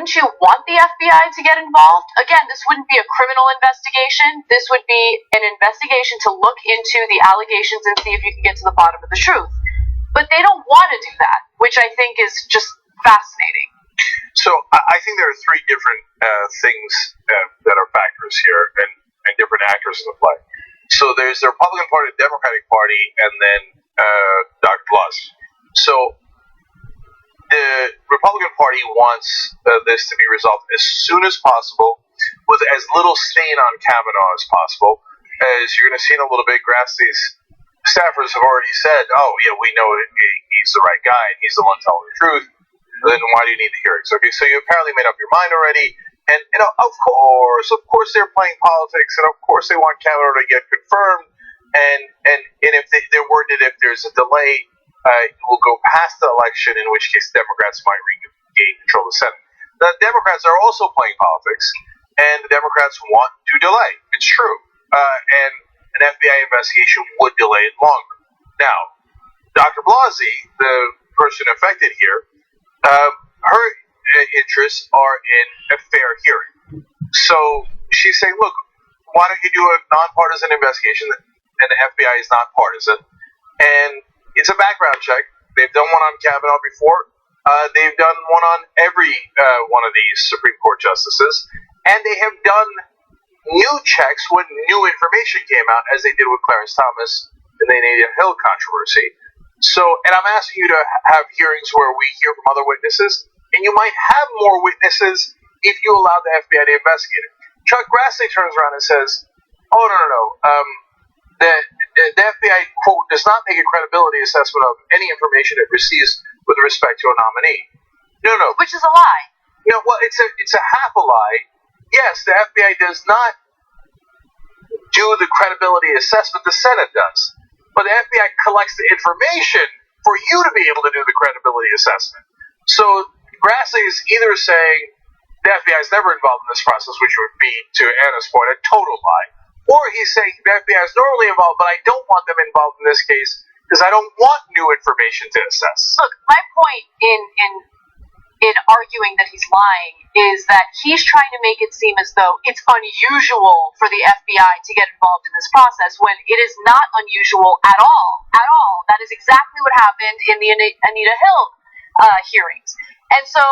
wouldn't you want the FBI to get involved? Again, this wouldn't be a criminal investigation. This would be an investigation to look into the allegations and see if you can get to the bottom of the truth. But they don't want to do that, which I think is just fascinating. So I think there are three different things that are factors here, and different actors in the play. So there's the Republican Party, the Democratic Party, and then Dr. Blasey. So the Republican Party wants this to be resolved as soon as possible, with as little stain on Kavanaugh as possible. As you're going to see in a little bit, Grassley's staffers have already said, "Oh, yeah, we know he's the right guy, and he's the one telling the truth. Then why do you need the hearings?" Okay, so you apparently made up your mind already, and of course they're playing politics, and of course they want Kavanaugh to get confirmed, and if if there's a delay, it will go past the election, in which case Democrats might regain control of the Senate. The Democrats are also playing politics, and the Democrats want to delay. It's true, and an FBI investigation would delay it longer. Now, Dr. Blasey, the person affected here, her interests are in a fair hearing. So she's saying, look, why don't you do a nonpartisan investigation? And the FBI is not partisan. And it's a background check. They've done one on Kavanaugh before. They've done one on every one of these Supreme Court justices. And they have done new checks when new information came out, as they did with Clarence Thomas and the Nathan Hill controversy. So, and I'm asking you to have hearings where we hear from other witnesses, and you might have more witnesses if you allow the FBI to investigate it. Chuck Grassley turns around and says, "Oh, no. The FBI, quote, does not make a credibility assessment of any information it receives with respect to a nominee." No. Which is a lie. Well, it's a half a lie. Yes, the FBI does not do the credibility assessment. The Senate does. But the FBI collects the information for you to be able to do the credibility assessment. So Grassley is either saying the FBI is never involved in this process, which would be, to Anna's point, a total lie, or he's saying the FBI is normally involved, but I don't want them involved in this case because I don't want new information to assess. Look, my point in arguing that he's lying is that he's trying to make it seem as though it's unusual for the FBI to get involved in this process when it is not unusual at all. At all. That is exactly what happened in the Anita Hill hearings. And so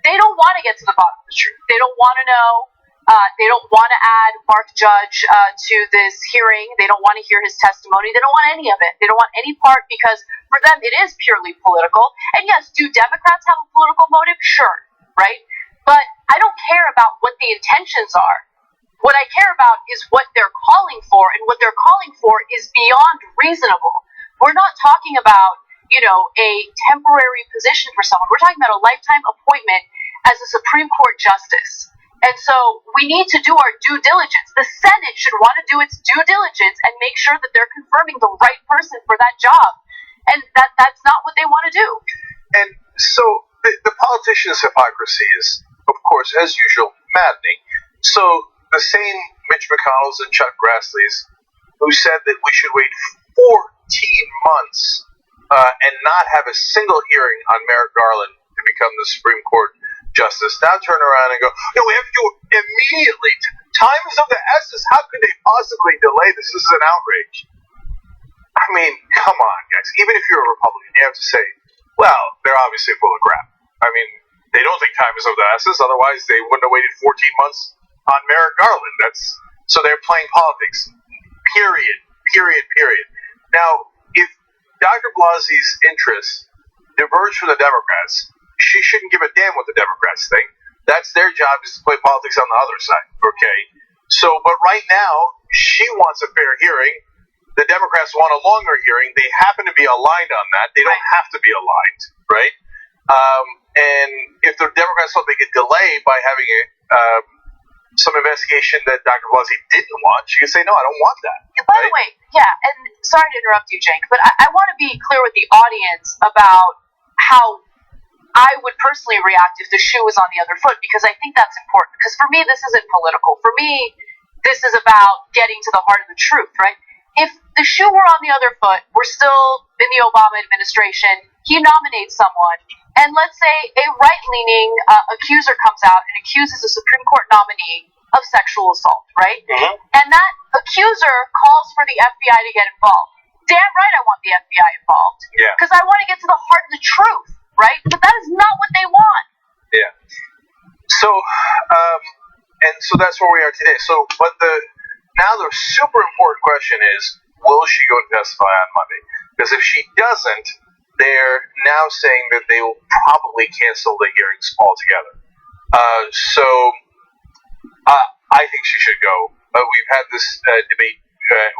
they don't want to get to the bottom of the truth. They don't want to know. They don't want to add Mark Judge to this hearing. They don't want to hear his testimony. They don't want any of it. They don't want any part because for them it is purely political. And yes, do Democrats have a political motive? Sure, right? But I don't care about what the intentions are. What I care about is what they're calling for, and what they're calling for is beyond reasonable. We're not talking about, a temporary position for someone. We're talking about a lifetime appointment as a Supreme Court justice. And so we need to do our due diligence. The Senate should want to do its due diligence and make sure that they're confirming the right person for that job. And that's not what they want to do. And so the politicians' hypocrisy is, of course, as usual, maddening. So the same Mitch McConnells and Chuck Grassley's who said that we should wait 14 months and not have a single hearing on Merrick Garland to become the Supreme Court justice, now turn around and go, no, we have to do it immediately. Time is of the essence. How could they possibly delay this? This is an outrage. I mean, come on, guys. Even if you're a Republican, you have to say, well, they're obviously full of crap. I mean, they don't think time is of the essence. Otherwise, they wouldn't have waited 14 months on Merrick Garland. So they're playing politics. Period. Now, if Dr. Blasey's interests diverge from the Democrats, she shouldn't give a damn what the Democrats think. That's their job, is to play politics on the other side, okay? So, but right now, she wants a fair hearing. The Democrats want a longer hearing. They happen to be aligned on that. They don't have to be aligned, right? And if the Democrats thought they could delay by having some investigation that Dr. Blasey didn't want, she could say, no, I don't want that. By the way, and sorry to interrupt you, Cenk, but I want to be clear with the audience about how I would personally react if the shoe was on the other foot, because I think that's important. Because for me, this isn't political. For me, this is about getting to the heart of the truth, right? If the shoe were on the other foot, we're still in the Obama administration, he nominates someone, and let's say a right-leaning accuser comes out and accuses a Supreme Court nominee of sexual assault, right? Mm-hmm. And that accuser calls for the FBI to get involved. Damn right I want the FBI involved. Yeah. Because I want to get to the heart of the truth, right? But that is not what they want. Yeah. So, and so that's where we are today. So, but now the super important question is, will she go and testify on Monday? Because if she doesn't, they're now saying that they will probably cancel the hearings altogether. I think she should go. We've had this debate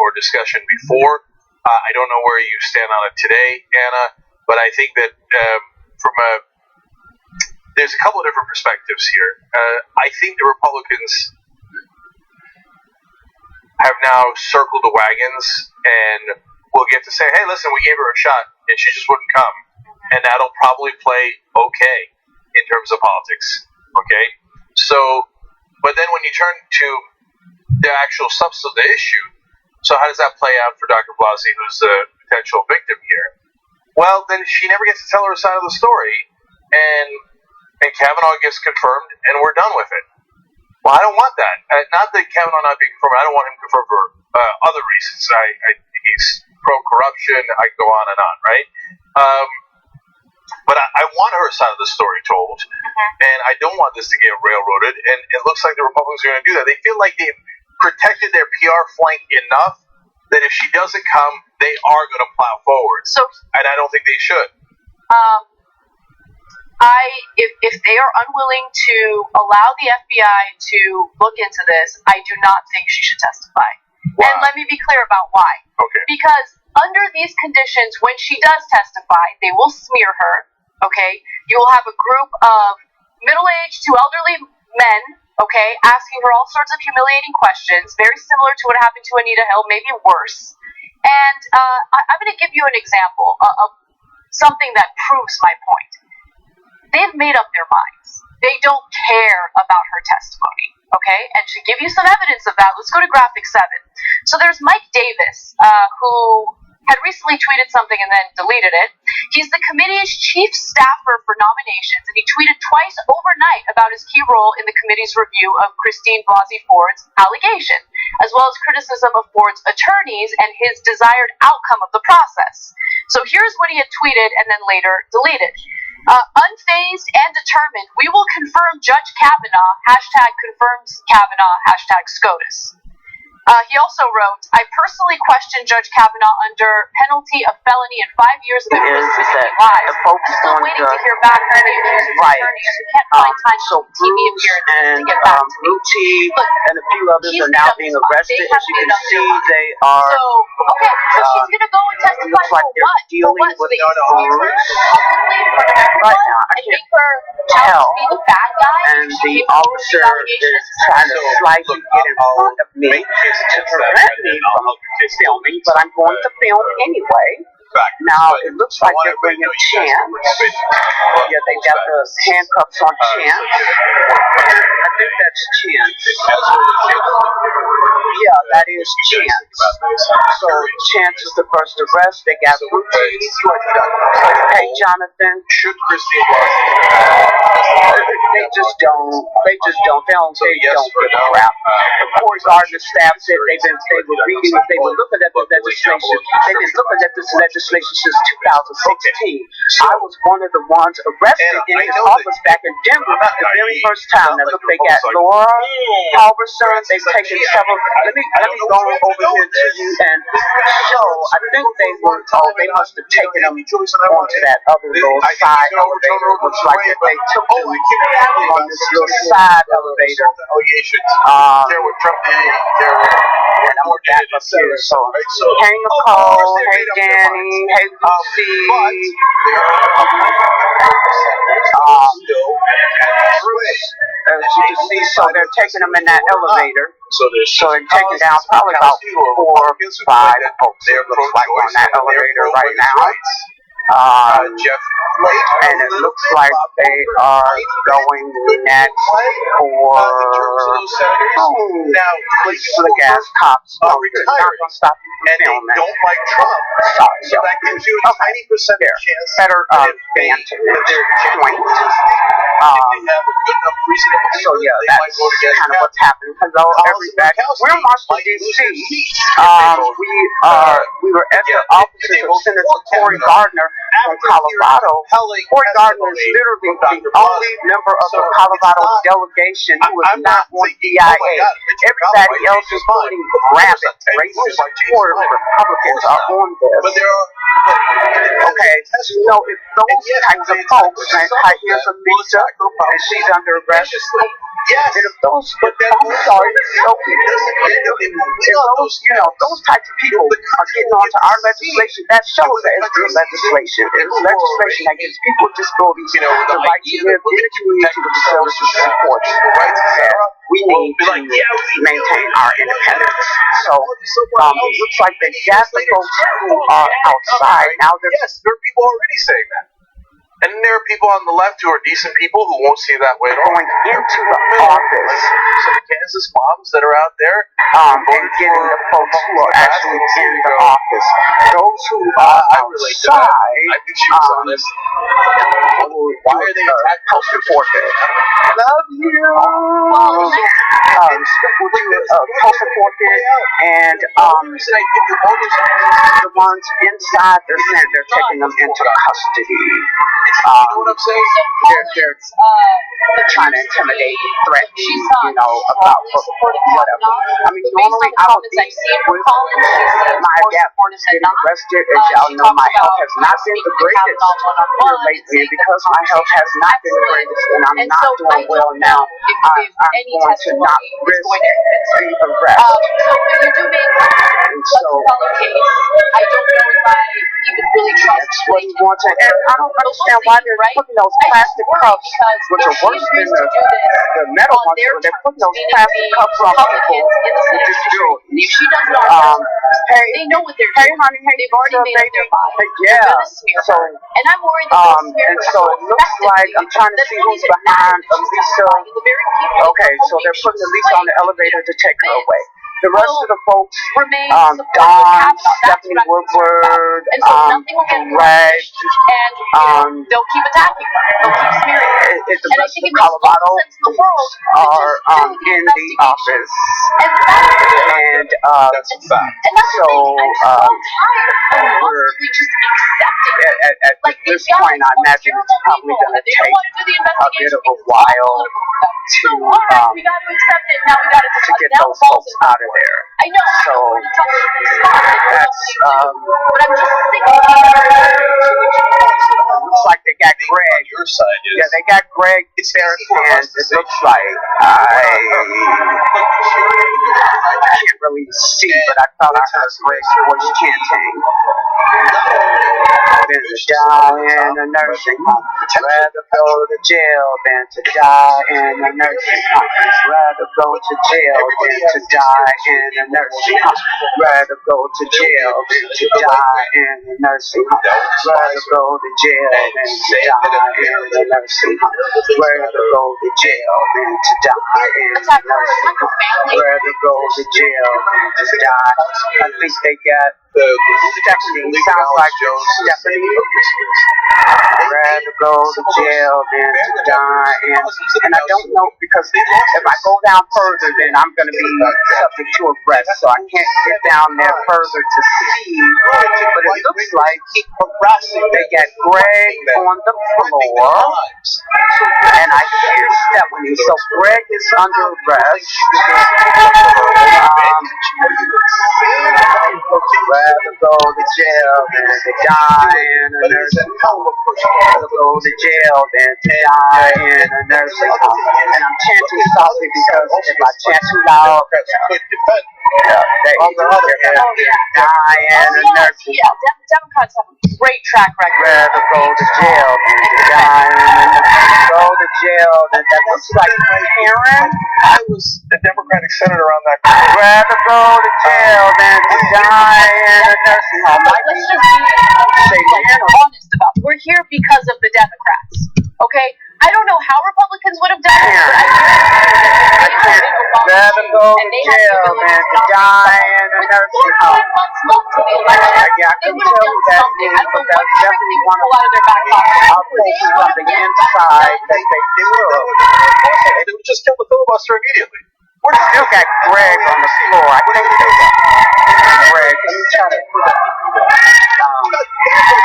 or discussion before. I don't know where you stand on it today, Anna, but I think that there's a couple of different perspectives here. I think the Republicans have now circled the wagons and will get to say, hey, listen, we gave her a shot and she just wouldn't come. And that'll probably play okay in terms of politics. Okay? So, but then when you turn to the actual substance of the issue, so how does that play out for Dr. Blasey, who's the potential victim here? Well, then she never gets to tell her side of the story, and Kavanaugh gets confirmed, and we're done with it. Well, I don't want that. Not that Kavanaugh not being confirmed. I don't want him confirmed for other reasons. He's pro-corruption. I can go on and on, right? But I want her side of the story told, and I don't want this to get railroaded, and it looks like the Republicans are going to do that. They feel like they've protected their PR flank enough that if she doesn't come, they are going to plow forward. And I don't think they should. If they are unwilling to allow the FBI to look into this, I do not think she should testify. Wow. And let me be clear about why. Okay. Because under these conditions, when she does testify, they will smear her. Okay. You will have a group of middle-aged to elderly men, okay, asking her all sorts of humiliating questions, very similar to what happened to Anita Hill, maybe worse. And I'm going to give you an example of something that proves my point. They've made up their minds. They don't care about her testimony, okay? And to give you some evidence of that, let's go to graphic 7. So there's Mike Davis, who had recently tweeted something and then deleted it. He's the committee's chief staffer for nominations, and he tweeted twice overnight about his key role in the committee's review of Christine Blasey Ford's allegation, as well as criticism of Ford's attorneys and his desired outcome of the process. So here's what he had tweeted and then later deleted. Unfazed and determined, we will confirm Judge Kavanaugh, #confirms Kavanaugh, #SCOTUS. He also wrote, I personally questioned Judge Kavanaugh under penalty of felony and 5 years of imprisonment live. Still waiting to hear back from the accuser's attorneys who can't find time for TV appearances to get back to me. Look, and a few others are now being arrested. As you can see, they are. So she's going to go and testify looks like for what? dealing with So they smear her publicly in front of everyone right now. I and can't make her out to be the bad guy. And the officer is trying to slightly get in front of me to prevent me from filming, but I'm going to film anyway. Now, it looks like they're bringing Chance. Yeah, they got the handcuffs on Chance. I think that's Chance. Yeah, that is Chance. So, Chance is the first arrest. They got Ruchi. Hey, Jonathan. Should Christine Blasey? They just don't. They don't give a crap. Of course, Argus staff said they were looking at the legislation. They've been looking at this legislation since 2016. I was one of the ones arrested in his office back in Denver the very first time. Now look, they got Laura Halverson. They've taken several. Let me go over here to you and show. I think they must have taken them onto that other little side elevator. It looks like that they took them on this little side elevator. There were Trump. And I'm back up here. So, hey Nicole, hey Danny, hey Lucy. As you can see, so they're taking them in that elevator. So they're taking down probably about 4 or 5 folks. It looks like on that elevator right now. Jeff and it looks like they are going next for switch to the gas cops. No, they're not going to stop you from filming. Don't like Trump. Sorry, So that gives you a tiny percentage chance better vantage point. So yeah, that's kind of what's happening. Hello, everybody. We're in Washington D.C. We were at the offices of Senator Cory Gardner from Colorado. Cory Gardner is literally the only member of the Colorado delegation who is not on DIA. Everybody else, including rampant racist supporters of Republicans, are on this. Okay, you know, if those types of folks, and here's a Lisa, and she's under arrest. Yes. And if those, I'm sorry, those types of people are getting onto our legislation, that shows that it's good legislation. It's legislation that gives people with disabilities the right to live in the community with the services and support. We need to maintain our independence. So it looks like they got the folks who are outside. Now there are people already saying that. And there are people on the left who are decent people who won't see it that way at all. Going into the office. Some Kansas moms that are out there. And getting the folks who are actually in the office. Those who are outside. I think she was honest. Why are they attacking post enforcement? Love you. Post enforcement and the ones inside, they're saying they're taking them into custody. You know what I'm saying? They're trying to intimidate and threaten, about whatever. I mean, normally I don't deal with my gap getting arrested. As y'all know, my health has not been the greatest here lately. And because my health has not been the greatest and I'm not doing well now, I'm going to not risk the arrest. And so, I don't know if I even really trust that's what he wants. And I don't understand why they're putting those plastic cups, which are worse than the metal ones, but they're putting those plastic cups on people who just do it. If she does it on hey, they know what they're doing. Hey, honey, hey, they've already made up their mind. Yeah. So, and I'm worried that and so it looks like I'm trying to see who's behind Lisa. Okay, so they're putting Lisa on the elevator to take her away. The rest of the folks, Dawn, Stephanie Woodward, Greg, they'll keep attacking her. They'll keep smearing her. The rest of Colorado are in the office. And that's a fact. So at this point, I imagine it's probably going to take a bit of a while to get those folks out of there. I know. So that's but I'm just sick of it looks like they got Greg. Your side is. Yeah, they got Greg there, and it looks like I can't really see, but I thought I heard Greg's voice chanting. Than to die in a nursing home. Rather go to jail than to die in a nursing home. Rather go to jail than to die in a nursing home. Rather go to jail than to die in a nursing home. Rather go to jail than to die in a nursing home. Rather go to jail than to die in a nursing home. Rather go to jail than to die. I think they got Stephanie. Sounds like Stephanie. Rather go to jail than to die. And I don't know, because if I go down further, then I'm going to be subject to arrest. So I can't get down there further to see. But it looks like they got Greg on the floor. And I hear Stephanie. So Greg is under arrest. Rather go to jail than to die in a nursing home. Rather go to jail than to die in a nursing home. And I'm chanting softly because if I chant too loud, they're going to die in a nursing home. Democrats have a great track record. Rather go to jail than to die in a nursing home. Go to jail than that looks like Karen. I was a Democratic senator on that. Rather go to jail than to die in in a nursing home. Let's just be honest about it. We're here because of the Democrats. Okay? I don't know how Republicans would have done it, but I rather go to jail than to die in a nursing home. months left to the election. Yeah, I couldn't tell you that name, but that's definitely one of our folks from the inside that they do. They would just kill the filibuster immediately. We still got Greg on the floor. I can't do that. Greg, let me try to put it.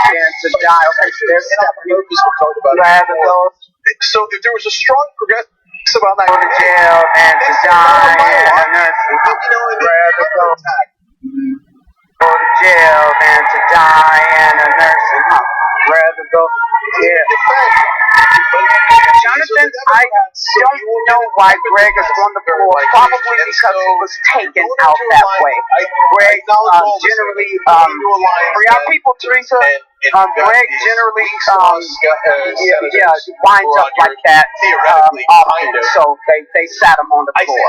And to die. Okay, so there's rather go. So if there was a strong progressive about that, Go to jail and to die in a nursing home. Rather go. Go to jail than to die in a nursing home. Rather go. Yeah. Jonathan, I don't know why Greg is on the floor. Probably because he was taken out that way. Greg generally, for y'all people, Teresa, Greg generally, winds up like that often. So they sat him on the floor.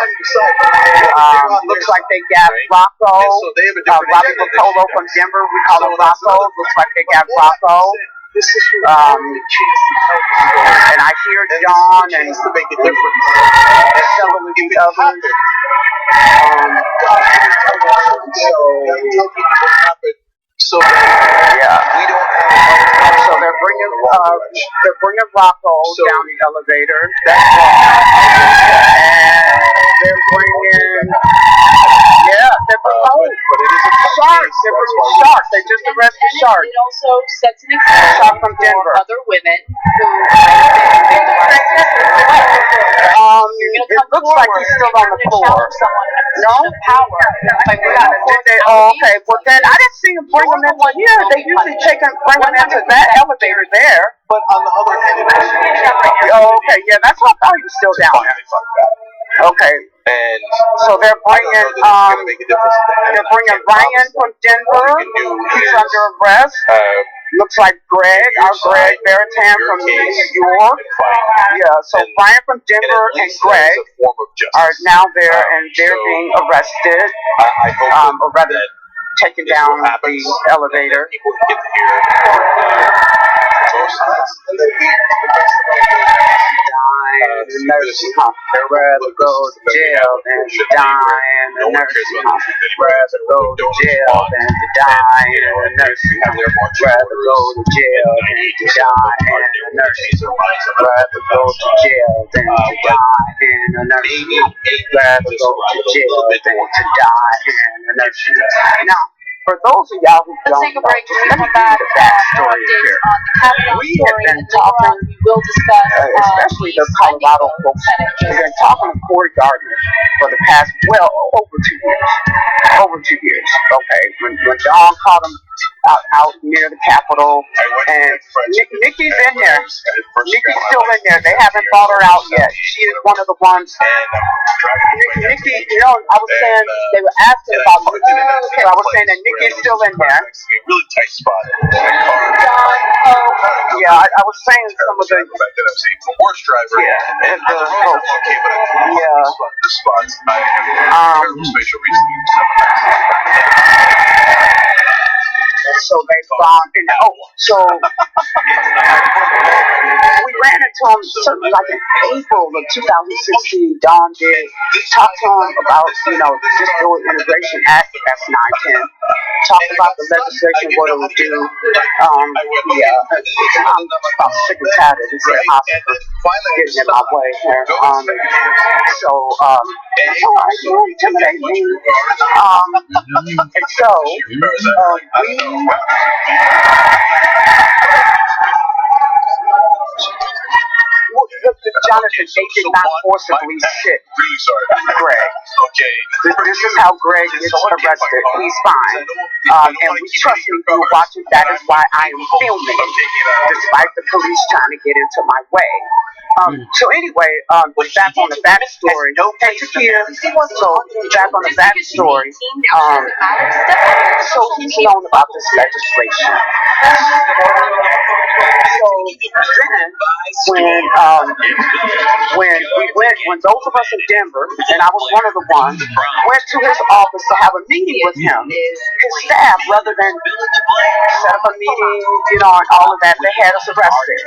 Looks like they got Rocco, Robbie Lopolo from Denver. We call him Rocco. Looks like they got Rocco. And I hear John and several of the others. So yeah, we don't have. So they're bringing Rocco down the elevator. That's wrong. And they're bringing. Yeah, they're bringing Shark. They're bringing Shark. They just arrested Shark. It also sets an example Shark from Denver. for other women who might have been victimized. It looks like he's still on the floor. No power. Okay. Well, then I didn't see him bring him into here. They usually bring him into that elevator there. But on the other hand, okay. Yeah, that's what I thought he was still down there. Okay. And so they're bringing Ryan from Denver. He's under arrest. Looks like our Greg Beratan from New York. Yeah, so Ryan from Denver and Greg are now there and they're being arrested. Or rather, taken down the elevator. People get to hear both sides. And then rather go to jail than to die in a nursing home. Rather go to jail than to die in a nursing home. Rather go to jail than to die in a nursing home. Rather go to jail than to die in a nursing home. Rather go to jail than to die in a nursing home. Now, for those of y'all who don't know, let me give you the backstory here. We have been talking, especially the Colorado folks, we've been talking to Corey Gardner for the past, over 2 years. Okay, when John caught him out near the Capitol, and Nikki's in there. Nikki's still in there. They haven't brought her out yet. She is one of the ones. Nikki, I was saying, they were asking about Nikki, so I was saying that Nikki's still in there. Really tight spot. Yeah, I was saying some of the worst driver. Yeah, and the spots. Spatial reasoning. So they've gone, so we ran into him certainly like in April of 2016. Don did talk to him about, the Disability Integration Act, that's 910. Talked about the legislation, what it would do. I'm about sick and tired of this hospital getting in my way here. So, you intimidate me. And so, Jonathan, they did not forcibly sit Greg. This is how Greg is arrested. He's fine. And we trust me, if you're watching, that is why I am filming, despite the police trying to get into my way. So anyway, back on the backstory. And Takia, so back on the backstory. So he's known about this legislation. So then, when those of us in Denver, and I was one of the ones, went to his office to have a meeting with him, his staff, rather than set up a meeting, and all of that, they had us arrested.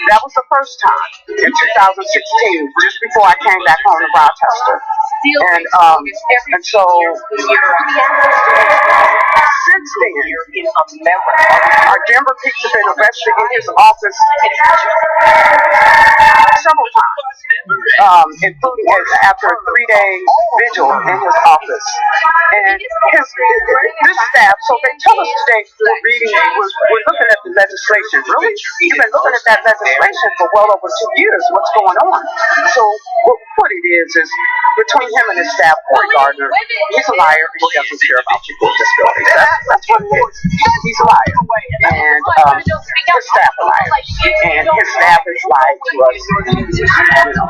That was the first time in 2016, just before I came back home to Rochester. And so since then, our Denver peeps have been arrested in his office several times, including after a 3-day vigil in his office. And this staff, so they tell us today we're looking at the legislation. Really? You've been looking at that legislation for well over 2 years. What's going on? So what it is between him and his staff, Cory Gardner, he's a liar and he doesn't care about people with disabilities. That's what it is. He's a liar. And his staff are liars. And his staff has lied to us,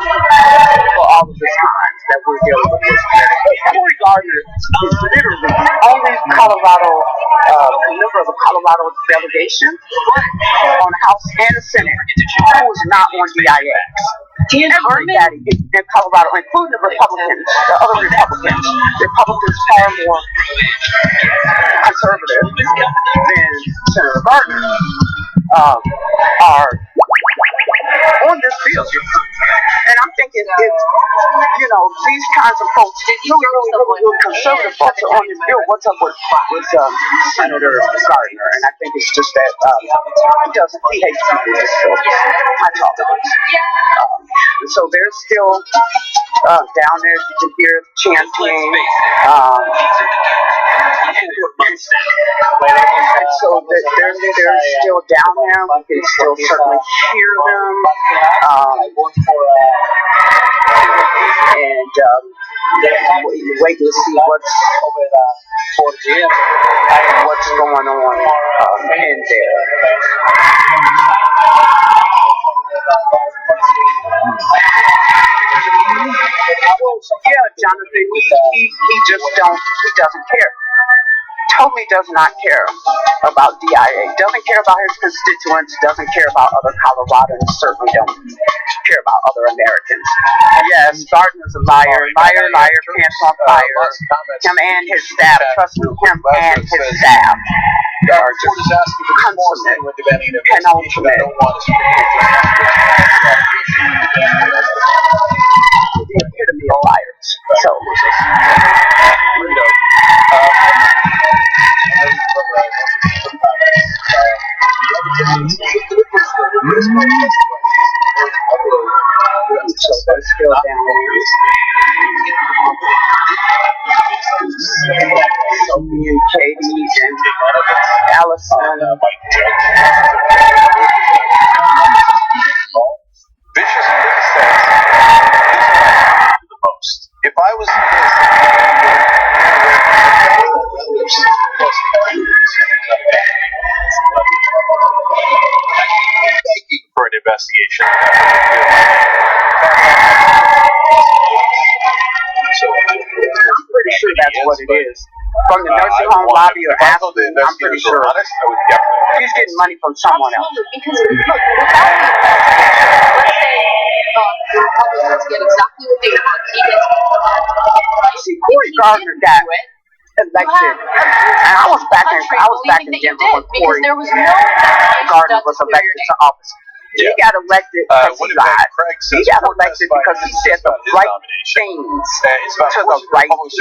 for all of the times that we're dealing with this. Cory Gardner is literally the only Colorado member of the Colorado delegation on the House and the Senate who is not on DIX. Everybody in Colorado, including the Republicans, the other Republicans far more conservative than Senator Gardner, are on this bill. And I'm thinking these kinds of folks, really conservative folks are on this bill. What's up with Senator Gardner? And I think it's just that he hates people with disabilities. I talk to him. And so they're still down there. You can hear chanting. And so they're still down there. We can still certainly hear them. And wait to see what's going on in there. Jonathan, he doesn't care. Totally does not care about DIA, doesn't care about his constituents, doesn't care about other Coloradans, certainly don't care about other Americans. Yes, Gardner's a liar, pants on fire. Him and his staff, trust me, him and his staff are just consummate, penultimate. The epitome of liars. So, so they're still down there. Sophie and Katie and Allison. Vicious says, the most. If I was for an investigation. I'm pretty sure that's what it is. From the nursing home lobby or after, I'm pretty sure. He's getting money from someone else. Because look, without the investigation, let's say the Republicans get exactly what they want. He gets see, Cory Gardner got elected, and I was back in Denver when Cory Gardner was elected to office. He got elected because he lied. He got elected because he said the right things to the right people.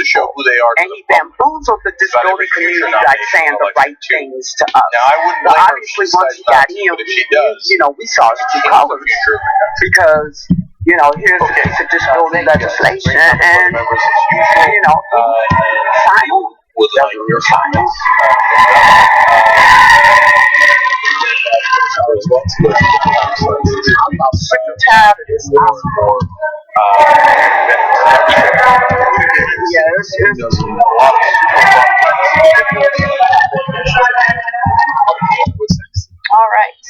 And he bamboozled the disability community by saying the right things to us. But obviously, once he got in, we saw his true colors. Because, here's a piece of disability legislation, and, sign on. Sign on. I'm sick and tired of this hospital. All right.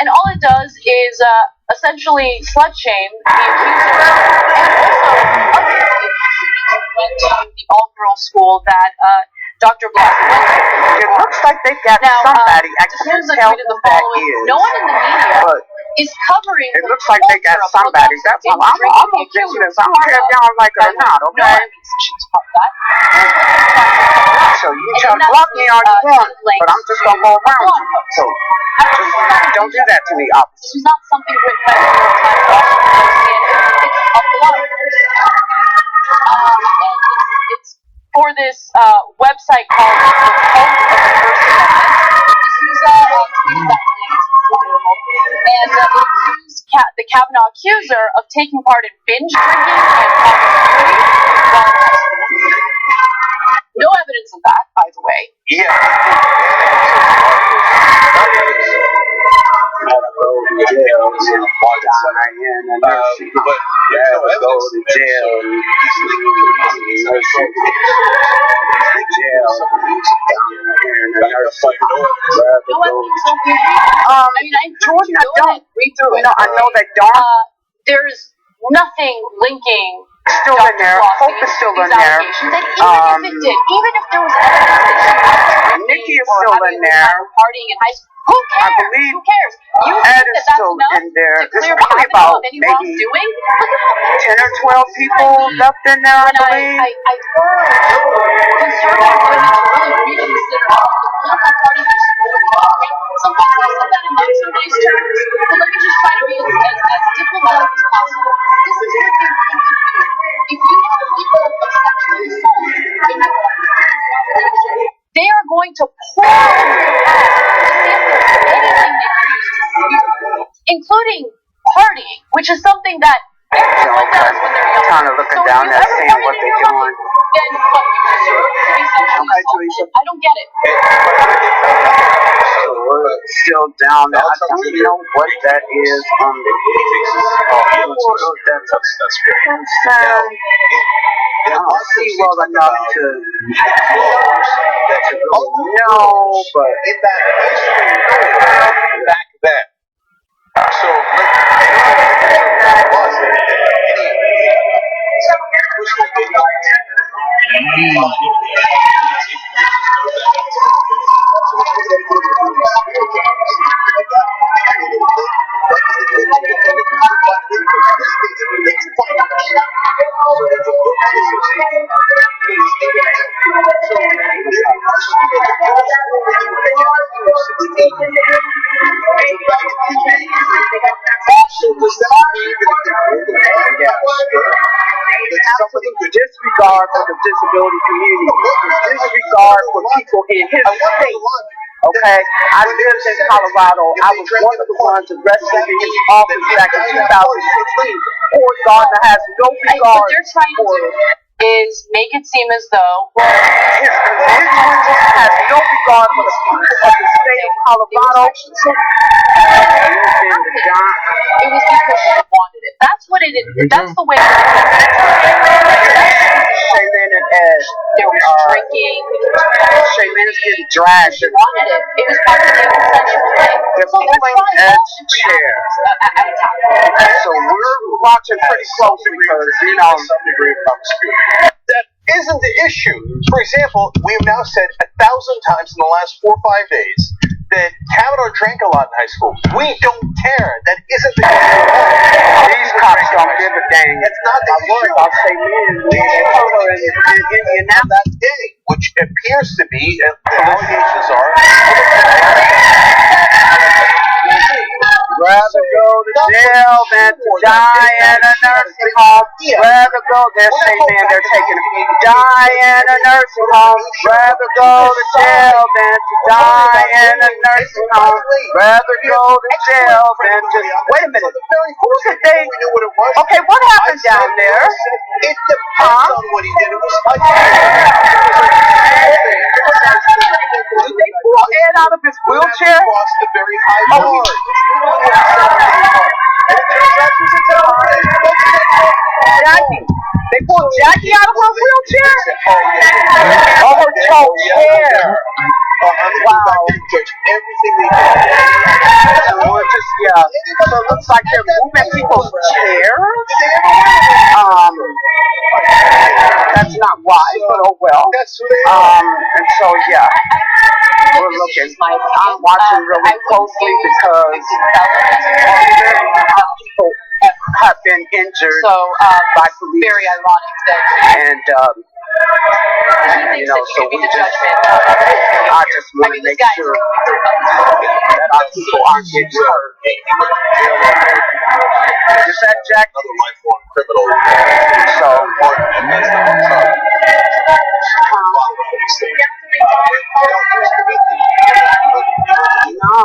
And all it does is essentially essentially slut shame the accuser, and also other students who went to the all-girls school that Dr. Blasey went to. It looks like they've got somebody. I can't tell who that is. No one in the media But is covering. it looks like they got somebody. That's all. I'm gonna visit this. I don't care if y'all like it or not. No, Okay. I mean, she was part of that. So you try to block me all you want, but I'm just gonna go around you. So just don't do that to me, This officer. is not something written by the New York Times, Washington Post, CNN. It's a blog. And it's for this website called The Cult of the First Amendment. This was tweeted that link. And it accused the Kavanaugh accuser of taking part in binge drinking and promiscuity while in high school. No evidence of that, by the way. Yeah. Jordan, I don't read through it. No, I know that Dawn There's nothing linking still in there. Hope is still in there. And even if there was evidence that she was Nikki is still in there. Partying in high school. Who cares? I believe Who cares? You Ed think is that that's still enough in there. to There's clear probably Kavanaugh about of any maybe wrongdoing? Look at how 10 or 12 people left in there, I when believe. I urge conservative women to really reconsider the political party they're supporting. Sometimes I said that in not so nice terms, but let me just try to be as diplomatic as possible. This is what they think of you. If you are people of sexual assault in your organization, they are going to pour over your head to anything they can use to speak, including partying, which is something that everyone does when they're young. Kind of looking down there, seeing what they're doing. Then what, you deserve to be sexually assaulted? I don't get it. So we're still down there. I don't know what that is on the That's great. concern. I don't see well enough to really know, but In that back then. So disregard for the disability community, disregard for people in his state. Okay, I lived in Colorado. I was one of the ones arrested in his office back in 2016. Ford Gardner has no regard What they're trying to do is make it seem as though his constituents has no regard for the people of the state of Colorado. it was because she wanted it. That's what it is. That's the way. Shaylin and Ed. There was drinking. Shaylin's getting dragged. She wanted it. It was part of the consensual thing. They're So they're pulling trying Ed's all different chair. at a time. So we're watching pretty closely because, you know, some degree of promiscuity. That isn't the issue. For example, we've now said 1,000 times in the last 4 or 5 days that Kavanaugh drank a lot in high school. We don't care. That isn't the issue. these cops don't give a dang. It's not the issue. I'll say men. In Indianapolis that day, which appears to be, the allegations are, rather go to jail than to die in a nursing home. Rather go, they're saying they're taking die in a nursing home. Rather go to jail than to die in a nursing home. Rather go to jail than to. Wait a minute. Who's the thing? Okay, what happened down there? It depends on what he did. It was Did they pull Ed out of his wheelchair? Across the very high bar. Jackie. They pulled Jackie out of her wheelchair? Oh, her tall chair. Wow. So we're just, yeah. So it looks like they're moving people's chairs. That's not wise, but oh well. And so, yeah. We're looking. I'm watching really closely because people have been injured by police. Very ironic that And, he thinks that he can be the judgment. I just want to make sure that our people aren't getting hurt. Is that Jack? Another lifelong criminal. So, no.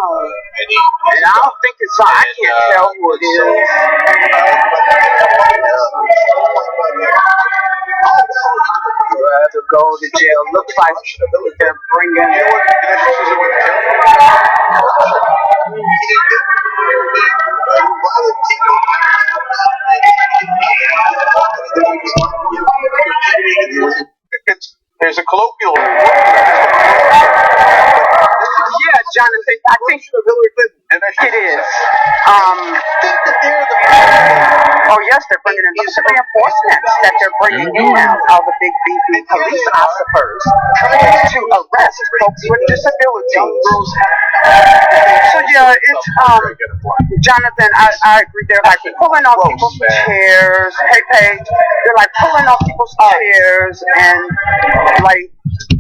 And I don't think it's, I can't tell who it is. To go to jail. Looks like they're bringing There's a colloquial. Yeah, Jonathan, I think it is. Oh yes, they're bringing in. Look at the reinforcements that they're bringing in now. All the big beefy police officers to arrest folks with disabilities. So yeah, it's Jonathan, I agree. They're like pulling on people's chairs. Hey Paige, they're like pulling on people's chairs and like.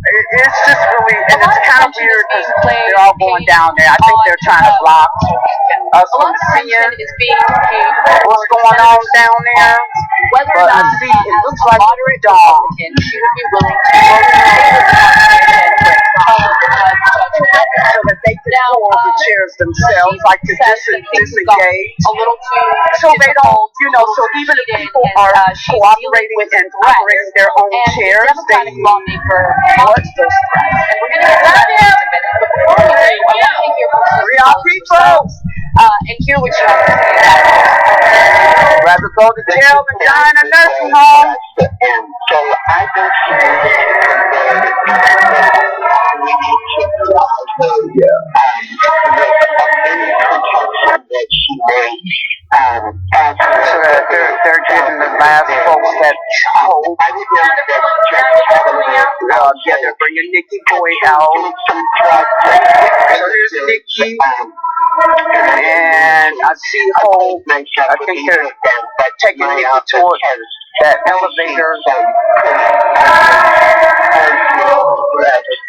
It's just really, and it's kind of weird because they're all going down there. I think they're trying to block us from seeing what's going on down there. But I see, it looks like moderate dawn. She would be willing to so that they can pull the chairs themselves, like to disengage. A little too so they don't, you know, so even if people are cooperating and operating their own chairs, they those threats. And we're going to get that in just a minute. But before we do, I want to hear from people and hear what you have to say about it. Rather go to jail than die in a nursing home. And so I don't they're getting the last folks that hold. Yeah, they're bringing Nikki Boyd out. So here's Nikki. And I see Hope. I think they're taking Nikki towards that elevator.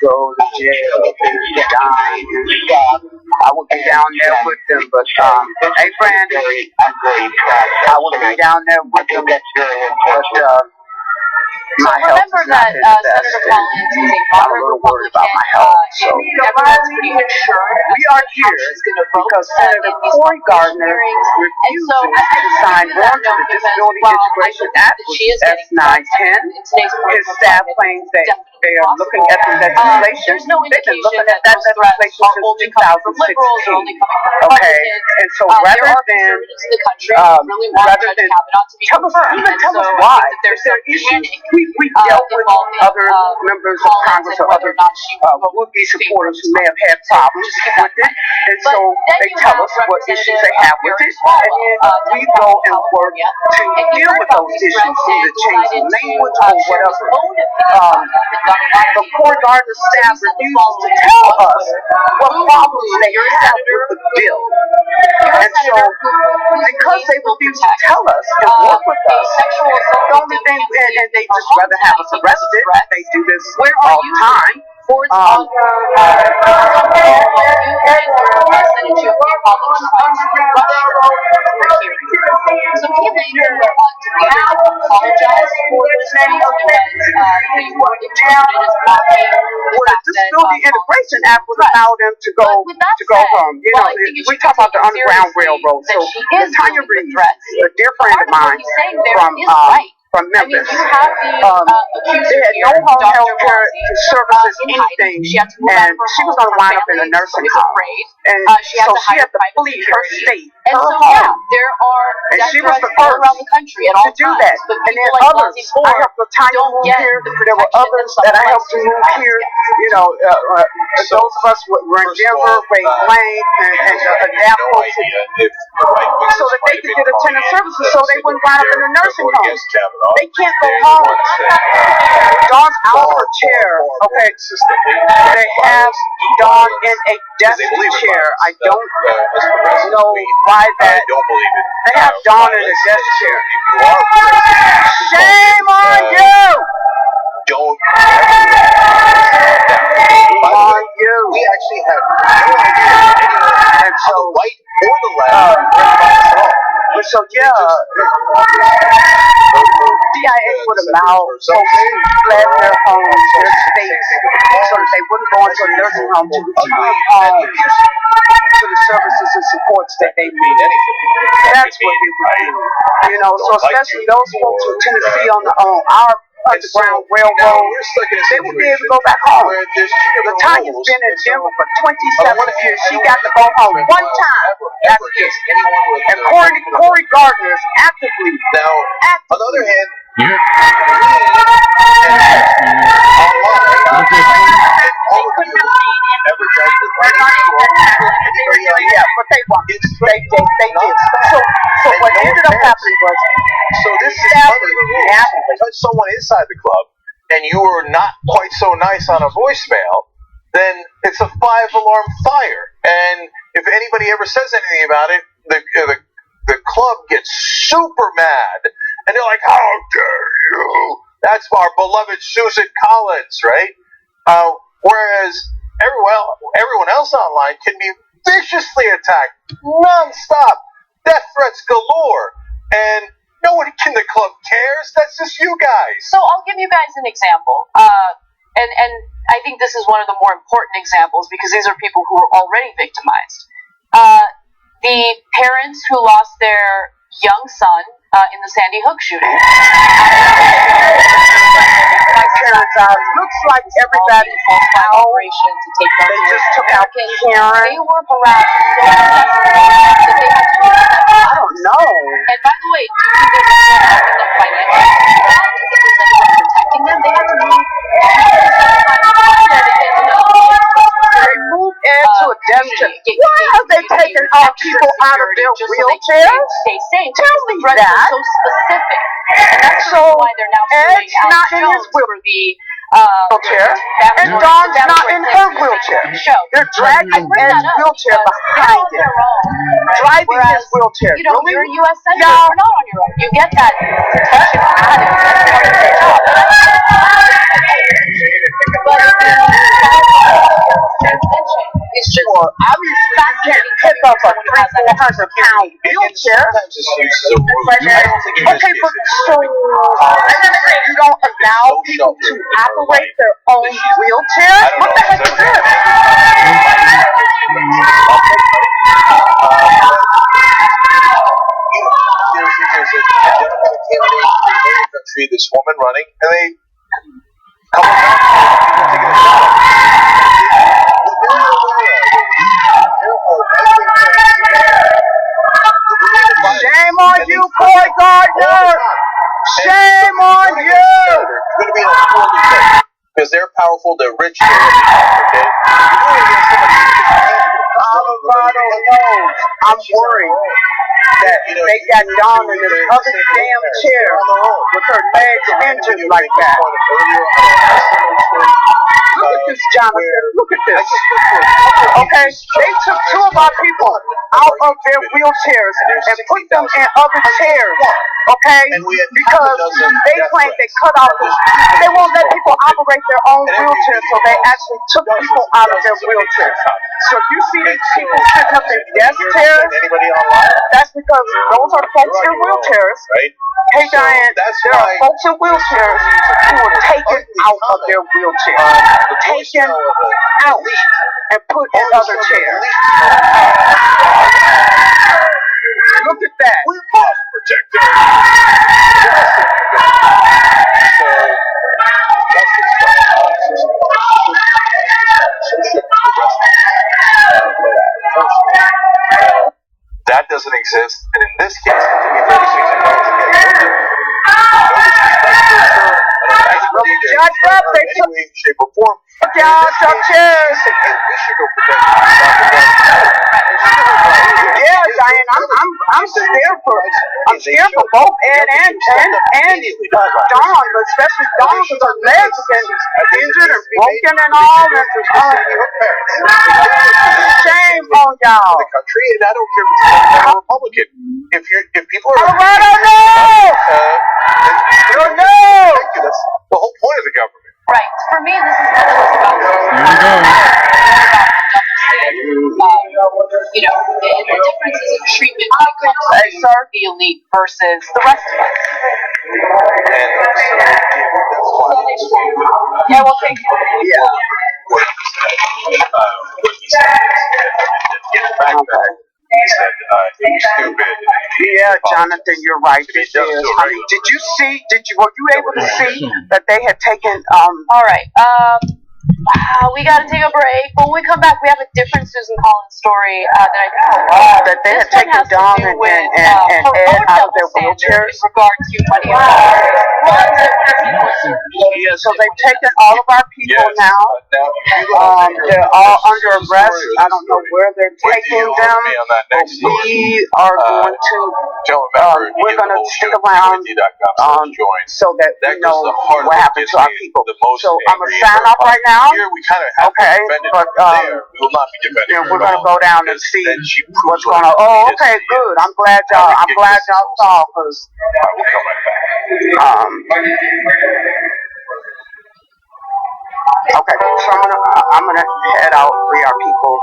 Go to jail, dying. I would be down there with them, but hey Brandon, I would be down there with them, but my health remember is not that the best. Senator Collins is a I'm a little worried about my health. So everyone's pretty much sure we are here because Senator Cory Gardner refused to sign on to the Disability Integration Act, which is S910. His staff claims that they are looking at the legislation. There's no They've been indication looking that at that those threats legislation are only coming from liberals or only coming from Okay, Republicans. and so There rather are than conservatives in the country who really want rather Judge than Kavanaugh to be tell us, confirmed. even And tell so us I why. think that there's If there some are issues, panic we dealt with involving other members of Congress or other would-be supporters who may have had problems with it, and so they tell us what issues they have with it, and then we go and work to deal with those issues, either change the language or whatever. The Cory Gardner staff refused to tell us what problems they have with the bill. And so, because they refuse to tell us and work with us, the only thing, and they just rather have us arrested, they do this all the time. So he later apologized for those things because they were interpreted as blocking the Disability Integration Act would allow them to go home. You know, we talk about the Underground Railroad. So Tanya Reid, a dear friend of mine from from I mean, Memphis. you have the accuser They had here, no home Dr. health care Rossi, services, in hiding. anything, She had to move out and of her she was home. going to Her wind up in a family nursing is home. afraid. And She had so to she hire had to private flee her security. state, And her so, home. yeah, there are And death she was threats the all first around the country at to all do times. that. But And then people like others, Blasey I Ford helped Latanya don't move get here. the There were protection others that that I someone helped like to move Susan here. gets. You know, those of us who were in Denver, Ray Blank, and adapt folks, so that they could get attendant services so they wouldn't wind up in a nursing home. They can't go home. Dawn's out of her chair, okay? They have Dawn in a desk chair. I don't know why that. They have Dawn in a desk chair. Shame on you! Don't On you. we actually have no idea And so, on the right or the left. but so yeah, DIA would allow folks who fled their homes, their states, so that they wouldn't go into a nursing home to return home to the services and supports that they need. That's what we would do. You know, so especially those folks from Tennessee on our Underground Railroad, they would be able to go back home. Latanya's been in Denver for 27 years. She got to go home one time. That's it. And Corey Gardner is actively. Now, on the other hand, Yeah, but they won't. They did. So what ended up happening was, so this is under the rules. Touch someone inside the club, and you were not quite so nice on a voicemail, then it's a 5-alarm fire. And if anybody ever says anything about it, the club gets super mad, and they're like, "How dare you?" That's our beloved Susan Collins, right? Whereas everyone else online can be viciously attacked, nonstop, death threats galore, and no one in the club cares. That's just you guys. So I'll give you guys an example. And I think this is one of the more important examples because these are people who are already victimized. The parents who lost their young son in the Sandy Hook shooting. Looks like everybody operation to take them. They just took out Karen. They were harassed so excessively that they had to. I don't know. And by the way, do you think they're going to help them financially? Do you think there's anyone protecting them? They had to move. They moved into a deficit. Why are they taking our people out of their wheelchairs? Stay safe. Tell me that. So specific. And that's So why they're now suing Ed's not in his for the wheelchair, and Dawn's not in her wheelchair. They're dragging Ed's wheelchair behind him, driving his wheelchair. You know, Really? you're a U.S. senator. Yeah. You're not on your own. You get that protection. That's part of your job. But it's just obviously you can't pick up a 300-400-pound wheelchair. Okay, but so you don't allow people to operate their own wheelchairs? What the heck is this? There's a Democratic candidate in the country, this woman running, and they come Shame on you, Cory Gardner! Shame on you! You're going to be on full defense because they're powerful, they're rich, they're okay? Colorado knows. I'm worried that they got Dawn in this other damn chair with her legs injured like that. Look at this, Jonathan. Look at this. Okay, they took 2 of our people out of their wheelchairs and put them in other chairs. Okay, because they claim they cut off. They won't let people operate their own wheelchairs, so they actually took people out of their wheelchairs. So you see these people sitting up in desk chairs. That's because those are folks in wheelchairs. Hey Diane, there are folks in wheelchairs who were taken out of their wheelchairs, taken out and put in other chairs. Look at that. We must protect them. exist, and in this case, it took me 36 hours to get it. Jacked up, they in any way, shape, or form. y'all, talk chairs. Hey, we should go protect Yeah, Diane, I'm scared for both Ed and Don, but especially Don because her legs are injured and broken and all. And shame on y'all. the country, and I don't care if it's Democrat or Republican. If people are Colorado, no! thank you. That's the whole point of the government. Right. For me, this is not just about the differences in treatment when it comes to the elite versus the rest of us. And so that's why. Yeah, well, thank you. Yeah. What he said is, get the backpack. He said, you're stupid. Yeah, Jonathan, you're right. It is. I mean, were you able to see that they had taken, All right. We got to take a break. When we come back, we have a different Susan Collins story that I think is a lot. that they had taken Don and Ed out of their wheelchairs? In regard to money. So they've taken all of our people now. They're all under arrest. I don't know where they're taking them. We are going to, we're going to stick around so that we know what happened to our people. So I'm going to sign off right now. Here we kind of have Okay, but there we will not be defending. we're going to go down and see what's going on. Oh, okay, good. I'm glad y'all saw because We'll come right back. Okay, so I'm gonna head out. We are people.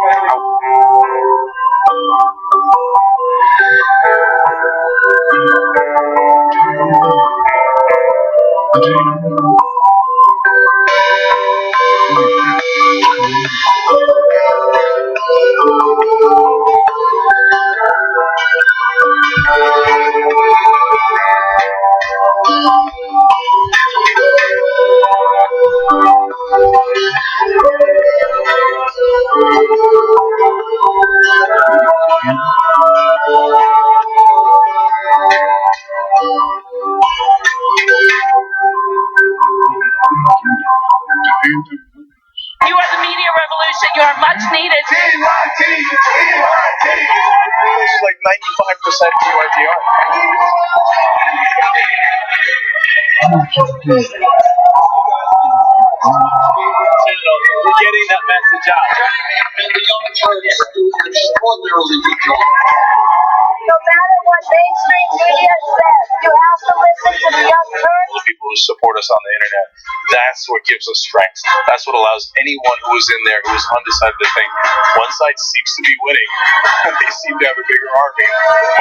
You are the media revolution. You are much needed. It's like 95% TYTR. We're getting that message out. No matter what mainstream media says, you have to listen to the young turn. The people who support us on the internet, that's what gives us strength. That's what allows anyone who is in there who is undecided to think one side seems to be winning and they seem to have a bigger army.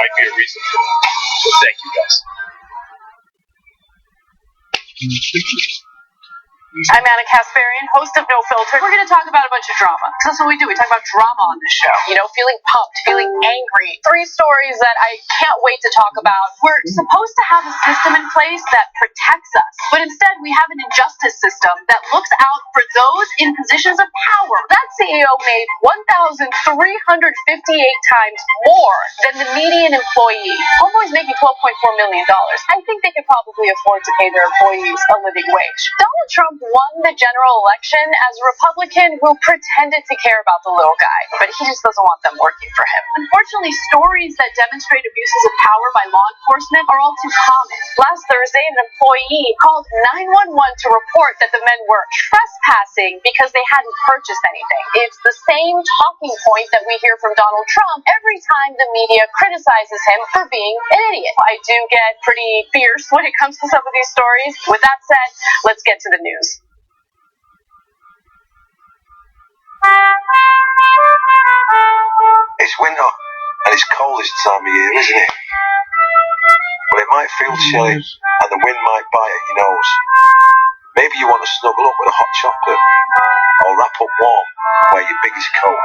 Might be a reason for that. So thank you guys. I'm Anna Kasparian, host of No Filter. We're going to talk about a bunch of drama. That's what we do. We talk about drama on this show. You know, feeling pumped, feeling angry. 3 stories that I can't wait to talk about. We're supposed to have a system in place that protects us, but instead we have an injustice system that looks out for those in positions of power. That CEO made 1,358 times more than the median employee. Homeboy's making $12.4 million. I think they could probably afford to pay their employees a living wage. Donald Trump won the general election as a Republican who pretended to care about the little guy, but he just doesn't want them working for him. Unfortunately, stories that demonstrate abuses of power by law enforcement are all too common. Last Thursday, an employee called 911 to report that the men were trespassing because they hadn't purchased anything. It's the same talking point that we hear from Donald Trump every time the media criticizes him for being an idiot. I do get pretty fierce when it comes to some of these stories. With that said, let's get to the news. It's winter and it's cold this time of year, isn't it? Well, it might feel chilly and the wind might bite at your nose. Maybe you want to snuggle up with a hot chocolate or wrap up warm, wear your biggest coat.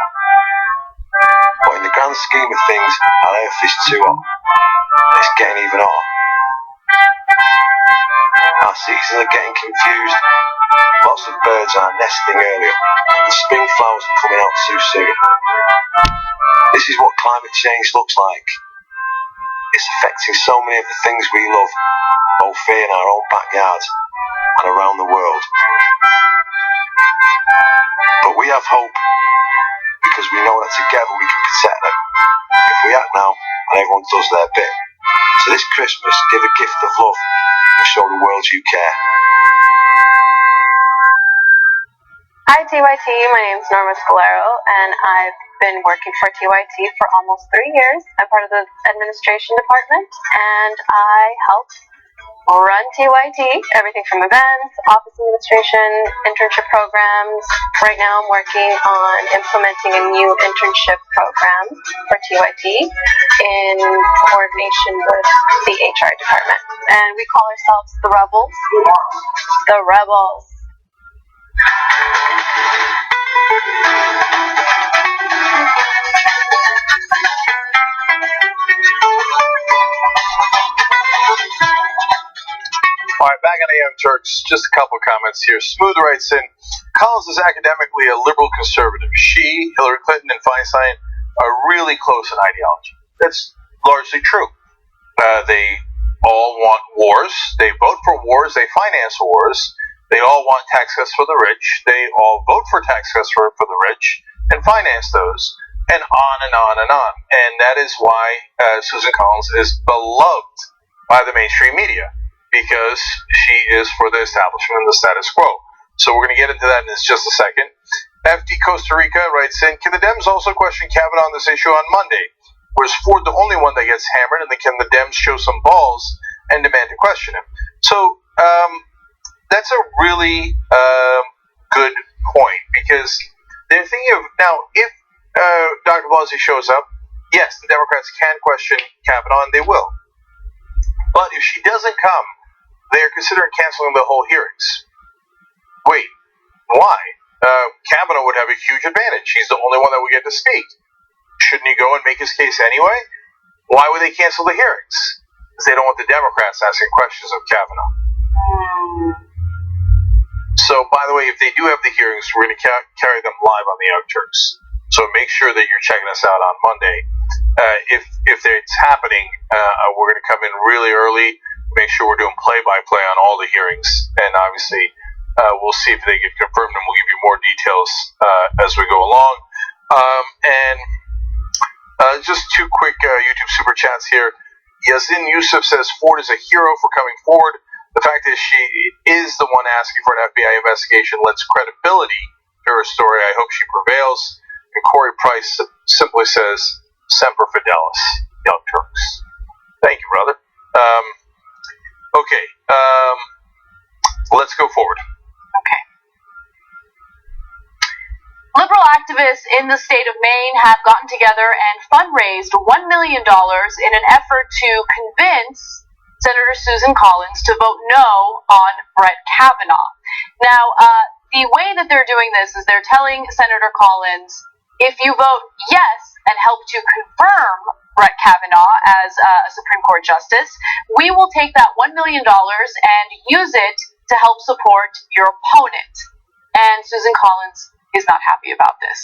But in the grand scheme of things, our earth is too hot and it's getting even hotter. Our seasons are getting confused. Lots of birds are nesting earlier and spring flowers are coming out too soon. This is what climate change looks like. It's affecting so many of the things we love, both here in our own backyard and around the world. But we have hope because we know that together we can protect them. If we act now and everyone does their bit. So this Christmas, give a gift of love and show the world you care. Hi TYT, my name is Norma Scalero and I've been working for TYT for almost 3 years. I'm part of the administration department and I help run TYT, everything from events, office administration, internship programs. Right now I'm working on implementing a new internship program for TYT in coordination with the HR department. And we call ourselves the Rebels. The Rebels. All right, back on the Young Turks, just a couple comments here. Smooth writes in, Collins is academically a liberal conservative. She, Hillary Clinton, and Feinstein are really close in ideology. That's largely true. They all want wars. They vote for wars. They finance wars. They all want tax cuts for the rich. They all vote for tax cuts for the rich and finance those. And on and on and on. And that is why Susan Collins is beloved by the mainstream media, because she is for the establishment and the status quo. So we're going to get into that in just a second. FD Costa Rica writes in, can the Dems also question Kavanaugh on this issue on Monday? Or is Ford the only one that gets hammered, and can the Dems show some balls and demand to question him? So that's a really good point, because they're thinking of, now, if Dr. Blasey shows up, yes, the Democrats can question Kavanaugh, and they will. But if she doesn't come, they're considering canceling the whole hearings. Wait, why? Kavanaugh would have a huge advantage. He's the only one that would get to speak. Shouldn't he go and make his case anyway? Why would they cancel the hearings? Because they don't want the Democrats asking questions of Kavanaugh. So, by the way, if they do have the hearings, we're going to carry them live on the Young Turks. So make sure that you're checking us out on Monday. If it's happening, we're going to come in really early, make sure we're doing play-by-play on all the hearings, and obviously we'll see if they get confirmed, and we'll give you more details as we go along. Just two quick YouTube super chats here. Yazin Yusuf says Ford is a hero for coming forward. The fact is she is the one asking for an FBI investigation lends credibility to her story. I hope she prevails. And Corey Price simply says, Semper Fidelis, Young Turks. Thank you, brother. Okay, let's go forward. Okay. Liberal activists in the state of Maine have gotten together and fundraised $1 million in an effort to convince Senator Susan Collins to vote no on Brett Kavanaugh. Now, the way that they're doing this is they're telling Senator Collins, if you vote yes and help to confirm Brett Kavanaugh as a Supreme Court justice, we will take that $1 million and use it to help support your opponent. And Susan Collins is not happy about this.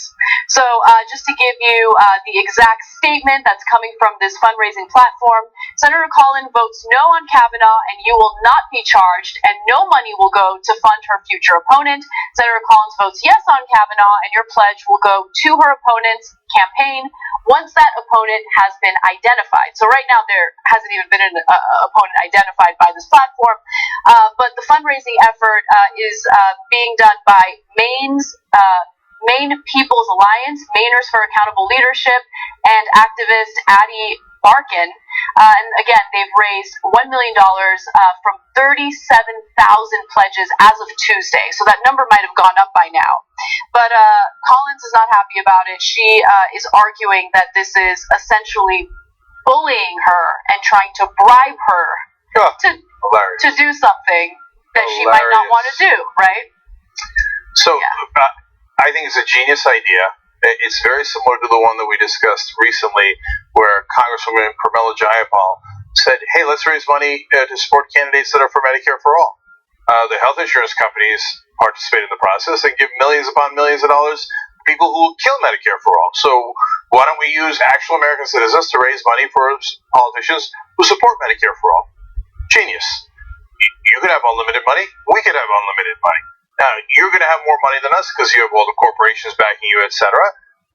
So just to give you the exact statement that's coming from this fundraising platform, Senator Collins votes no on Kavanaugh and you will not be charged and no money will go to fund her future opponent. Senator Collins votes yes on Kavanaugh and your pledge will go to her opponent's campaign once that opponent has been identified. So right now there hasn't even been an opponent identified by this platform, but the fundraising effort is being done by Maine People's Alliance, Mainers for Accountable Leadership, and activist Addie Barkin. And again, they've raised $1 million from 37,000 pledges as of Tuesday. So that number might have gone up by now. But Collins is not happy about it. She is arguing that this is essentially bullying her and trying to bribe her to do something that she might not want to do, right? So I think it's a genius idea. It's very similar to the one that we discussed recently where Congresswoman Pramila Jayapal said, hey, let's raise money to support candidates that are for Medicare for All. The health insurance companies participate in the process and give millions upon millions of dollars to people who kill Medicare for All. So why don't we use actual American citizens to raise money for politicians who support Medicare for all. Genius. You could have unlimited money. We could have unlimited money. Now, you're going to have more money than us because you have all the corporations backing you, etc.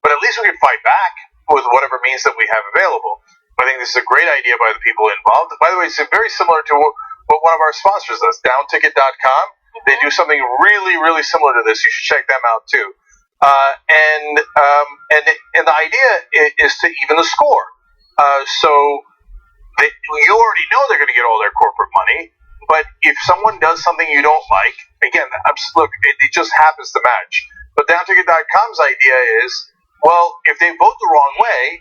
But at least we can fight back with whatever means that we have available. I think this is a great idea by the people involved. By the way, it's very similar to what one of our sponsors does, downticket.com. They do something really, really similar to this. You should check them out too. And the idea is to even the score. So you already know they're going to get all their corporate money. But if someone does something you don't like, again, look, it just happens to match. But downticket.com's idea is, well, if they vote the wrong way,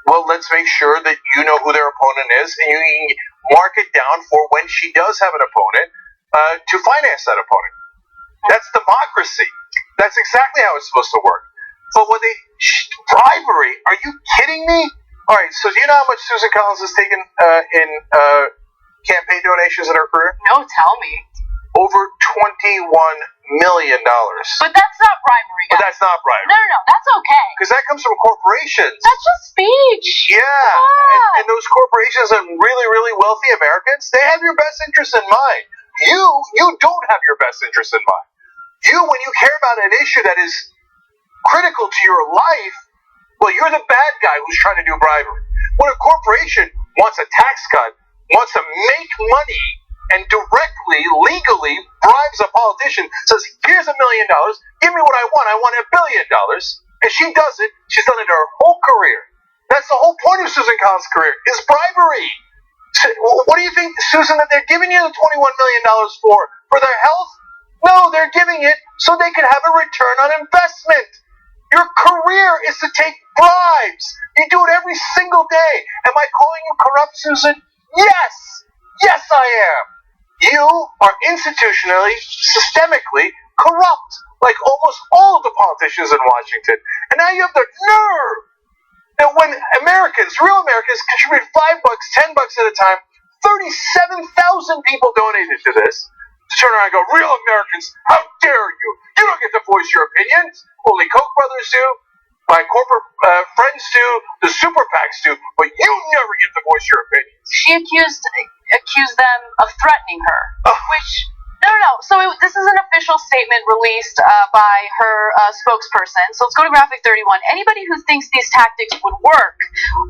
well, let's make sure that you know who their opponent is, and you can mark it down for when she does have an opponent to finance that opponent. That's democracy. That's exactly how it's supposed to work. But bribery? Are you kidding me? All right, so do you know how much Susan Collins has taken in campaign donations in her career? No, tell me. Over $21 million. But that's not bribery, guys. But that's not bribery. No, that's okay. Because that comes from corporations. That's just speech. Yeah. And those corporations and really, really wealthy Americans, they have your best interest in mind. You don't have your best interest in mind. When you care about an issue that is critical to your life, well, you're the bad guy who's trying to do bribery. When a corporation wants a tax cut, wants to make money, and directly, legally bribes a politician, says, here's $1 million, give me what I want $1 billion. And she does it. She's done it her whole career. That's the whole point of Susan Collins' career, is bribery. So, what do you think, Susan, that they're giving you the $21 million for? For their health? No, they're giving it so they can have a return on investment. Your career is to take bribes. You do it every single day. Am I calling you corrupt, Susan? Yes. Yes, I am. You are institutionally, systemically corrupt, like almost all of the politicians in Washington. And now you have the nerve that when real Americans contribute $5, $10 at a time, 37,000 people donated to this, to turn around and go, real Americans, how dare you? You don't get to voice your opinions. Only Koch brothers do. My corporate friends do. The super PACs do. But you never get to voice your opinions. She accused them of threatening her, which... No. So this is an official statement released by her spokesperson. So let's go to graphic 31. Anybody who thinks these tactics would work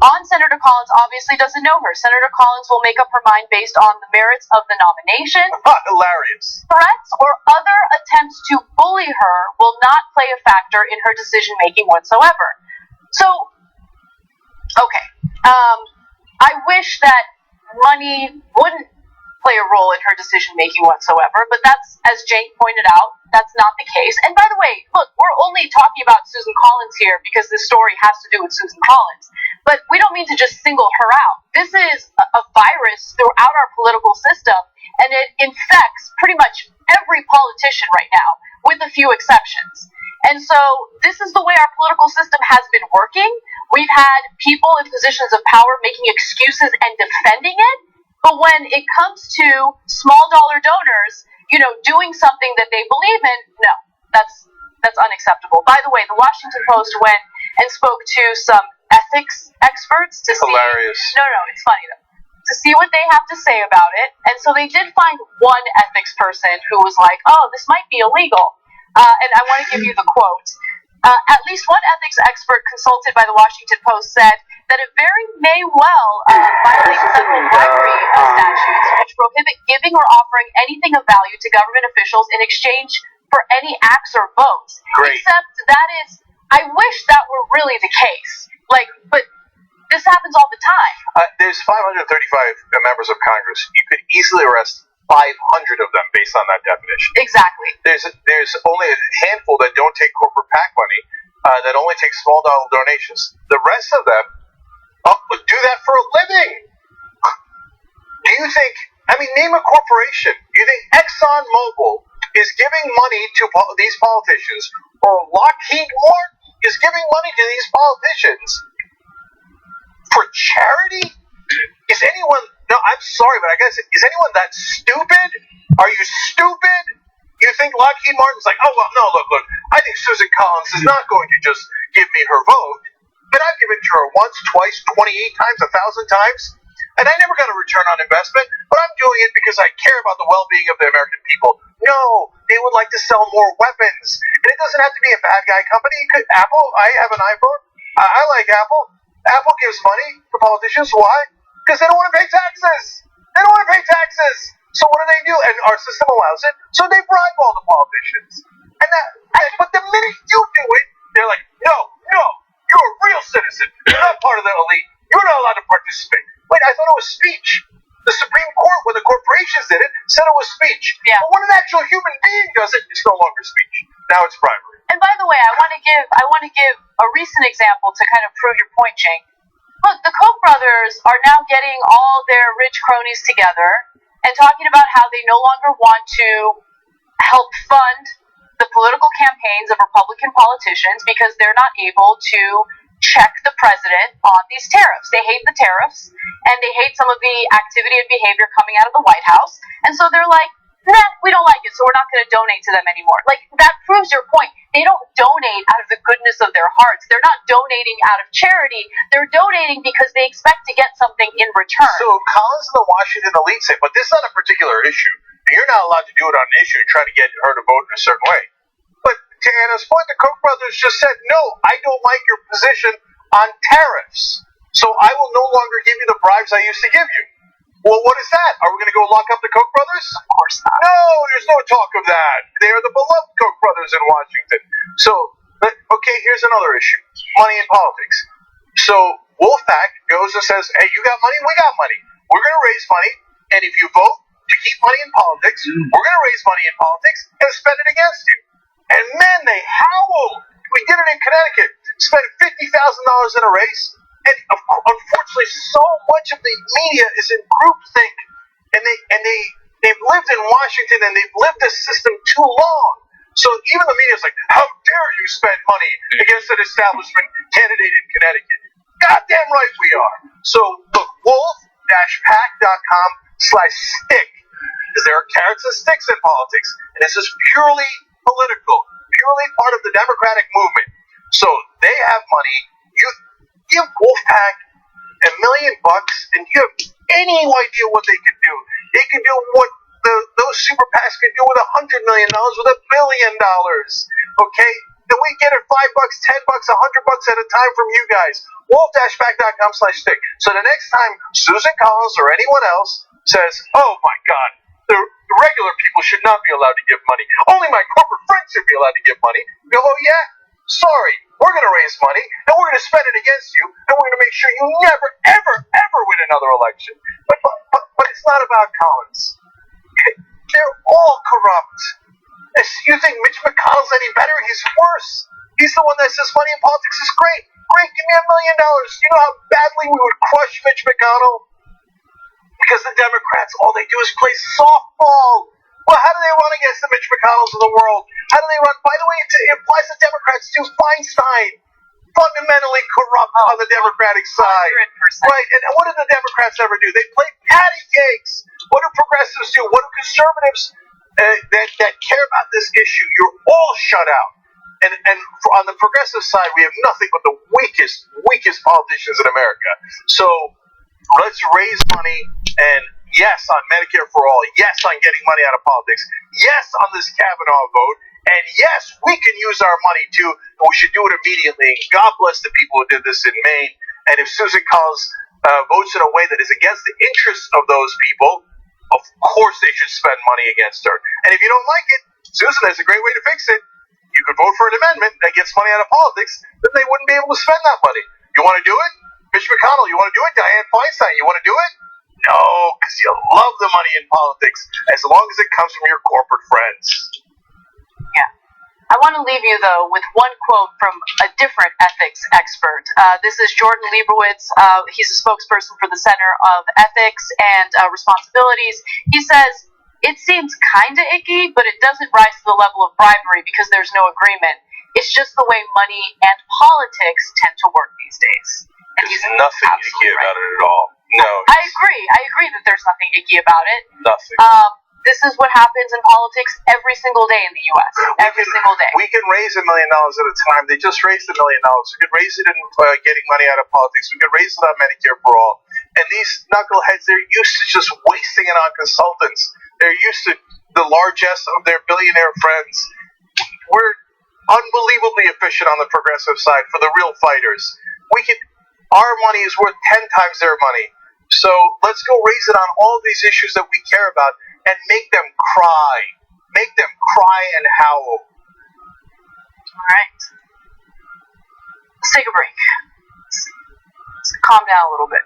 on Senator Collins obviously doesn't know her. Senator Collins will make up her mind based on the merits of the nomination. Hilarious. Threats or other attempts to bully her will not play a factor in her decision-making whatsoever. So, okay. I wish that money wouldn't play a role in her decision-making whatsoever, but that's, as Jake pointed out, that's not the case. And by the way, look, we're only talking about Susan Collins here because this story has to do with Susan Collins, but we don't mean to just single her out. This is a virus throughout our political system, and it infects pretty much every politician right now, with a few exceptions. And so this is the way our political system has been working. We've had people in positions of power making excuses and defending it. But when it comes to small dollar donors, doing something that they believe in, no, that's unacceptable. By the way, the Washington Post went and spoke to some ethics experts to see. Hilarious. No, it's funny though. To see what they have to say about it. And so they did find one ethics person who was like, oh, this might be illegal. And I want to give you the quote. At least one ethics expert consulted by the Washington Post said that it very may well violate federal bribery statutes, which prohibit giving or offering anything of value to government officials in exchange for any acts or votes. Great. Except I wish that were really the case. But this happens all the time. There's 535 members of Congress. You could easily arrest 500 of them based on that definition. Exactly. There's only a handful that don't take corporate PAC money, that only take small dollar donations. The rest of them do that for a living. Do you think, name a corporation. Do you think ExxonMobil is giving money to these politicians, or Lockheed Martin is giving money to these politicians for charity? Is anyone... No, I'm sorry, but I guess, is anyone that stupid? Are you stupid? You think Lockheed Martin's like, oh, well, no, look, I think Susan Collins is not going to just give me her vote. But I've given it to her once, twice, 28 times, 1,000 times. and I never got a return on investment, but I'm doing it because I care about the well-being of the American people. No, they would like to sell more weapons, and it doesn't have to be a bad guy company. Apple, I have an iPhone. I like Apple. Apple gives money to politicians. Why? Because they don't want to pay taxes. They don't want to pay taxes. So what do? And our system allows it. So they bribe all the politicians. But the minute you do it, they're like, no, you're a real citizen. You're not part of the elite. You're not allowed to participate. Wait, I thought it was speech. The Supreme Court, when the corporations did it, said it was speech. Yeah. But when an actual human being does it, it's no longer speech. Now it's bribery. And by the way, I want to give a recent example to kind of prove your point, Jake. Look, the Koch brothers are now getting all their rich cronies together and talking about how they no longer want to help fund the political campaigns of Republican politicians because they're not able to check the president on these tariffs. They hate the tariffs, and they hate some of the activity and behavior coming out of the White House, and so they're like, nah, we don't like it, so we're not going to donate to them anymore. Like, that proves your point. They don't donate out of the goodness of their hearts. They're not donating out of charity. They're donating because they expect to get something in return. So Collins and the Washington elite say, but this is on a particular issue, and you're not allowed to do it on an issue and try to get her to vote in a certain way. But to Anna's point, the Koch brothers just said, no, I don't like your position on tariffs, so I will no longer give you the bribes I used to give you. Well, what is that? Are we going to go lock up the Koch brothers? Of course not. No, there's no talk of that. They are the beloved Koch brothers in Washington. So, okay, here's another issue. Money in politics. So, Wolfpack goes and says, hey, you got money? We got money. We're going to raise money, and if you vote to keep money in politics, we're going to raise money in politics and spend it against you. And man, they howl. We did it in Connecticut. Spent $50,000 in a race. And unfortunately, so much of the media is in groupthink, and they've lived in Washington and they've lived this system too long. So even the media is like, how dare you spend money against an establishment candidate in Connecticut? Goddamn right we are. So look, wolf-pack.com/stick, because there are carrots and sticks in politics, and this is purely political, purely part of the Democratic movement. So they have money. You give Wolfpack $1 million, and you have any idea what they could do. They could do what those super PACs could do with $100 million, with $1 billion. Okay, then we get it $5, $10, $100 at a time from you guys. Wolf-pack.com/stick. So the next time Susan Collins or anyone else says, "Oh my God, the regular people should not be allowed to give money. Only my corporate friends should be allowed to give money," you go, "Oh yeah, sorry. We're going to raise money, and we're going to spend it against you, and we're going to make sure you never, ever, ever win another election." But it's not about Collins. They're all corrupt. You think Mitch McConnell's any better? He's worse. He's the one that says money in politics is great. Great, give me $1 million. You know how badly we would crush Mitch McConnell? Because the Democrats, all they do is play softball. Well, how do they run against the Mitch McConnells of the world? How do they run? By the way, it applies to Democrats too. Feinstein, fundamentally corrupt on the Democratic side. 100%. Right, and what do the Democrats ever do? They play patty cakes. What do progressives do? What do conservatives that care about this issue? You're all shut out. And on the progressive side, we have nothing but the weakest politicians in America. So let's raise money, and yes on Medicare for all, yes on getting money out of politics, yes on this Kavanaugh vote, and yes, we can use our money too, and we should do it immediately. God bless the people who did this in Maine. And if Susan Collins votes in a way that is against the interests of those people, of course they should spend money against her. And if you don't like it, Susan has a great way to fix it. You could vote for an amendment that gets money out of politics, then they wouldn't be able to spend that money. You want to do it? Mitch McConnell, you want to do it? Dianne Feinstein, you want to do it? No, because you love the money in politics, as long as it comes from your corporate friends. Yeah. I want to leave you, though, with one quote from a different ethics expert. This is Jordan Liebowitz. He's a spokesperson for the Center of Ethics and Responsibilities. He says, "It seems kind of icky, but it doesn't rise to the level of bribery because there's no agreement. It's just the way money and politics tend to work these days." And There's nothing icky about it at all. No. I agree that there's nothing icky about it. Nothing. This is what happens in politics every single day in the U.S. Every single day. We can raise $1 million at a time. They just raised $1 million. We could raise it in getting money out of politics. We could raise it on Medicare for all. And these knuckleheads, they're used to just wasting it on consultants. They're used to the largesse of their billionaire friends. We're unbelievably efficient on the progressive side for the real fighters. Our money is worth 10 times their money. So let's go raise it on all these issues that we care about and make them cry. Make them cry and howl. All right. Let's take a break. Let's calm down a little bit.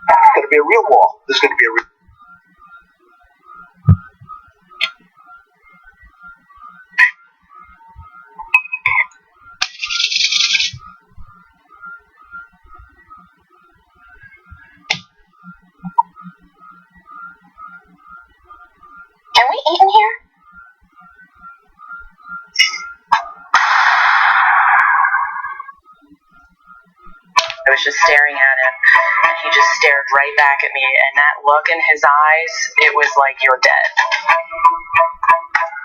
It's going to be a real war. There's going to be a real... Can we eat in here? I was just staring at him, and he just stared right back at me, and that look in his eyes, it was like, you're dead.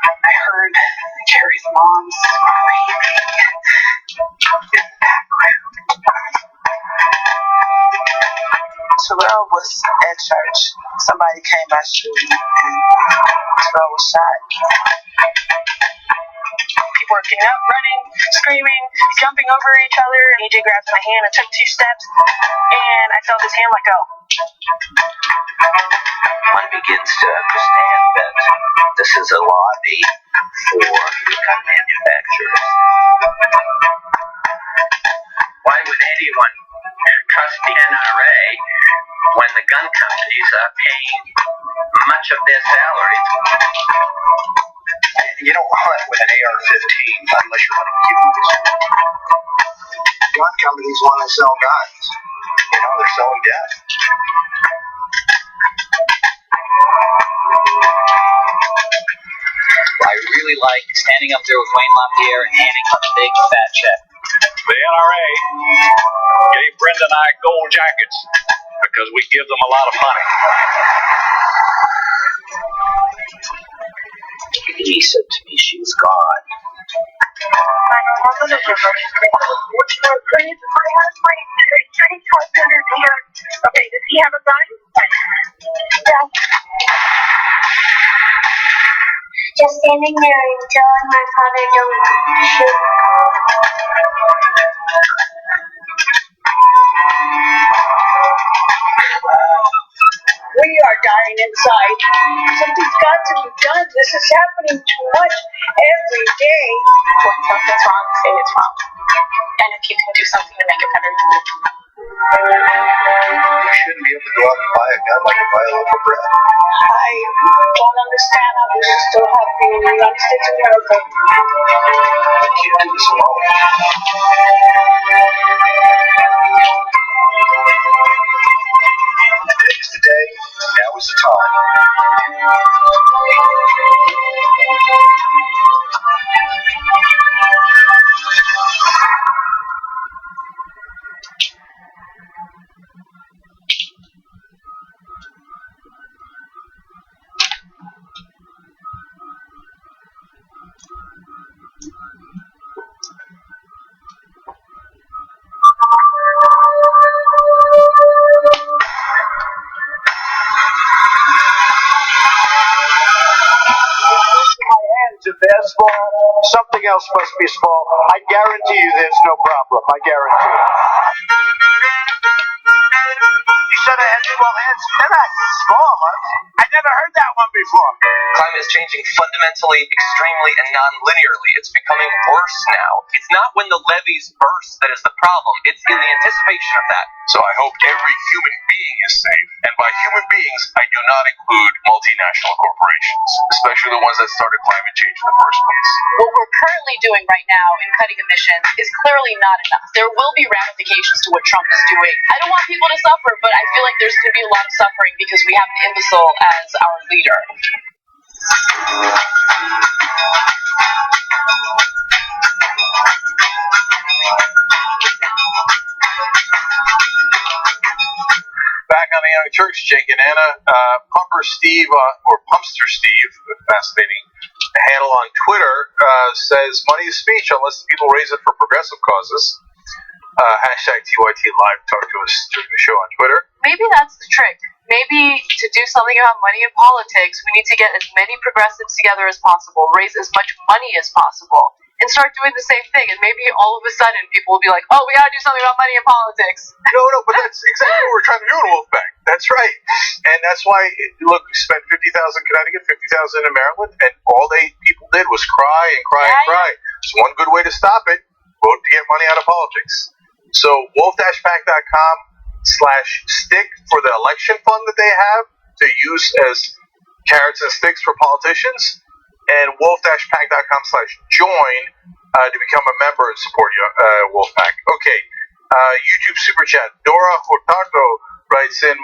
I heard Jerry's mom screaming in the background. Terrell was at church. Somebody came by shooting, and Terrell was shot. People were getting up, running, screaming, jumping over each other. AJ grabbed my hand and took 2 steps, and I felt his hand let go. One begins to understand that this is a lobby for the gun manufacturers. Why would anyone trust the NRA when the gun companies are paying much of their salaries? You don't hunt with an AR-15 unless you're hunting humans. Gun companies want to sell guns. You know, they're selling death. I really like standing up there with Wayne LaPierre and handing him a big fat check. The NRA gave Brenda and I gold jackets because we give them a lot of money. He said to me she was gone. Okay, does he have a gun? Yeah. Just standing there and telling my father don't shoot. We are dying inside. Something's got to be done. This is happening too much every day. When something's wrong, say it's wrong. And if you can do something to make it better, do it. You shouldn't be able to go out and buy a gun like you buy a loaf of bread. I don't understand how this is still happening in the United States of America. You can't do this alone. Today is the day. Now is the time. Small, something else must be small. I guarantee you there's no problem. I guarantee it. You said I had small hands. They're not small, huh? I never heard that one before. Climate is changing fundamentally, extremely, and non-linearly. It's becoming worse now. It's not when the levees burst that is the problem. It's in the anticipation of that. So I hope every human being is safe. And by human beings, I do not include multinational corporations, especially the ones that started climate change in the first place. What we're currently doing right now in cutting emissions is clearly not enough. There will be ramifications to what Trump is doing. I don't want people to suffer, but I feel like there's going to be a lot of suffering because we have an imbecile as our leader. Back on the Young Turks, Jake and Anna, Pumper Steve, or Pumpster Steve, fascinating handle on Twitter, says money is speech unless people raise it for progressive causes. Hashtag TYT Live. Talk to us during the show on Twitter. Maybe that's the trick. Maybe to do something about money in politics, we need to get as many progressives together as possible, raise as much money as possible, and start doing the same thing. And maybe all of a sudden people will be like, oh, we gotta do something about money in politics. No, but that's exactly what we're trying to do in Wolfpack. That's right. And that's why, look, we spent $50,000 in Connecticut, $50,000 in Maryland, and all people did was cry and cry and cry. There's one good way to stop it: vote to get money out of politics. So wolf-pack.com/stick for the election fund that they have to use as carrots and sticks for politicians, and wolf-pack.com/join to become a member and support Wolfpack. Okay, YouTube super chat. Dora Hurtado writes in,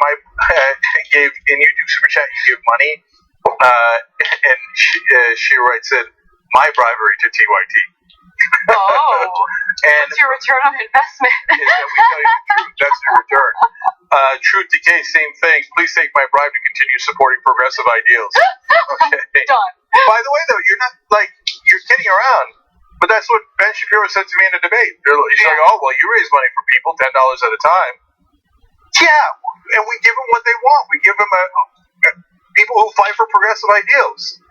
gave in YouTube super chat, you give money, and she writes in, my bribery to TYT. Oh, and what's your return on investment? Is that we tell you the truth. That's your return. Truth Decay, same thing. Please take my bribe to continue supporting progressive ideals. Okay. Done. By the way, though, you're not you're kidding around, but that's what Ben Shapiro said to me in a debate. He's like, oh, well, you raise money for people, $10 at a time. Yeah, and we give them what they want. We give them people who fight for progressive ideals.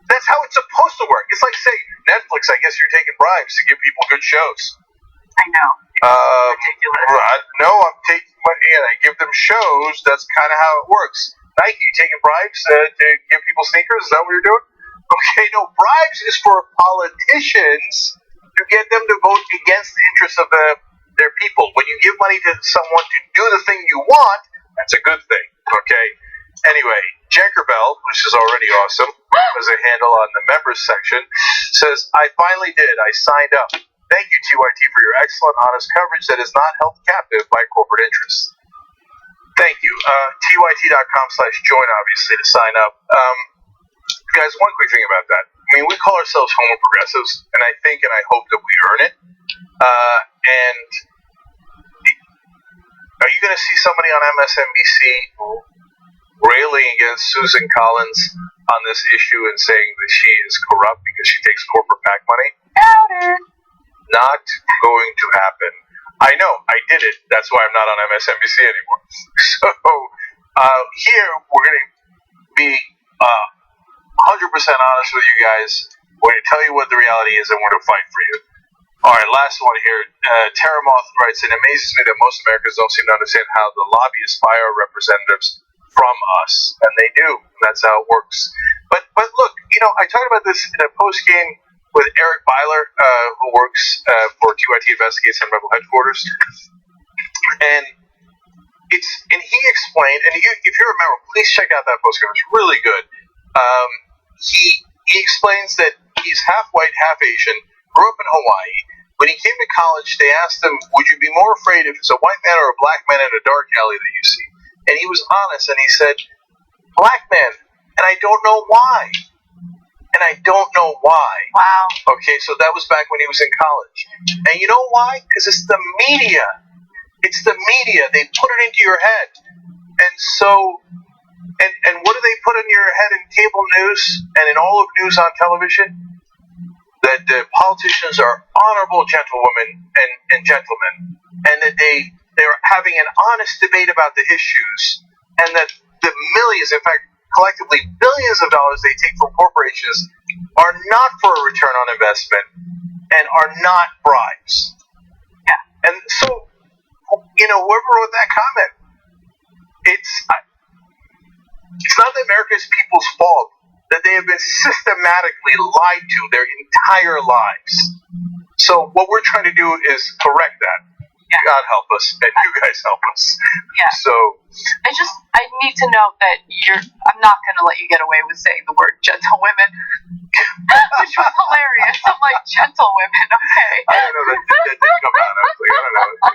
That's how it's supposed to work. It's like, say, Netflix, I guess you're taking bribes to give people good shows. I know. Ridiculous. No, I'm taking money and I give them shows. That's kind of how it works. Nike, you taking bribes to give people sneakers? Is that what you're doing? Okay, no, bribes is for politicians to get them to vote against the interests of their people. When you give money to someone to do the thing you want, that's a good thing. Okay? Anyway, Jankerbell, which is already awesome, as a handle on the members section, says, I finally did. I signed up. Thank you, TYT, for your excellent, honest coverage that is not held captive by corporate interests. Thank you. TYT.com/join, obviously, to sign up. Guys, one quick thing about that. I mean, we call ourselves homo progressives, and I think and I hope that we earn it. And are you going to see somebody on MSNBC railing against Susan Collins on this issue and saying that she is corrupt because she takes corporate PAC money? Doubt it. Not going to happen. I know, I did it. That's why I'm not on MSNBC anymore. So, here, we're going to be 100% honest with you guys. We're going to tell you what the reality is, and we're going to fight for you. All right, last one here. Terramoth writes, it amazes me that most Americans don't seem to understand how the lobbyists buy our representatives from us, and they do. That's how it works. But look, I talked about this in a post game with Eric Byler, who works for TYT Investigates on Rebel Headquarters, and he explained, and if you remember, please check out that post game. It's really good. He explains that he's half white, half Asian, grew up in Hawaii. When he came to college, they asked him, would you be more afraid if it's a white man or a black man in a dark alley that you see? And he was honest, and he said, black man, and I don't know why. And I don't know why. Wow. Okay, so that was back when he was in college. And you know why? Because it's the media. It's the media. They put it into your head. And so, and what do they put in your head in cable news and in all of news on television? That the politicians are honorable gentlewomen and gentlemen. And that they're having an honest debate about the issues, and that the millions, in fact, collectively billions of dollars they take from corporations are not for a return on investment and are not bribes. Yeah. And so, whoever wrote that comment, it's not that America's people's fault that they have been systematically lied to their entire lives. So what we're trying to do is correct that. Yeah. God help us, and you guys help us. Yeah. So I need to know that I'm not going to let you get away with saying the word gentlewomen, which was hilarious. I'm like, gentlewomen, okay. I don't know, that did come out. I was like, I don't know.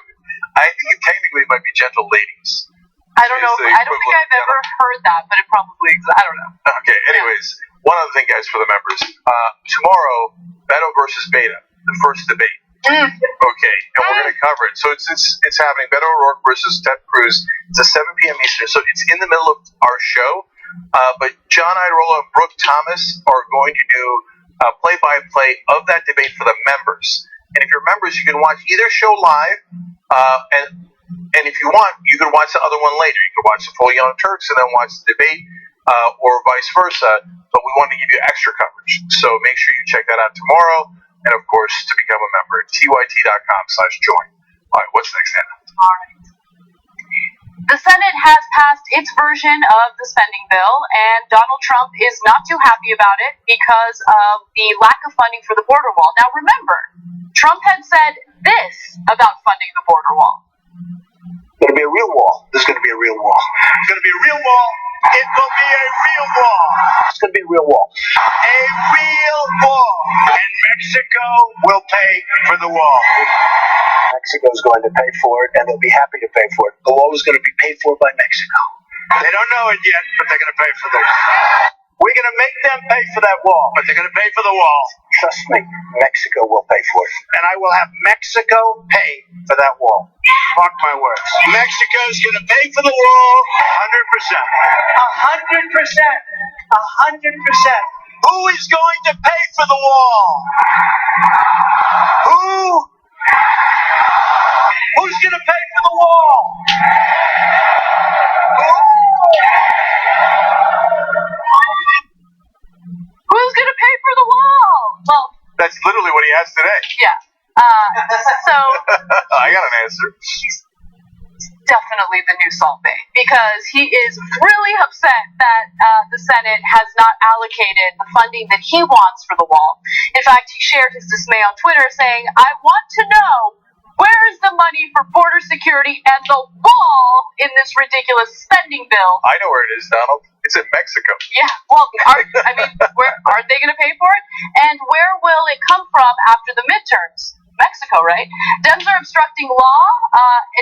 I think technically it might be gentle ladies. I don't know. I don't think I've ever heard that, but it probably exists. I don't know. Okay, anyways, one other thing, guys, for the members. Tomorrow, Beto versus Beta, the first debate. Okay, and we're going to cover it. So it's happening. Beto O'Rourke versus Ted Cruz. It's at 7 p.m. Eastern, so it's in the middle of our show. But John Iadarola and Brooke Thomas are going to do play-by-play of that debate for the members. And if you're members, you can watch either show live, and if you want, you can watch the other one later. You can watch the full Young Turks and then watch the debate, or vice versa. But we want to give you extra coverage, so make sure you check that out tomorrow. And of course, to become a member, tyt.com/join. All right, what's next, Anna? All right. The Senate has passed its version of the spending bill, and Donald Trump is not too happy about it because of the lack of funding for the border wall. Now remember, Trump had said this about funding the border wall. It's going to be a real wall. There's going to be a real wall. It's going to be a real wall. It will be a real wall. It's going to be a real wall. A real wall. And Mexico will pay for the wall. Mexico's going to pay for it, and they'll be happy to pay for it. The wall is going to be paid for by Mexico. They don't know it yet, but they're going to pay for the wall. We're going to make them pay for that wall, but they're going to pay for the wall. Trust me, Mexico will pay for it. And I will have Mexico pay for that wall. Mark my words. Mexico's going to pay for the wall 100%. 100%. 100%. Who is going to pay for the wall? Who? Who's going to pay for the wall? Who? Who's going to pay for the wall? Well, That's literally what he asked today. yeah. So I got an answer. he's definitely the new Salt Bae because he is really upset that the Senate has not allocated the funding that he wants for the wall. In fact, he shared his dismay on Twitter saying, "I want to know where is the money for border security and the wall in this ridiculous spending bill." I know where it is, Donald. It's in Mexico. Yeah, well, where aren't they going to pay for it? And where will it come from after the midterms? Mexico, right? Dems are obstructing law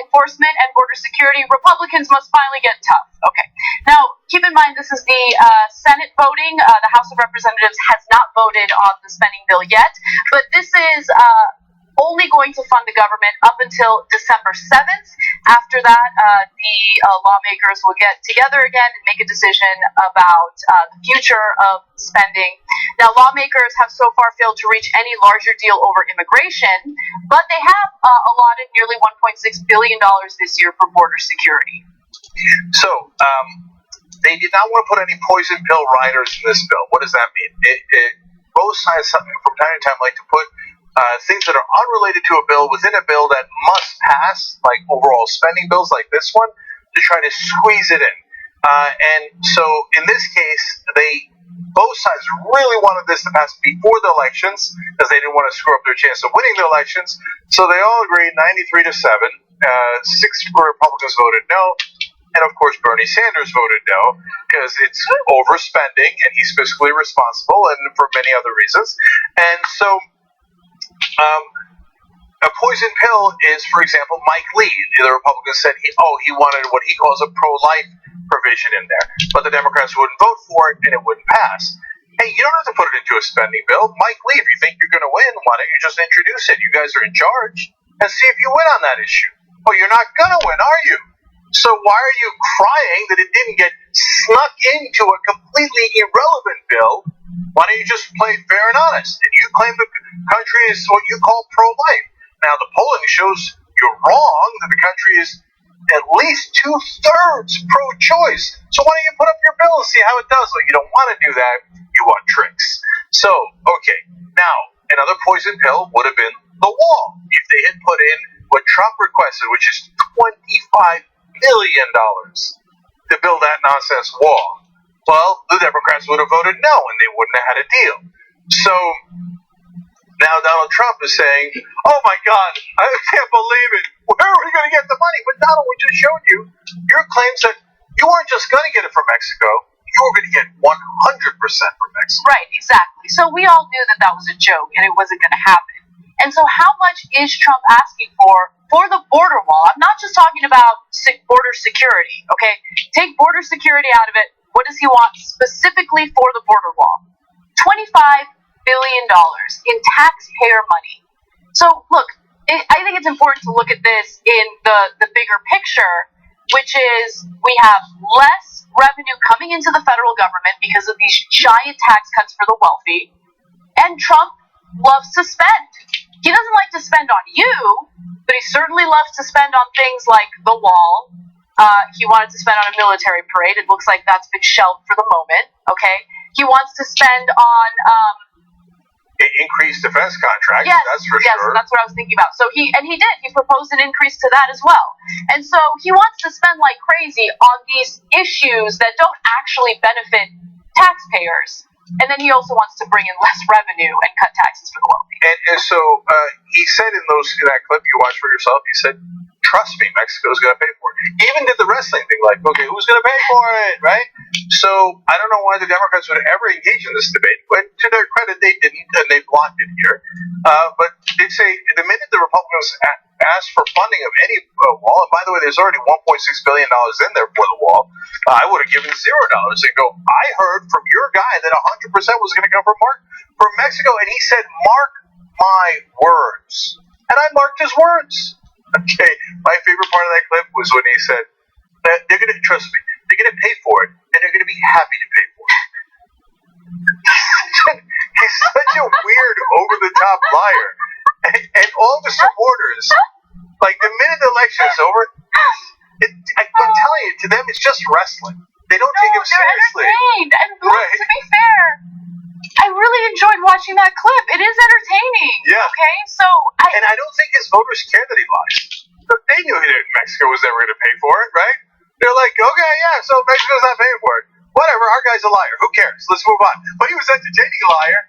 enforcement and border security. Republicans must finally get tough. Okay. Now, keep in mind this is the Senate voting. The House of Representatives has not voted on the spending bill yet, but this is only going to fund the government up until December 7th. After that, the lawmakers will get together again and make a decision about the future of spending. Now, lawmakers have so far failed to reach any larger deal over immigration, but they have allotted nearly $1.6 billion this year for border security. So, they did not want to put any poison pill riders in this bill. What does that mean? Both sides, from time to time, like to put things that are unrelated to a bill within a bill that must pass, like overall spending bills like this one, to try to squeeze it in. And so in this case, both sides really wanted this to pass before the elections because they didn't want to screw up their chance of winning the elections. So they all agreed 93-7. 6 Republicans voted no. And of course, Bernie Sanders voted no because it's overspending and he's fiscally responsible and for many other reasons. And so a poison pill is, for example, Mike Lee. The Republicans said he wanted what he calls a pro-life provision in there, but the Democrats wouldn't vote for it and it wouldn't pass. Hey, you don't have to put it into a spending bill. Mike Lee, if you think you're going to win, why don't you just introduce it? You guys are in charge and see if you win on that issue. Well, you're not going to win, are you? So why are you crying that it didn't get snuck into a completely irrelevant bill? Why don't you just play fair and honest? And you claim the country is what you call pro-life. Now, the polling shows you're wrong, that the country is at least 2/3 pro-choice. So why don't you put up your bill and see how it does? Well, you don't want to do that. You want tricks. So, okay. Now, another poison pill would have been the wall. If they had put in what Trump requested, which is $25 billion to build that nonsense wall. Well, the Democrats would have voted no, and they wouldn't have had a deal. So now Donald Trump is saying, "Oh my God, I can't believe it. Where are we going to get the money?" But Donald, we just showed you your claims that you weren't just going to get it from Mexico. You were going to get 100% from Mexico. Right, exactly. So we all knew that that was a joke and it wasn't going to happen. And so how much is Trump asking for the border wall? I'm not just talking about border security, okay? Take border security out of it. What does he want specifically for the border wall? $25 billion in taxpayer money. So, look, I think it's important to look at this in the bigger picture, which is we have less revenue coming into the federal government because of these giant tax cuts for the wealthy, and Trump loves to spend. He doesn't like to spend on you, but he certainly loves to spend on things like the wall. He wanted to spend on a military parade. It looks like that's been shelved for the moment. Okay. He wants to spend on increased defense contracts. Yes, that's for yes, sure. that's what I was thinking about. So he did. He proposed an increase to that as well. And so he wants to spend like crazy on these issues that don't actually benefit taxpayers. And then he also wants to bring in less revenue and cut taxes for the wealthy. And so he said in that clip you watched for yourself, he said, "Trust me, Mexico's going to pay for it." He even did the wrestling thing, like, okay, who's going to pay for it, right? So I don't know why the Democrats would ever engage in this debate, but to their credit, they didn't, and they blocked it here. But they say the minute the Republicans asked for funding of any wall, and by the way, there's already $1.6 billion in there for the wall, I would have given $0. And go, I heard from your guy that 100% was going to come from Mexico, and he said, "Mark my words," and I marked his words. Okay, my favorite part of that clip was when he said that they're going to trust me, they're going to pay for it, and they're going to be happy to pay for it. He's such a weird, over-the-top liar, and all the supporters, like the minute the election is over, I'm telling you, to them it's just wrestling. They don't take him seriously. Entertained. And look, to be fair, I really enjoyed watching that clip. It is entertaining. Yeah. Okay, so and I don't think his voters care that he lied. They knew Mexico was never going to pay for it, right? They're like, okay, yeah, so Mexico's not paying for it. Whatever, our guy's a liar. Who cares? Let's move on. But he was entertaining a liar.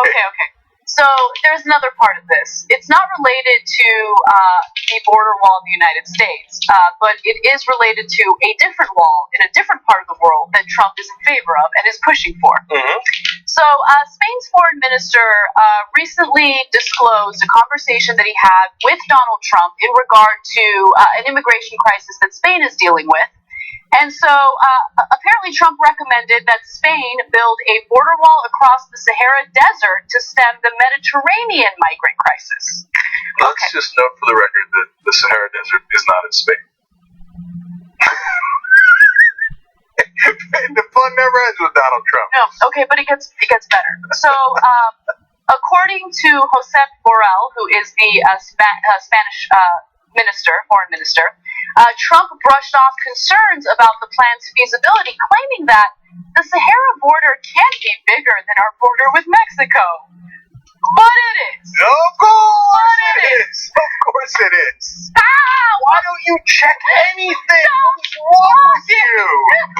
Okay. So there's another part of this. It's not related to the border wall in the United States, but it is related to a different wall in a different part of the world that Trump is in favor of and is pushing for. Mm-hmm. So Spain's foreign minister recently disclosed a conversation that he had with Donald Trump in regard to an immigration crisis that Spain is dealing with. And so apparently Trump recommended that Spain build a border wall across the Sahara Desert to stem the Mediterranean migrant crisis. Let's just note for the record that the Sahara Desert is not in Spain. The fun never ends with Donald Trump. No, okay, but it gets better. So according to Josep Borrell, who is the Spanish foreign minister, Trump brushed off concerns about the plan's feasibility, claiming that the Sahara border can't be bigger than our border with Mexico. But it is. Of course it is. Of course it is. Stop! Why don't you check anything? What's wrong with you?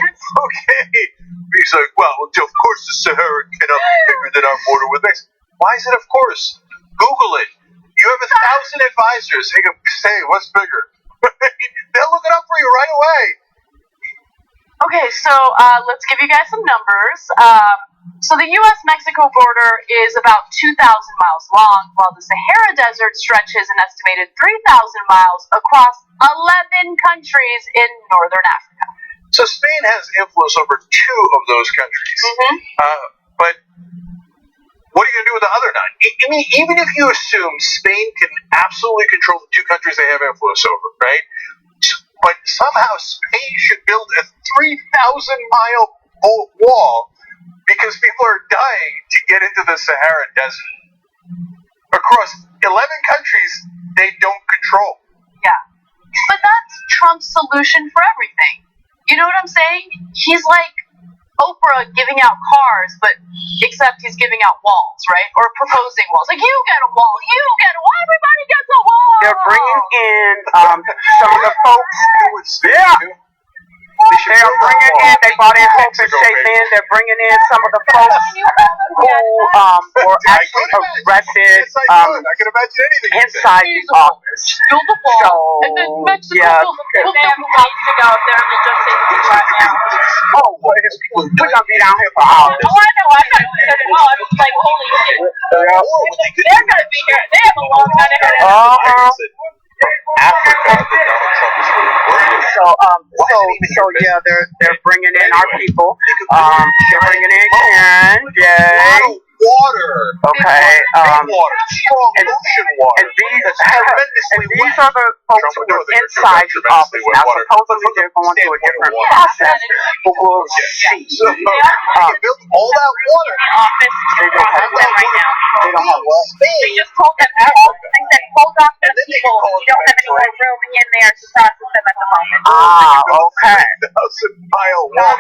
Okay. He's like, well, of course the Sahara cannot be bigger than our border with Mexico. Why is it of course? Google it. You have 1,000 advisors. They can say, what's bigger? They'll look it up for you right away. Okay, so let's give you guys some numbers. So the U.S.-Mexico border is about 2,000 miles long, while the Sahara Desert stretches an estimated 3,000 miles across 11 countries in northern Africa. So Spain has influence over 2 of those countries. Mm-hmm. But what are you going to do with the other 9? I mean, even if you assume Spain can absolutely control the 2 countries they have influence over, right? But somehow Spain should build a 3,000-mile wall because people are dying to get into the Sahara Desert. Across 11 countries they don't control. Yeah. But that's Trump's solution for everything. You know what I'm saying? He's like Oprah giving out cars, but except he's giving out walls, right? Or proposing walls. Like, you get a wall, you get a wall, everybody gets a wall. They're bringing in some of the folks. Yeah. They are bringing in, they brought in Hope and Shaylin. They're bringing in some of the folks who were actually arrested inside the office. Build the wall, So, and then Mexico yeah. build the wall. to go if they're just sitting right now. Oh, well, we're going to be down here for hours. Oh, I know. I'm not concerned at all. I'm just like, holy shit. They're going to be here. They have a long time ahead of them. Africa, that Donald Trump is really worried about. So yeah, they're bringing in our people. They're bringing in Ken, Jay. water. Okay. Rain water, strong ocean water. And these are the folks who are inside the office. Now, supposedly they're going through a different process, but we'll see. So, they built all that water. Office. They don't have what? They don't have what? They just told them, they said, hold off the people. We don't have any more room in there to process them at the moment. Okay. 1,000-mile walk.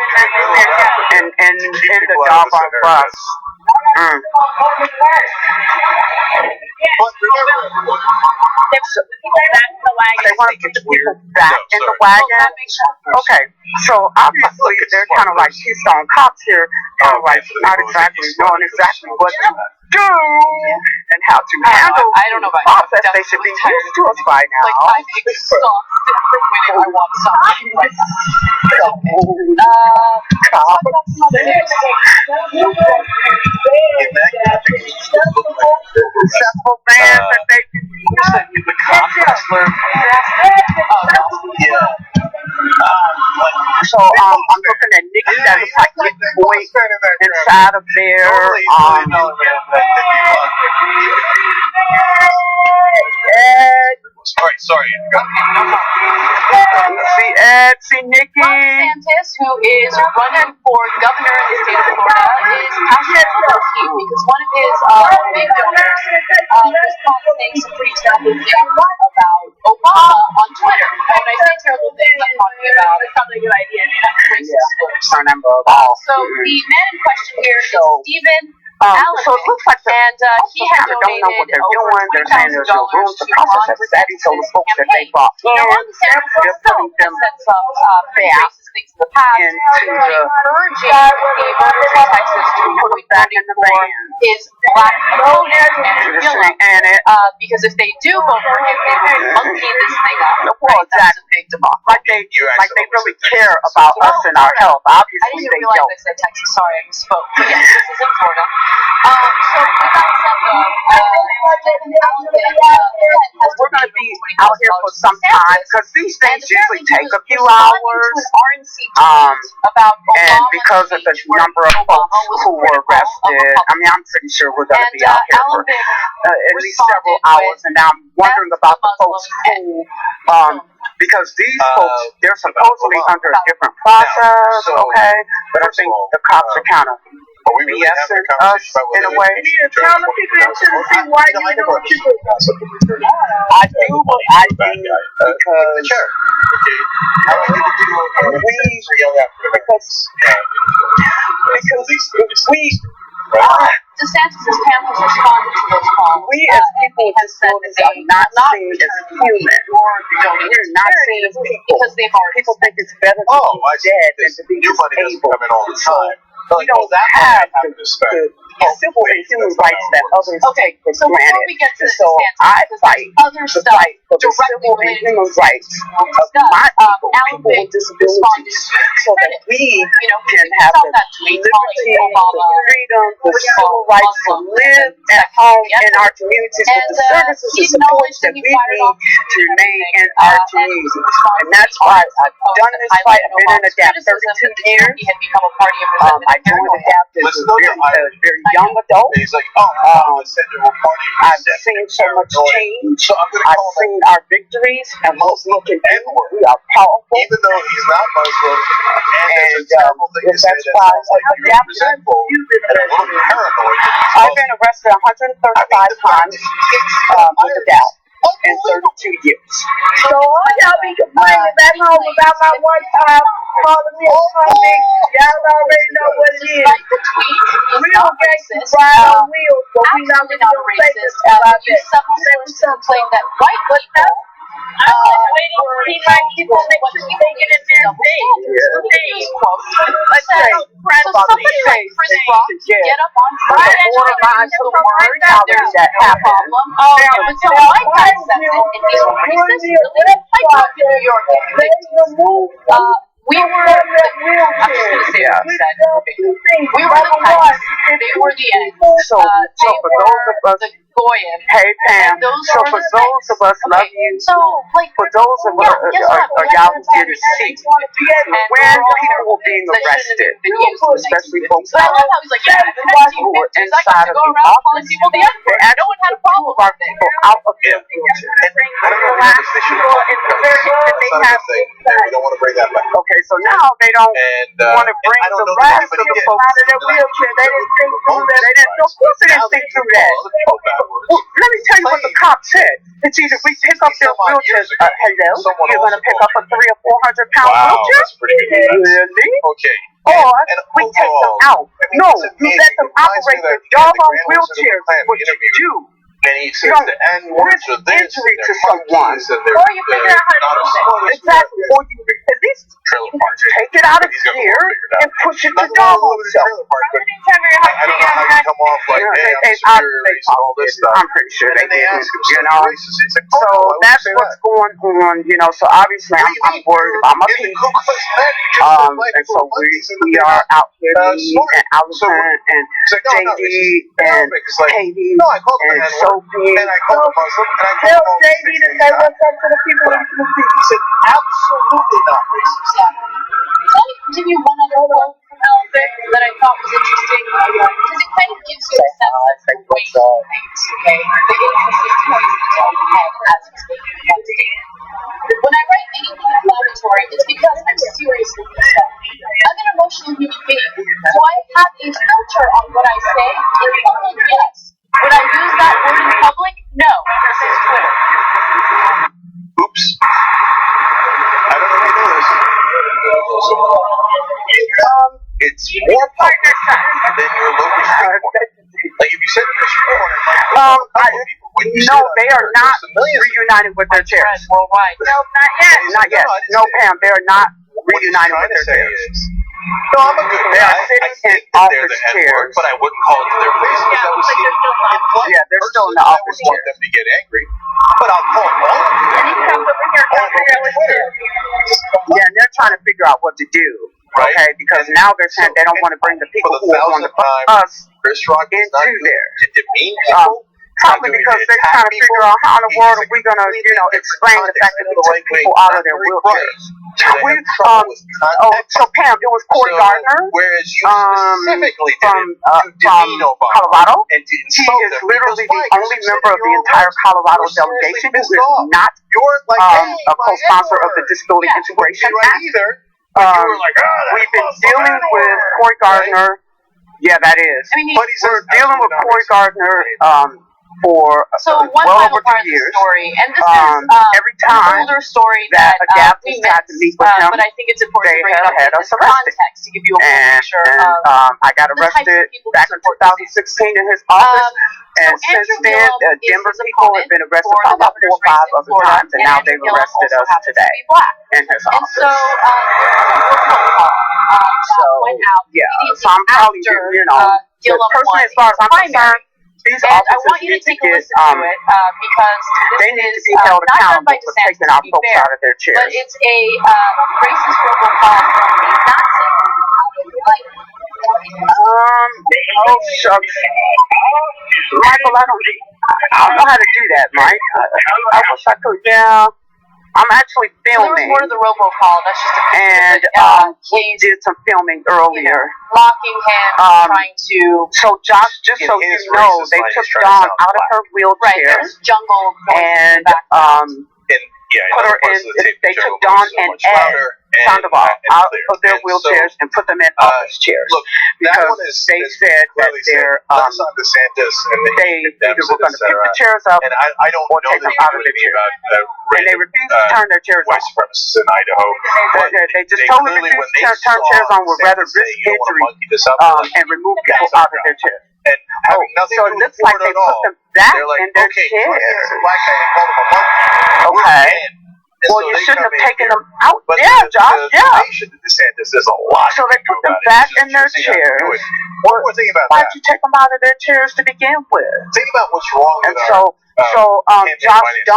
And in the Darbar bus. But remember, they want to put the people back in the wagon. Okay, so obviously they're kind of like Keystone Cops here, kind of like not exactly knowing exactly what to do and how to handle the process. They should be used to us by now. Like, I'm exhausted from winning. I want something right Successful bands that they can use. the cop wrestler. So I'm looking at Nikki that looks like Nick Boyd inside of there. Ed. Sorry. See Ed, see Nikki. Ron DeSantis, who is running for governor in the state of Florida, is passionate about the team because one of his big donors was caught saying some pretty terrible things about Obama on Twitter. And when I say terrible things, I'm talking about it's probably a good idea. Racist slurs. So the man in question here is Stephen Allen, so it looks like and he had donated don't know what they're doing. They're saying there's no room to process it. That is those folks that they brought in. They're putting them said some racist things in the past. into the urging the voters in Texas to put it back in the van. His black opponent and because if they do vote for him, they will monkey this thing up. Well, that's a big democracy. Like they really care about us and our health. I Obviously, didn't they realize don't. I said Texas. Sorry, I misspoke. But yes, this is in Florida. So with that said, We're going to be out here for some time because these things usually take a few hours. And because of the number of folks who were arrested, I mean, I'm pretty sure we're going to be out here for at least several hours. And now I'm wondering about the folks who, because these folks, they're supposedly under a different process, okay? But I think the cops are kind of BSing us in a way. Tell the people in Tennessee why you do what you do. I do what I do because DeSantis' camp has responded to those calls. We as people with disabilities are not seen as human. We're not seen as people. Because they've already people think it's better to be dead than to be disabled. So we don't have the civil and human rights that others take for granted. So I fight for the civil and human rights of my people with disabilities so that we can have the liberty, the freedom, the civil rights to live at home in our communities with the services and supports that we need to remain in our communities. And that's why I've done this fight. I've been in ADAPT 32 years. I joined ADAPT as a very young adult. I've seen so much change. I've seen our victories, and most looking inward. We are powerful. Even though he's not Muslim, and that's why ADAPT is paranoid. I've been arrested 135 times with ADAPT in 32 years. So all y'all be complaining back home about my one time calling me a convict. Y'all already know what it is. Real gangsters ride on wheels, but we not going to say this about that. Claim that white people I'm waiting for he might people make sure they get in their face. So somebody like Chris Rock get up on Friday and the word that there's no problem. But so a white guy says it, and he's racist. Really? I grew up in New York. We were, I'm just going to say what we said. We were the Knights. They were the Ends. So for those of us Goyen. Hey Pam, And those so are for the those of us love you, So, like, for those of yeah, us guess what? or We y'all had who didn't see, when people were being arrested, especially folks But I love how he's like, yeah, who were inside of the office, they actually took two of our people out of their wheelchairs. I don't know if this should have we don't want to bring that back. Okay, so now they don't And want to bring the rest of the folks out of their wheelchair. They didn't think through that. They didn't, of course they didn't think through that. Well, let me tell you what the cop said. It's either we pick up their wheelchairs. Hello, you're going to pick up a 300 or 400 pound wheelchair? That's pretty good. Really? Okay. Or we take them out. No, you let them operate their doggone wheelchairs. Is what you do. And he says You don't the N-words risk are this, injury and to they're someone. monkeys, and they're, Or you figure out how to do it. Exactly. Or you at least trailer park. take it out of here and push it to Nothing dog wrong with the self. trailer park, but I don't know how you come off like, hey, I'm superior race and all this stuff. I'm pretty sure they And they didn't, ask him, you so know. racist. He's like, So oh, why would that's you say what's that? going on, you know. So obviously I'm worried about my In the people. Ku Klux Klan, you just said black And people so are monkeys and we they're are not, out here, me smart. and Allison and He's like, no, I'm not JD racist. and It's like, Katie no, I called him and the N-word, Sophie. and I called him Muslim, and I told Tell him all these JD things to that say he's not. what's up to the people in the He said, absolutely not racist. Let me give you one other quote from Alvin that I thought was interesting because it kind of gives you a sense of the way he thinks, okay? The inconsistencies in his own head as he's making one statement. When I write anything inflammatory, it's because I'm seriously concerned. I'm an emotional human being. Do I have a filter on what I say? In public, yes. Would I use that word in public? No. This is Twitter. Oops. I don't know if you know this. It's more public than your local street corner. Like if you said in your street corner, No, they are not reunited with their chairs. Worldwide. No, not yet. Not yet. No, Pam, they are not reunited with their chairs. no, I'm a good They guy. are sitting I think in that they're office the N-word, chairs. but I wouldn't call it to their face because that was in flight. Yeah, they're still in the Personally, I office wouldn't want chairs. them to get angry, but I'll call all of them. And he comes over here, Yeah, and they're trying to figure out what to do. Right. Okay, because now they're saying they don't want to bring the people who are going to fuck us Chris Rock is not into doing there. to demean people. Probably because they're trying to figure out how in the world are we going to, you know, explain the fact that we took people out of their wheelchairs. So Pam, it was Corey Gardner. Whereas you specifically did from it to demean Obama Colorado. and to He insult is them literally because the only member of the entire Colorado delegation who is not you're like, hey, a co-sponsor of the Disability Integration Act. either. You were like, We've been dealing with Corey Gardner. Yeah, that is. I mean, We're dealing with Corey Gardner for So one well final over part 2 of the years. story, and this Every is time an older story that that Adapt we has tried to meet with missed, him, but I think it's important to they bring it have up had in us this arrested. context to give you a full picture of I got the types of arrested people back who in support 2016 in his office. And so since Andrew then, Gillum is Denver his people have been arrested for the about 4 or governor's 5 race in other Florida, times, and now Andrew they've Gillum arrested also us happens to today be black. in his And office. so went out So I'm probably, you know, personally, as far as I'm concerned, these and I officers want you to need to take a get, listen to it because they this need is to be held not done by accountable for DeSantis, taking to our be folks fair, out of their chairs. but it's a racist robocall from a Nazi. Oh shucks, Michael, I don't know how to do that, Mike. I wish I could. Yeah. I'm actually So there filming. was more to the robocall. That's just a piece And of it. we did some filming earlier. Mocking him, trying to. So Josh, just so you know, they took Dawn out of her wheelchair. Right, there's jungle And put her in. They took Dawn and Ed Sandoval out of their wheelchairs and put them in office chairs. Look, because they said that they're that's on DeSantis and they either were going to pick the chairs up and I don't or know take them out of their chairs. And they refused to turn their chairs white on. supremacists in Idaho. They just totally refused to turn chairs on, would rather risk injury and remove people out of their chairs. And having nothing so it looks like they put them back in their chairs. Okay. Well, you shouldn't have taken them out. Yeah, Josh. Yeah. DeSantis is a lot. So they put them back in their chairs. One more thing about Why'd you take them out of their chairs to begin with? Think about what's wrong with Josh,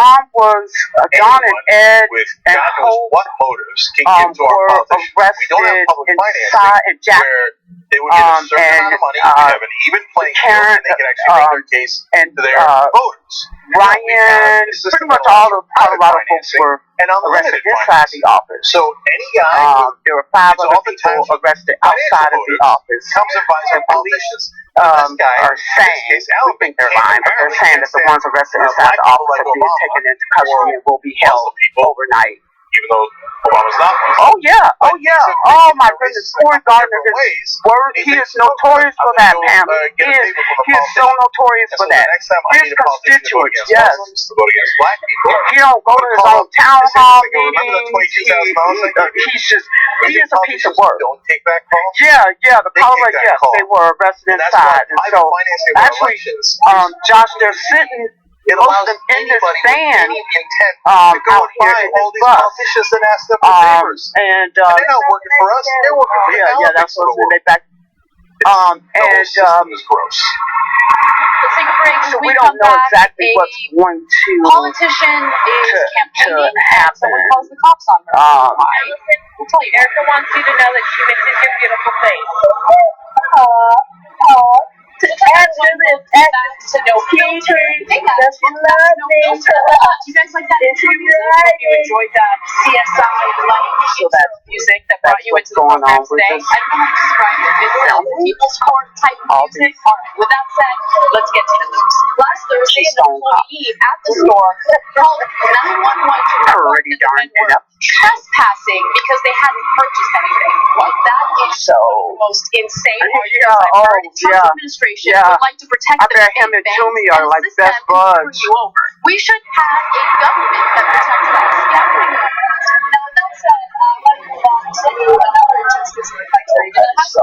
Dawn and Ed and Hope what motives can give to our were politicians. We don't have arrested public financing inside in Jackson. they would get a certain amount of money, have an even playing field, and they can actually make their case to their voters. Ryan, pretty much all of Colorado folks were arrested inside the office. So any guy, there were 5 other people arrested outside of the office. comes and buys our politicians. Are saying, we think they're lying, but they're saying that the ones arrested inside the office are being taken into custody and will be held overnight. Even though Obama's not. Oh yeah, oh my goodness, Cory Gardner he is notorious for that, Pam. He is so notorious for that. His constituents, yes. He don't go to his own town hall meetings. He is a piece of work. Yeah, the Colorado, yes, they were arrested inside. And so, actually, Josh, they're sitting most of them in the stand out here in this bus. And they're not working for us, they're working for yeah, that's what they back. So we don't know exactly what's going to politician is campaigning and someone calls the cops on her. We'll tell you. Erica wants you to know that she misses your beautiful face. To no filter. Does she love me? Do you guys like that? You enjoyed that CSI light music that brought you into the program today? I don't know how to describe it. It's people's court type music. All right. With that said, let's get to the news. Last Thursday, an employee at the store called 911 to report that the men were trespassing because they hadn't purchased anything. Well, that is the most insane argument I've heard. The Trump administration would like to protect the him and Jimmy are like best buds. We should have a government that protects us. Now, with that said, let's move on to another justice secretary. So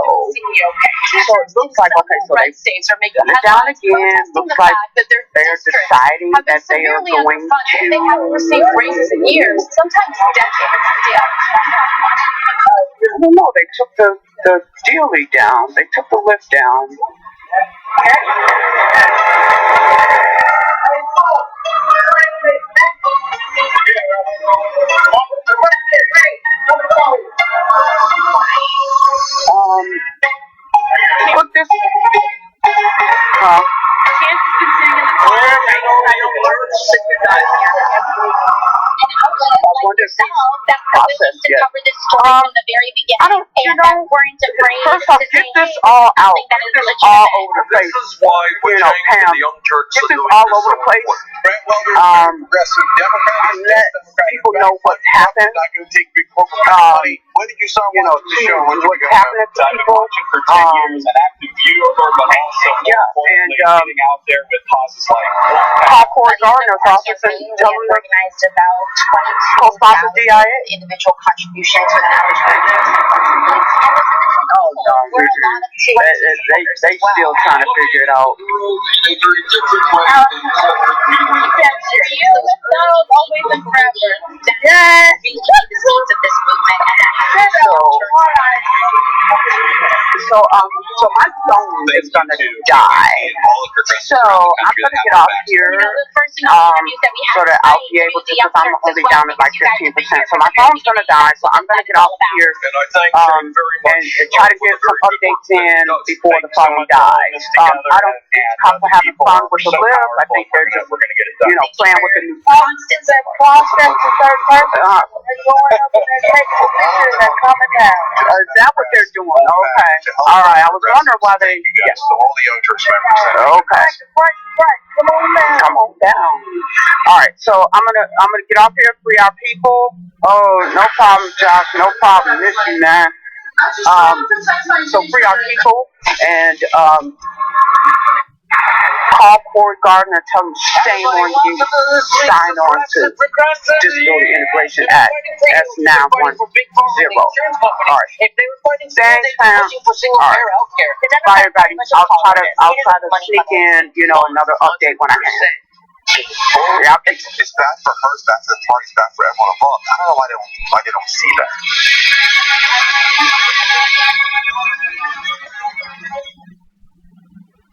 it looks like, so red states are making it down again. Looks like they're deciding that they are going to. They haven't received raises in years, sometimes decades. I don't know. They took the dealie down. They took the lift down. Look this. Chance has been sitting in the car. I don't work. Process yet. Cover this story from the very beginning. I don't, first off, get this all out. Get this all over the place. This is why we're changing the Young Turks. Get this all over the place. Let people know what's happened. When did you start watching the show? What's happening to people. Out there with causes like call Cory Gardner's office and tell them they're organized about 22,000 individual contributions for the average person. They still trying to figure it out. So my phone is gonna die. So I'm gonna get off here. So that I'll be able to, because I'm only down at like 15%. So my phone's gonna die. So I'm gonna get off here and try to get some updates in before the phone dies. I don't think cops are having fun with the lift. I think they're just, playing with the new Constance and Constance the third person. They're going up and they're taking pictures and coming down. Is that what they're doing? Okay. All right. I was wondering why they. Yes, so all the Young Turks members. Okay. Come on down. All right. So I'm gonna get off here, free our people. Oh, no problem, Josh. No problem. Miss you, man. So free our people and call Cory Gardner and tell him shame on you. Sign on to Disability Integration Act S910. All right. Thanks, Pam. All right. Bye, everybody. I'll try to sneak in, another update when I can. Yeah, it's bad for her, it's bad for the party, it's bad for everyone involved. I don't know why they don't see that.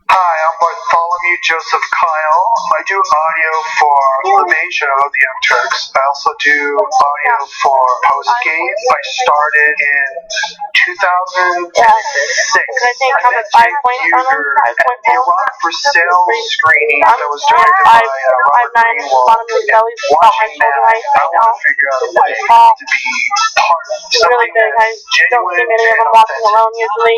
Hi, I'm Bartholomew Joseph Kyle. I do audio for the main show, The Young Turks. I also do audio for Post Game. I started in 2006. I think I'm at 5 points on them. 5 A Rock for Sale screening that was directed by Robert Greenwald. Watching that, I want to figure out a way to be part of something that's genuine and watching authentic. alone usually.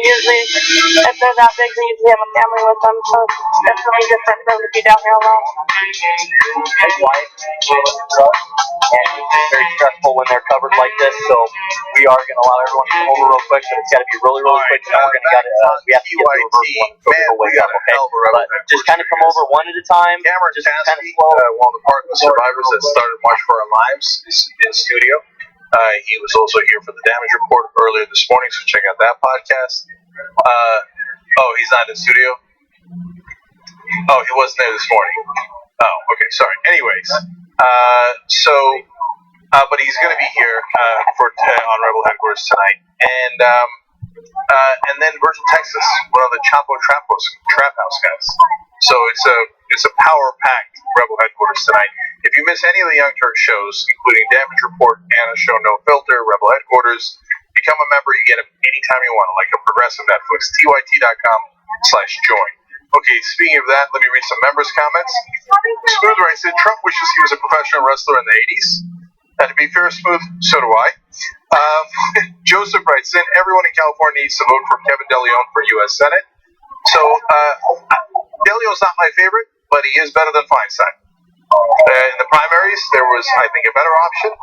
If they're that big, they usually have a family with them, so it's definitely different for them to be down here alone. His wife was drugs, and it's very stressful when they're covered like this, so we are going to allow everyone to come over real quick, but it's got to be really, really quick, and we're going to we have to get the reverse one so people wake up, okay? But just kind of come over one at a time, Cameron just kind of Tasky, slow. one of the partner survivors that started March for Our Lives, is in studio. He was also here for the damage report earlier this morning, so check out that podcast. He's not in studio? Oh, he wasn't there this morning. Oh, okay, sorry. Anyways, but he's going to be here on Rebel Headquarters tonight. And then Virgin Texas, one of the Chapo Trap House guys. So it's a power-packed Rebel Headquarters tonight. If you miss any of the Young Turk shows, including Damage Report, Anna's Show, No Filter, Rebel Headquarters, become a member. You get them anytime you want, like a progressive Netflix. tyt.com/join. Okay, speaking of that, let me read some members' comments. Smooth writes in, Trump wishes he was a professional wrestler in the 80s. And to be fair, Smooth, so do I. Joseph writes in, everyone in California needs to vote for Kevin DeLeon for U.S. Senate. So, DeLeon's not my favorite, but he is better than Feinstein. In the primaries, there was, I think, a better option.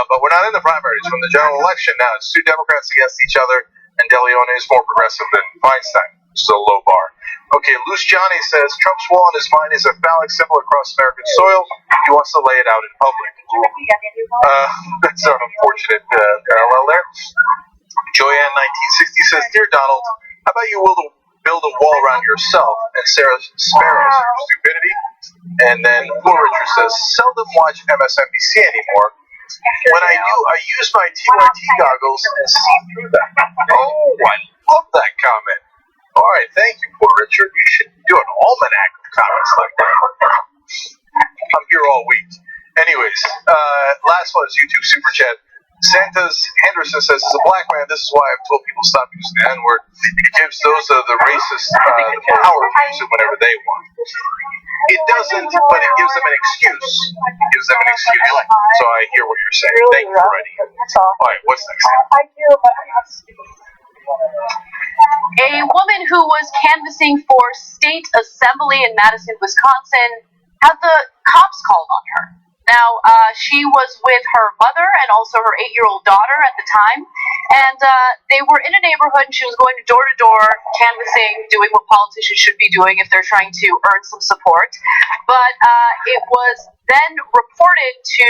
But we're not in the primaries. From the general election, now it's two Democrats against each other, and DeLeon is more progressive than Feinstein, which is a low bar. Okay, Loose Johnny says, Trump's wall in his mind is a phallic symbol across American soil. He wants to lay it out in public. That's an unfortunate parallel there. Joyanne1960 says, Dear Donald, how about you build a wall around yourself and Sarah Sparrow's stupidity? And then Poor Richard says, seldom watch MSNBC anymore. When I do, I use my TYT goggles and see through them. Oh, I love that comment. All right, thank you, Poor Richard. You should do an almanac of comments like that. I'm here all week. Anyways, last one is YouTube Super Chat. Santa's Henderson says, as a black man, this is why I've told people stop using the N-word. It gives those of the racists the power to use it whenever they want. It doesn't, but it gives them an excuse. It gives them an excuse. So I hear what you're saying. Thank you for writing it. All right, what's next? A woman who was canvassing for state assembly in Madison, Wisconsin, had the cops called on her. Now, she was with her mother and also her 8-year-old daughter at the time, and they were in a neighborhood, and she was going door to door, canvassing, doing what politicians should be doing if they're trying to earn some support. But it was then reported to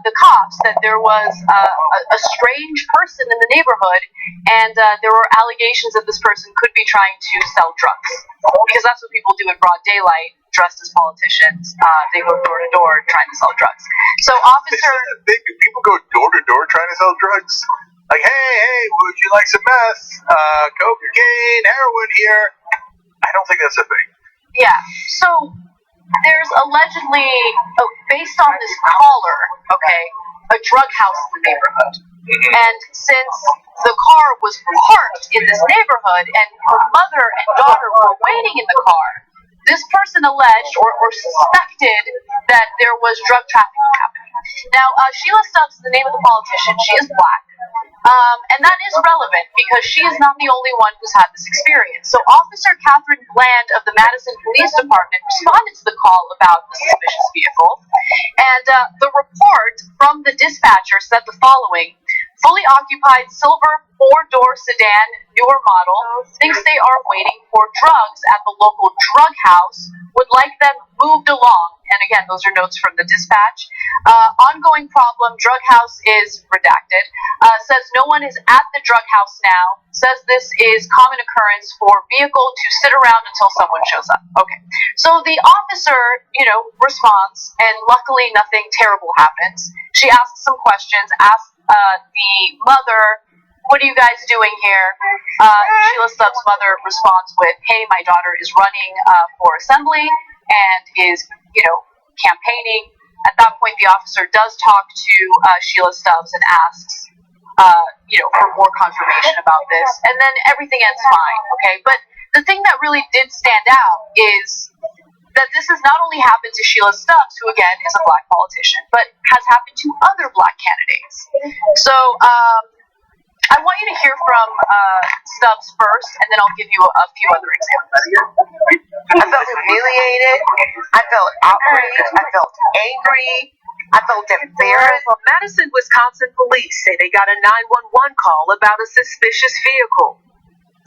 the cops that there was a strange person in the neighborhood, and there were allegations that this person could be trying to sell drugs, because that's what people do in broad daylight, dressed as politicians. They go door to door trying to sell drugs. So people go door to door trying to sell drugs? Like, hey, would you like some meth? Cocaine, heroin here. I don't think that's a thing. Yeah, so there's allegedly, based on this caller, a drug house in the neighborhood. Mm-hmm. And since the car was parked in this neighborhood and her mother and daughter were waiting in the car, this person alleged or suspected that there was drug trafficking happening. Now, Sheila Stubbs is the name of the politician. She is black. And that is relevant because she is not the only one who's had this experience. So Officer Catherine Bland of the Madison Police Department responded to the call about the suspicious vehicle. And the report from the dispatcher said the following: fully occupied silver 4-door sedan, newer model, thinks they are waiting for drugs at the local drug house, would like them moved along. And again, those are notes from the dispatch. Ongoing problem, drug house is redacted. Says no one is at the drug house now. Says this is common occurrence for vehicle to sit around until someone shows up. Okay. So the officer, responds, and luckily nothing terrible happens. She asks some questions, asks the mother, what are you guys doing here? Sheila Stubbs' mother responds with, hey, my daughter is running for assembly and is, campaigning. At that point, the officer does talk to Sheila Stubbs and asks, for more confirmation about this, and then everything ends fine, okay? But the thing that really did stand out is that this has not only happened to Sheila Stubbs, who again is a black politician, but has happened to other black candidates. So I want you to hear from Stubbs first, and then I'll give you a few other examples. I felt humiliated. I felt outraged. I felt angry. I felt embarrassed. Madison, Wisconsin police say they got a 911 call about a suspicious vehicle.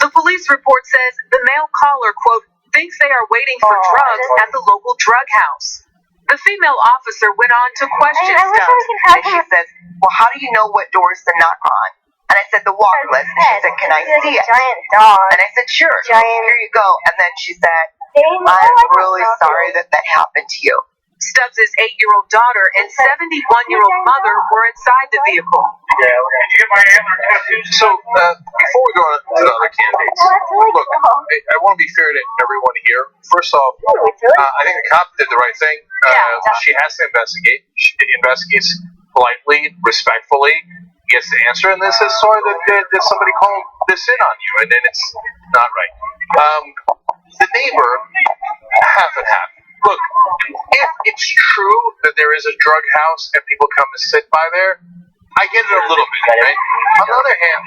The police report says the male caller, quote, thinks they are waiting for drugs at the local drug house. The female officer went on to question Stubbs, and she says, well, how do you know what doors to knock on? And I said, the walk list. And she said, can I see it? And I said, sure. Here you go. And then she said, I'm really sorry that happened to you. Stubbs' 8-year-old daughter and 71-year-old mother were inside the vehicle. So, before we go on to the other candidates, look, I want to be fair to everyone here. First off, I think the cop did the right thing. She has to investigate. She investigates politely, respectfully, gets the answer, and then says, sorry that somebody called this in on you, and then it's not right. The neighbor, half and half. Look, if it's true that there is a drug house and people come to sit by there, I get it a little bit, right? On the other hand,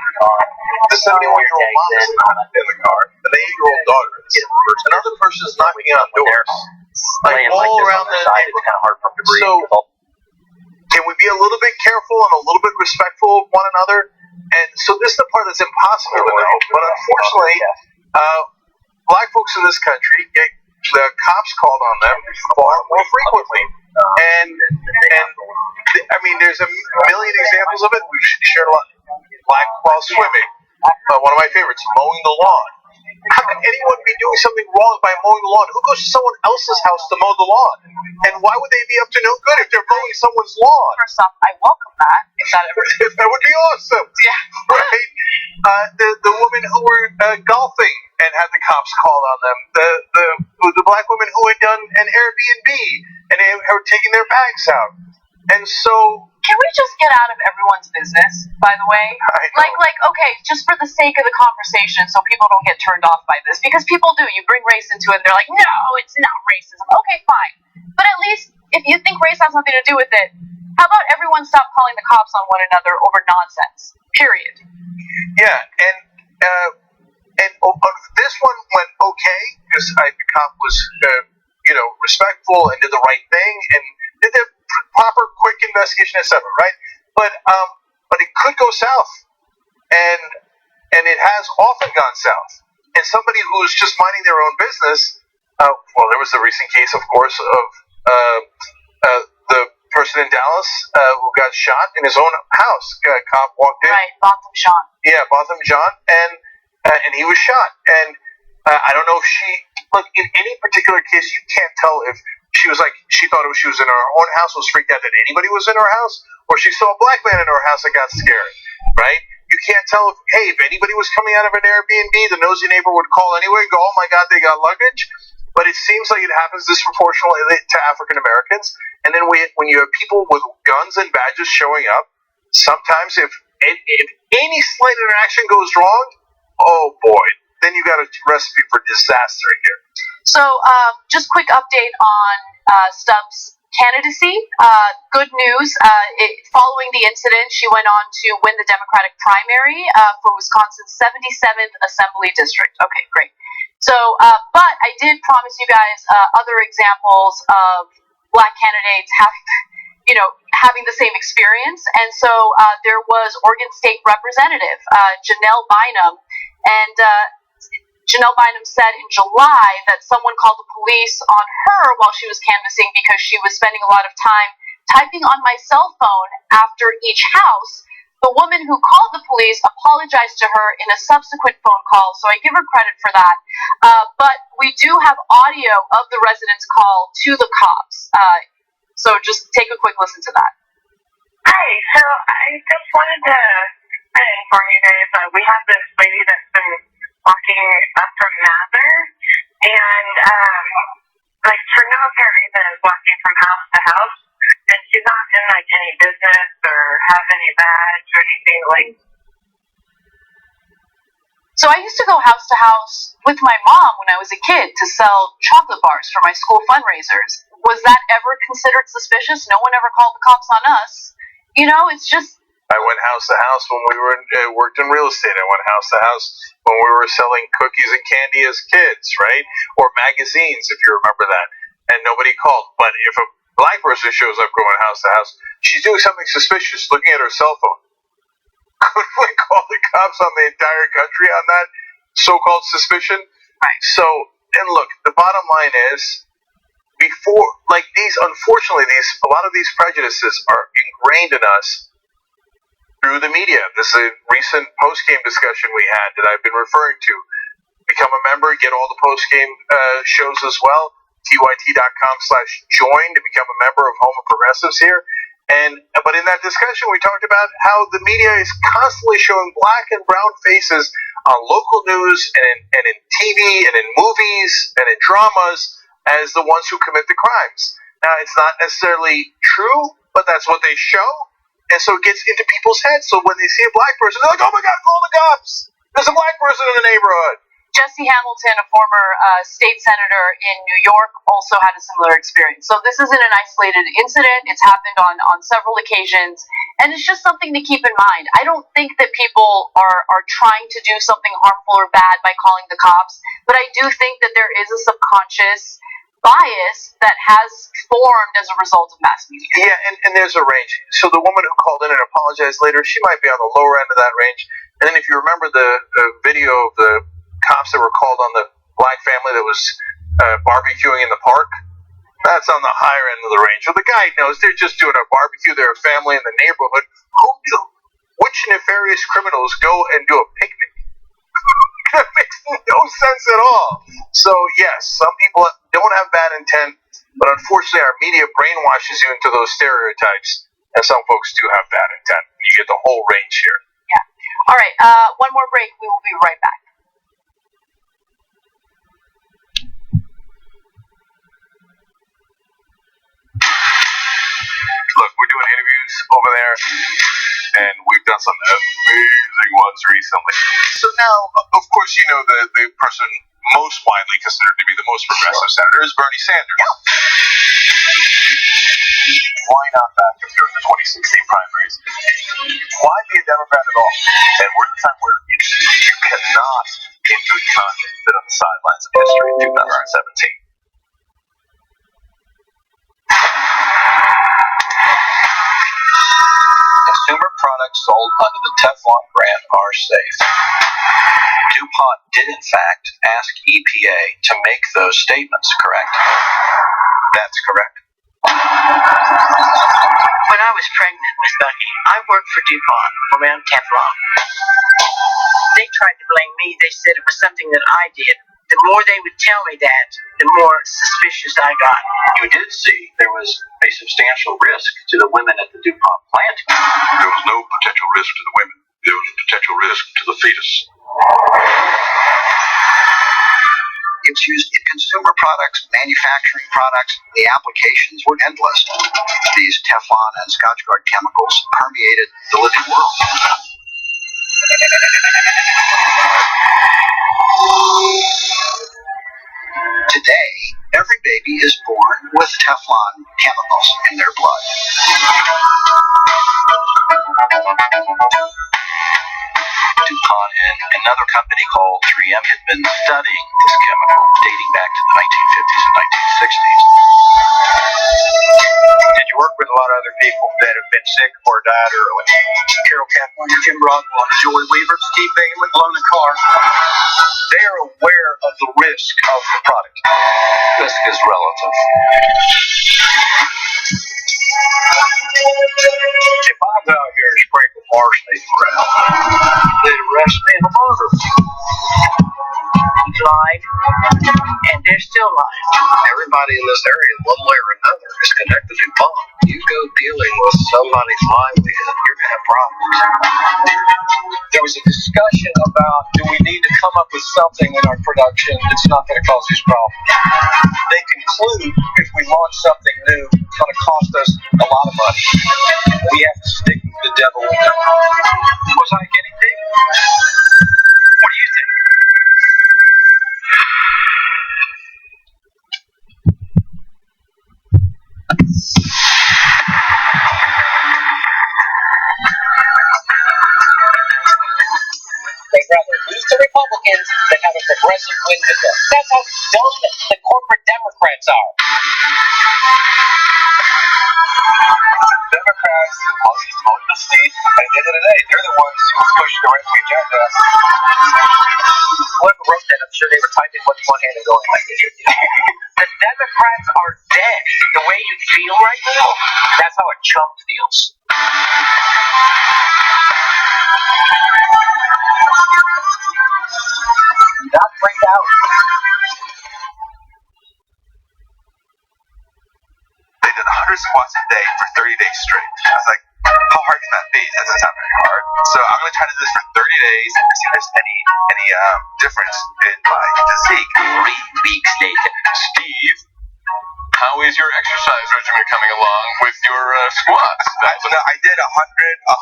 the 71-year-old mom is not in the car. The 8-year-old daughter is. Another person is knocking on doors. Like all around the neighborhood. So, can we be a little bit careful and a little bit respectful of one another? And so this is the part that's impossible to know. But unfortunately, black folks in this country get the cops called on them far more frequently. And I mean, there's a million examples of it. We've shared a lot. Black while swimming. One of my favorites, mowing the lawn. How can anyone be doing something wrong by mowing the lawn? Who goes to someone else's house to mow the lawn? And why would they be up to no good if they're mowing someone's lawn? First off, I welcome that. If that would be awesome. Yeah. Right? The women who were golfing and had the cops called on them. The black women who had done an Airbnb and they were taking their bags out. And so, can we just get out of everyone's business, by the way? Like, okay, just for the sake of the conversation, so people don't get turned off by this, because people do. You bring race into it, and they're like, no, it's not racism. Okay, fine. But at least, if you think race has something to do with it, how about everyone stop calling the cops on one another over nonsense? Period. Yeah, and this one went okay, because the cop was, respectful and did the right thing, and did the proper, quick investigation, etc. Right? But it could go south, and it has often gone south. And somebody who's just minding their own business. There was the recent case, of course, of the person in Dallas who got shot in his own house. A cop walked in. Right, Botham Jean. Yeah, Botham Jean, and he was shot. And I don't know if in any particular case, you can't tell if she was she thought she was in her own house, was freaked out that anybody was in her house, or she saw a black man in her house and got scared, right? You can't tell if anybody was coming out of an Airbnb, the nosy neighbor would call anyway and go, oh my God, they got luggage. But it seems like it happens disproportionately to African Americans. And then when you have people with guns and badges showing up, sometimes if any slight interaction goes wrong, oh boy, then you got a recipe for disaster here. So, just quick update on Stubbs' candidacy. Good news. Following the incident, she went on to win the Democratic primary for Wisconsin's 77th Assembly District. Okay, great. So, but I did promise you guys other examples of black candidates having the same experience. And so there was Oregon State Representative Janelle Bynum, and Janelle Bynum said in July that someone called the police on her while she was canvassing because she was spending a lot of time typing on my cell phone after each house. The woman who called the police apologized to her in a subsequent phone call, so I give her credit for that. But we do have audio of the resident's call to the cops. So just take a quick listen to that. Hi, so I just wanted to inform you guys that we have this lady that's been walking up from Mather, and for no apparent reason is walking from house to house, and she's not in like any business or have any badge or anything like. So I used to go house to house with my mom when I was a kid to sell chocolate bars for my school fundraisers. Was that ever considered suspicious? No one ever called the cops on us. You know, it's just. I went house to house when we were worked in real estate. I went house to house when we were selling cookies and candy as kids, right? Or magazines, if you remember that. And nobody called. But if a black person shows up going house to house, she's doing something suspicious, looking at her cell phone. Could we call the cops on the entire country on that so-called suspicion? Right. So, and look, the bottom line is, before, like these, unfortunately, a lot of these prejudices are ingrained in us through the media. This is a recent post-game discussion we had that I've been referring to. Become a member, get all the post-game shows as well. tyt.com/join to become a member of Home of Progressives here. But in that discussion, we talked about how the media is constantly showing black and brown faces on local news and in TV and in movies and in dramas as the ones who commit the crimes. Now, it's not necessarily true, but that's what they show. And so it gets into people's heads. So when they see a black person, they're like, oh my God, call the cops. There's a black person in the neighborhood. Jesse Hamilton, a former state senator in New York, also had a similar experience. So this isn't an isolated incident. It's happened on several occasions, and it's just something to keep in mind. I don't think that people are trying to do something harmful or bad by calling the cops, but I do think that there is a subconscious bias that has formed as a result of mass media. Yeah, and there's a range. So the woman who called in and apologized later, she might be on the lower end of that range. And then if you remember the video of the cops that were called on the black family that was barbecuing in the park, that's on the higher end of the range. So the guy knows they're just doing a barbecue. They're a family in the neighborhood. Which nefarious criminals go and do a picnic? That makes no sense at all. So yes, some people don't have bad intent, but unfortunately our media brainwashes you into those stereotypes, and some folks do have bad intent. You get the whole range here. Yeah. All right, one more break. We will be right back. Look, we're doing interviews over there, and we've done some amazing ones recently. So now, of course, you know the person most widely considered to be the most progressive senator is Bernie Sanders. Yeah. Why not back up during the 2016 primaries? Why be a Democrat at all? And we're at the time where you cannot, in good conscience, sit on the sidelines of history in 2017. Consumer products sold under the Teflon brand are safe. DuPont did, in fact, ask EPA to make those statements, correct? That's correct. When I was pregnant with Bucky, I worked for DuPont around Teflon. They tried to blame me. They said it was something that I did. The more they would tell me that, the more suspicious I got. You did see there was a substantial risk to the women at the DuPont plant. There was no potential risk to the women. There was a potential risk to the fetus. It's used in consumer products, manufacturing products. The applications were endless. These Teflon and Scotchgard chemicals permeated the living world. Today, every baby is born with Teflon chemicals in their blood. DuPont and another company called 3M had been studying this chemical dating back to the 1950s and 1960s. Did you work with a lot of other people that have been sick or died early? Carol Kaplan, Jim Broadwater, Joy Weaver, Steve Bailey, Lona Carr. They are aware of the risk of the product. Risk is relative. If I was out here and sprinkled arsenic around, they'd arrest me in a murder. He's lied, and they're still lying. Everybody in this area, one way or another, is connected to DuPont. You go dealing with somebody's livelihood, you're going to have problems. There was a discussion about, do we need to come up with something in our production that's not going to cause these problems. They conclude if we launch something new, it's going to cost us a lot of money. We have to stick with the devil we know. Was I getting big? What do you think? They'd rather lose to Republicans than have a progressive win with them. That's how dumb the corporate Democrats are. Democrats own the state, and at the end of the day, they're the ones who push the right wing agenda. Whoever wrote that, I'm sure they were typing with one hand and going like this. The Democrats are dead. The way you feel right now, that's how a chump feels. Not freaked out. They did 100 squats a day for 30 days straight. I was like, how hard can that be? That doesn't sound very hard. So I'm going to try to do this for 30 days and see if there's any difference in my physique. 3 weeks later. Steve, how is your exercise regimen coming along with your squats? I did 100, 0,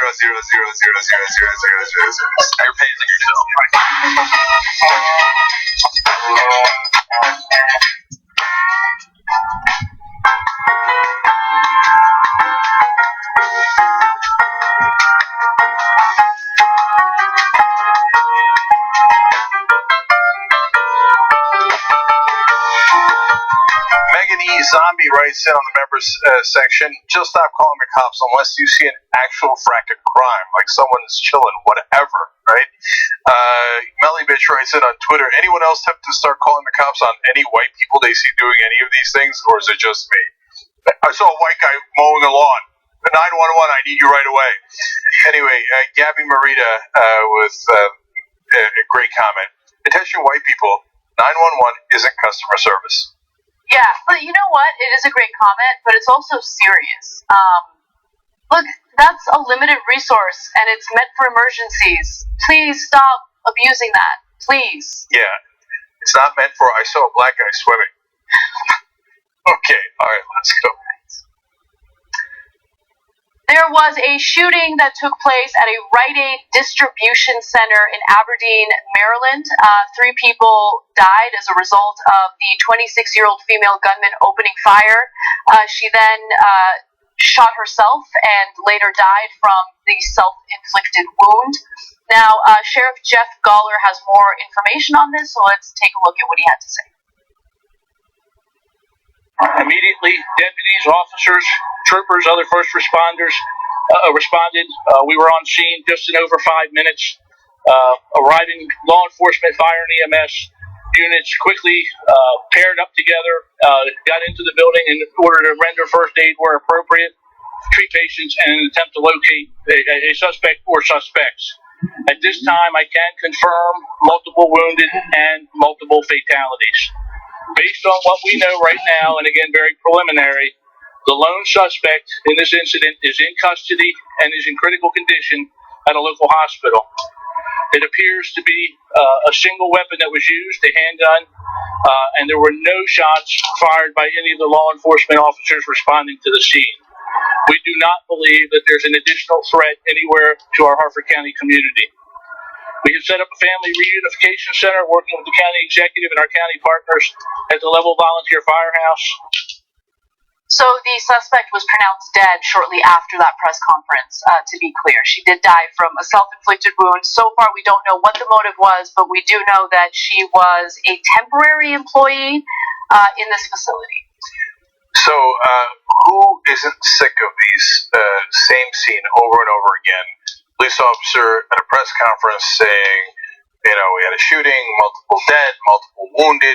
0, 0, 0, 0, 0, 0, 0, 0. You're pacing yourself. Megan E. Zombie writes in on the members section, just stop calling the cops unless you see an actual fracking crime, like someone's chilling, whatever, right? Melly Bitch writes in on Twitter, anyone else have to start calling the cops on any white people they see doing any of these things, or is it just me? I saw a white guy mowing a lawn. 911, I need you right away. Anyway, Gabby Marita with a great comment. Attention white people, 911 isn't customer service. Yeah, but you know what? It is a great comment, but it's also serious. Look, that's a limited resource, and it's meant for emergencies. Please stop abusing that. Please. Yeah, it's not meant for, I saw a black guy swimming. Okay, alright, let's go. There was a shooting that took place at a Rite Aid distribution center in Aberdeen, Maryland. 3 people died as a result of the 26-year-old female gunman opening fire. She then shot herself and later died from the self-inflicted wound. Now, Sheriff Jeff Gawler has more information on this, so let's take a look at what he had to say. Immediately, deputies, officers, troopers, other first responders responded. We were on scene just in over 5 minutes. Arriving law enforcement, fire, and EMS units quickly paired up together, got into the building in order to render first aid where appropriate, treat patients, and an attempt to locate a suspect or suspects. At this time, I can confirm multiple wounded and multiple fatalities. Based on what we know right now, and again, very preliminary, the lone suspect in this incident is in custody and is in critical condition at a local hospital. It appears to be a single weapon that was used, a handgun, and there were no shots fired by any of the law enforcement officers responding to the scene. We do not believe that there's an additional threat anywhere to our Harford County community. We have set up a family reunification center working with the county executive and our county partners at the Level Volunteer Firehouse. So the suspect was pronounced dead shortly after that press conference, to be clear. She did die from a self-inflicted wound. So far, we don't know what the motive was, but we do know that she was a temporary employee in this facility. So, who isn't sick of these same scene over and over again? Police officer at a press conference saying, we had a shooting, multiple dead, multiple wounded.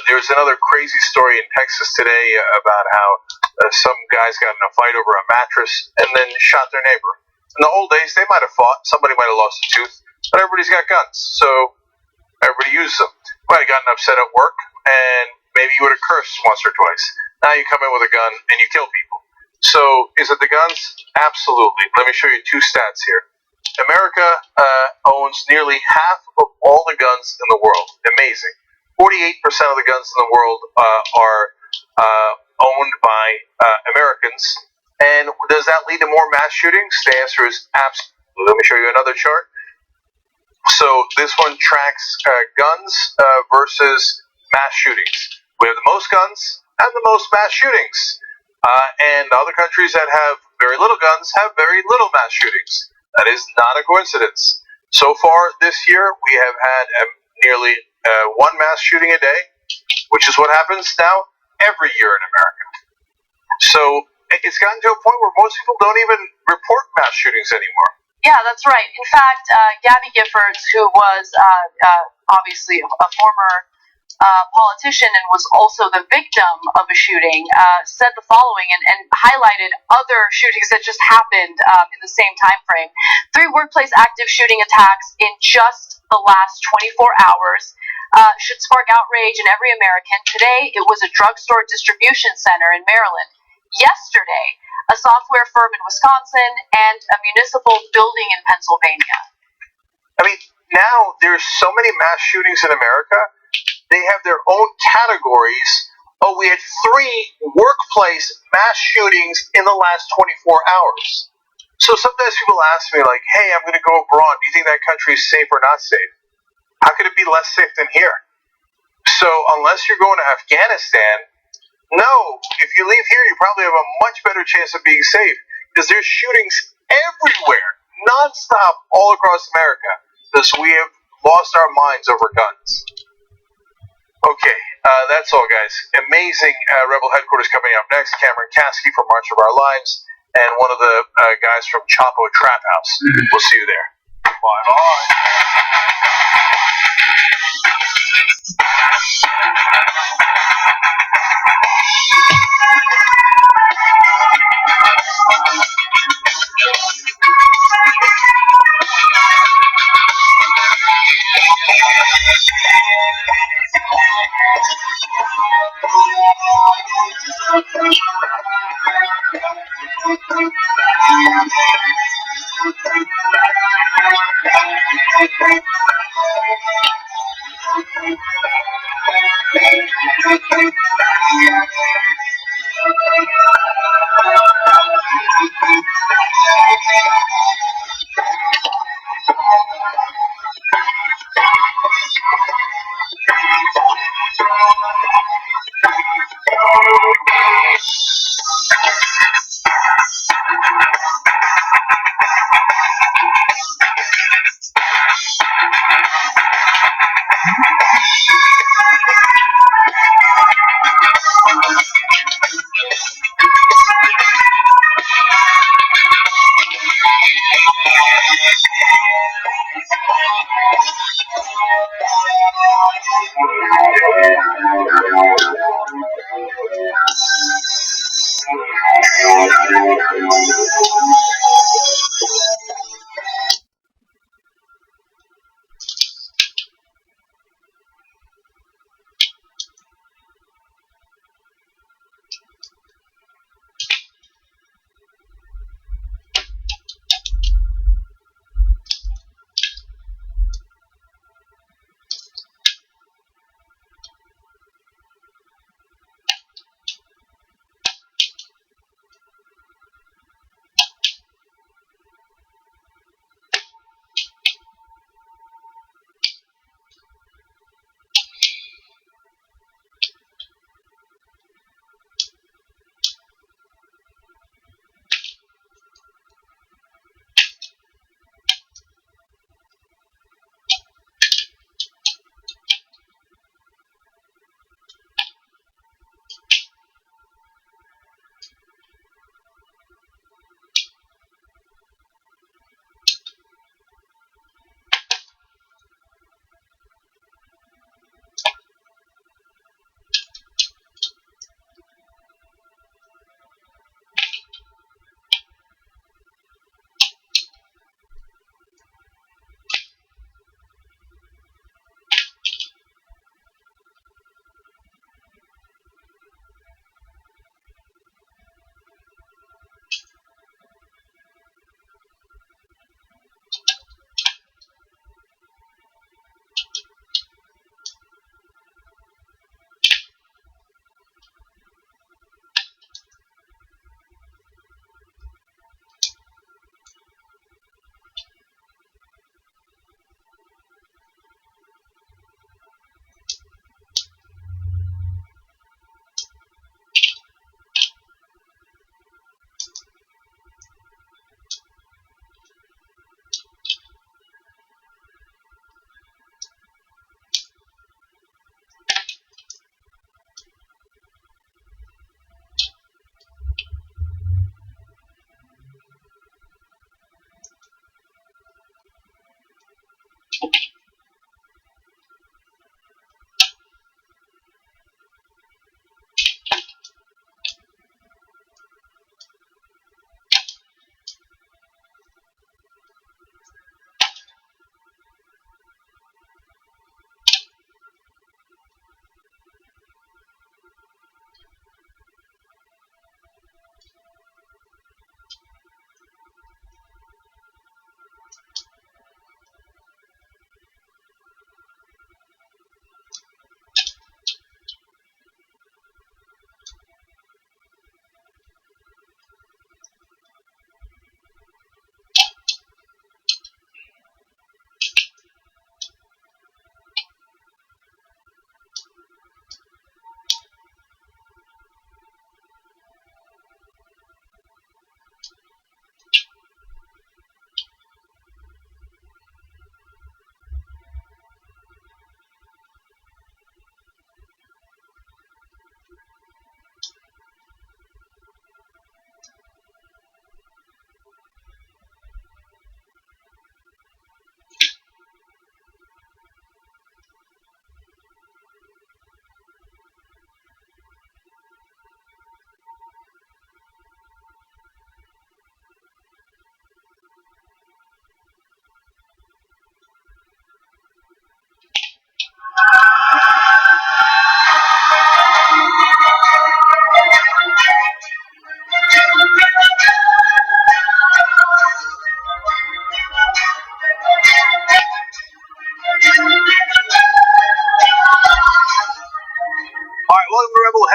There was another crazy story in Texas today about how some guys got in a fight over a mattress and then shot their neighbor. In the old days, they might have fought. Somebody might have lost a tooth, but everybody's got guns, so everybody uses them. Might have gotten upset at work, and maybe you would have cursed once or twice. Now you come in with a gun and you kill people. So, is it the guns? Absolutely. Let me show you 2 stats here. America owns nearly half of all the guns in the world. Amazing. 48% of the guns in the world are owned by Americans. And does that lead to more mass shootings? The answer is absolutely. Let me show you another chart. So this one tracks guns versus mass shootings. We have the most guns and the most mass shootings. And other countries that have very little guns have very little mass shootings. That is not a coincidence. So far this year, we have had nearly one mass shooting a day, which is what happens now every year in America. So it's gotten to a point where most people don't even report mass shootings anymore. Yeah, that's right. In fact, Gabby Giffords, who was obviously a former politician and was also the victim of a shooting, said the following and highlighted other shootings that just happened in the same time frame. 3 workplace active shooting attacks in just the last 24 hours should spark outrage in every American. Today, it was a drugstore distribution center in Maryland. Yesterday, a software firm in Wisconsin, and a municipal building in Pennsylvania. I mean, now there's so many mass shootings in America, they have their own categories. Oh, we had 3 workplace mass shootings in the last 24 hours. So sometimes people ask me, like, hey, I'm going to go abroad. Do you think that country is safe or not safe? How could it be less safe than here? So unless you're going to Afghanistan, no, if you leave here, you probably have a much better chance of being safe because there's shootings everywhere, nonstop, all across America, because we have lost our minds over guns. Okay, that's all, guys. Amazing Rebel headquarters coming up next. Cameron Kasky from March of Our Lives and one of the guys from Chapo Trap House. We'll see you there. Bye-bye.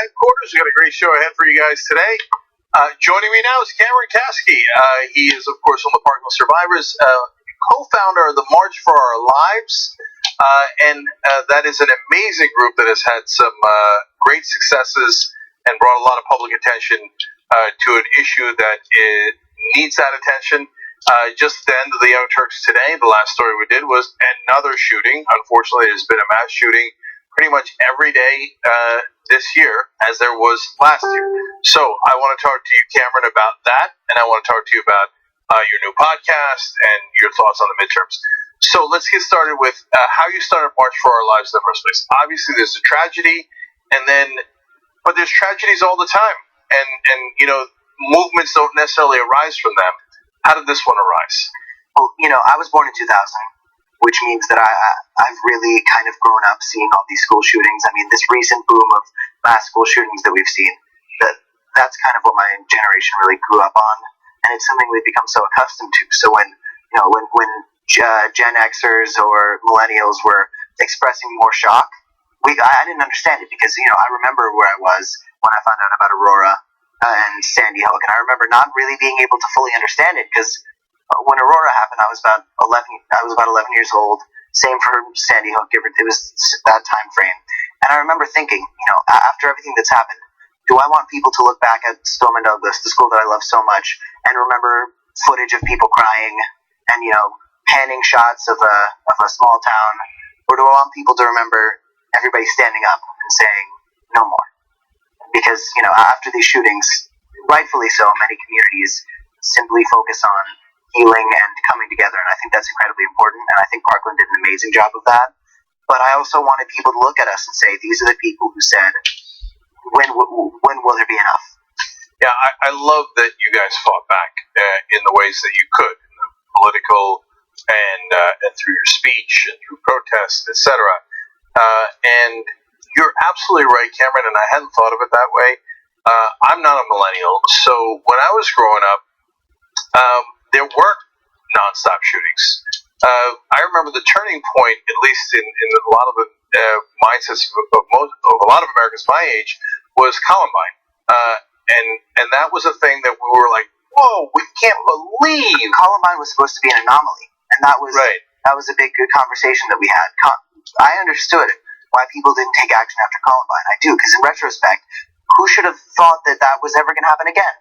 headquarters. We got a great show ahead for you guys today. Joining me now is Cameron Kasky. He is, of course, on the Parkland Survivors, co-founder of the March for Our Lives, and that is an amazing group that has had some great successes and brought a lot of public attention to an issue that needs that attention. Just at the end of the Young Turks today, the last story we did was another shooting. Unfortunately, there's been a mass shooting pretty much every day this year, as there was last year. So I want to talk to you, Cameron, about that, and I want to talk to you about your new podcast and your thoughts on the midterms. So let's get started with how you started March for Our Lives in the first place. Obviously, there's a tragedy, but there's tragedies all the time, and movements don't necessarily arise from them. How did this one arise? Well, I was born in 2000. Which means that I've really kind of grown up seeing all these school shootings. I mean, this recent boom of mass school shootings that we've seen, that's kind of what my generation really grew up on, and it's something we've become so accustomed to. So when Gen Xers or millennials were expressing more shock, I didn't understand it because I remember where I was when I found out about Aurora and Sandy Hook, and I remember not really being able to fully understand it because when Aurora happened, I was about 11 years old. Same for Sandy Hook. It was that time frame. And I remember thinking, after everything that's happened, do I want people to look back at Stoneman Douglas, the school that I love so much, and remember footage of people crying and panning shots of a small town, or do I want people to remember everybody standing up and saying no more? Because after these shootings, rightfully so, many communities simply focus on healing and coming together, and I think that's incredibly important, and I think Parkland did an amazing job of that. But I also wanted people to look at us and say, these are the people who said, when will there be enough? Yeah, I love that you guys fought back in the ways that you could, in the political and through your speech and through protests, etc. And you're absolutely right, Cameron, and I hadn't thought of it that way. I'm not a millennial, so when I was growing up, there weren't nonstop shootings. I remember the turning point, at least in a lot of the mindsets of a lot of Americans my age, was Columbine, and that was a thing that we were like, whoa, we can't believe. Columbine was supposed to be an anomaly, and that was a big good conversation that we had. I understood why people didn't take action after Columbine. I do, because in retrospect, who should have thought that was ever going to happen again?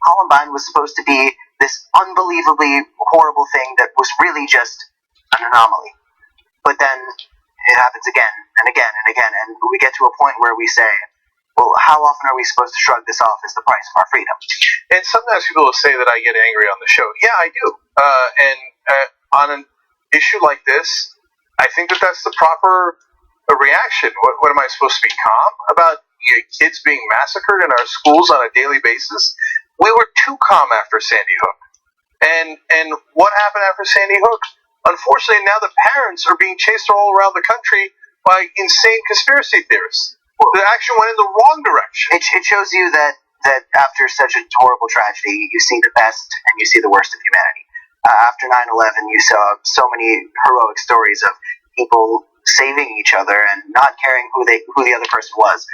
Columbine was supposed to be this unbelievably horrible thing that was really just an anomaly. But then it happens again and again and again, and we get to a point where we say, well, how often are we supposed to shrug this off as the price of our freedom? And sometimes people will say that I get angry on the show. Yeah, I do. And on an issue like this, I think that that's the proper reaction. What am I supposed to be calm about kids being massacred in our schools on a daily basis? We were too calm after Sandy Hook. And what happened after Sandy Hook? Unfortunately, now the parents are being chased all around the country by insane conspiracy theorists. The action went in the wrong direction. It shows you that after such a horrible tragedy, you see the best and you see the worst of humanity. After 9/11, you saw so many heroic stories of people saving each other and not caring who the other person was.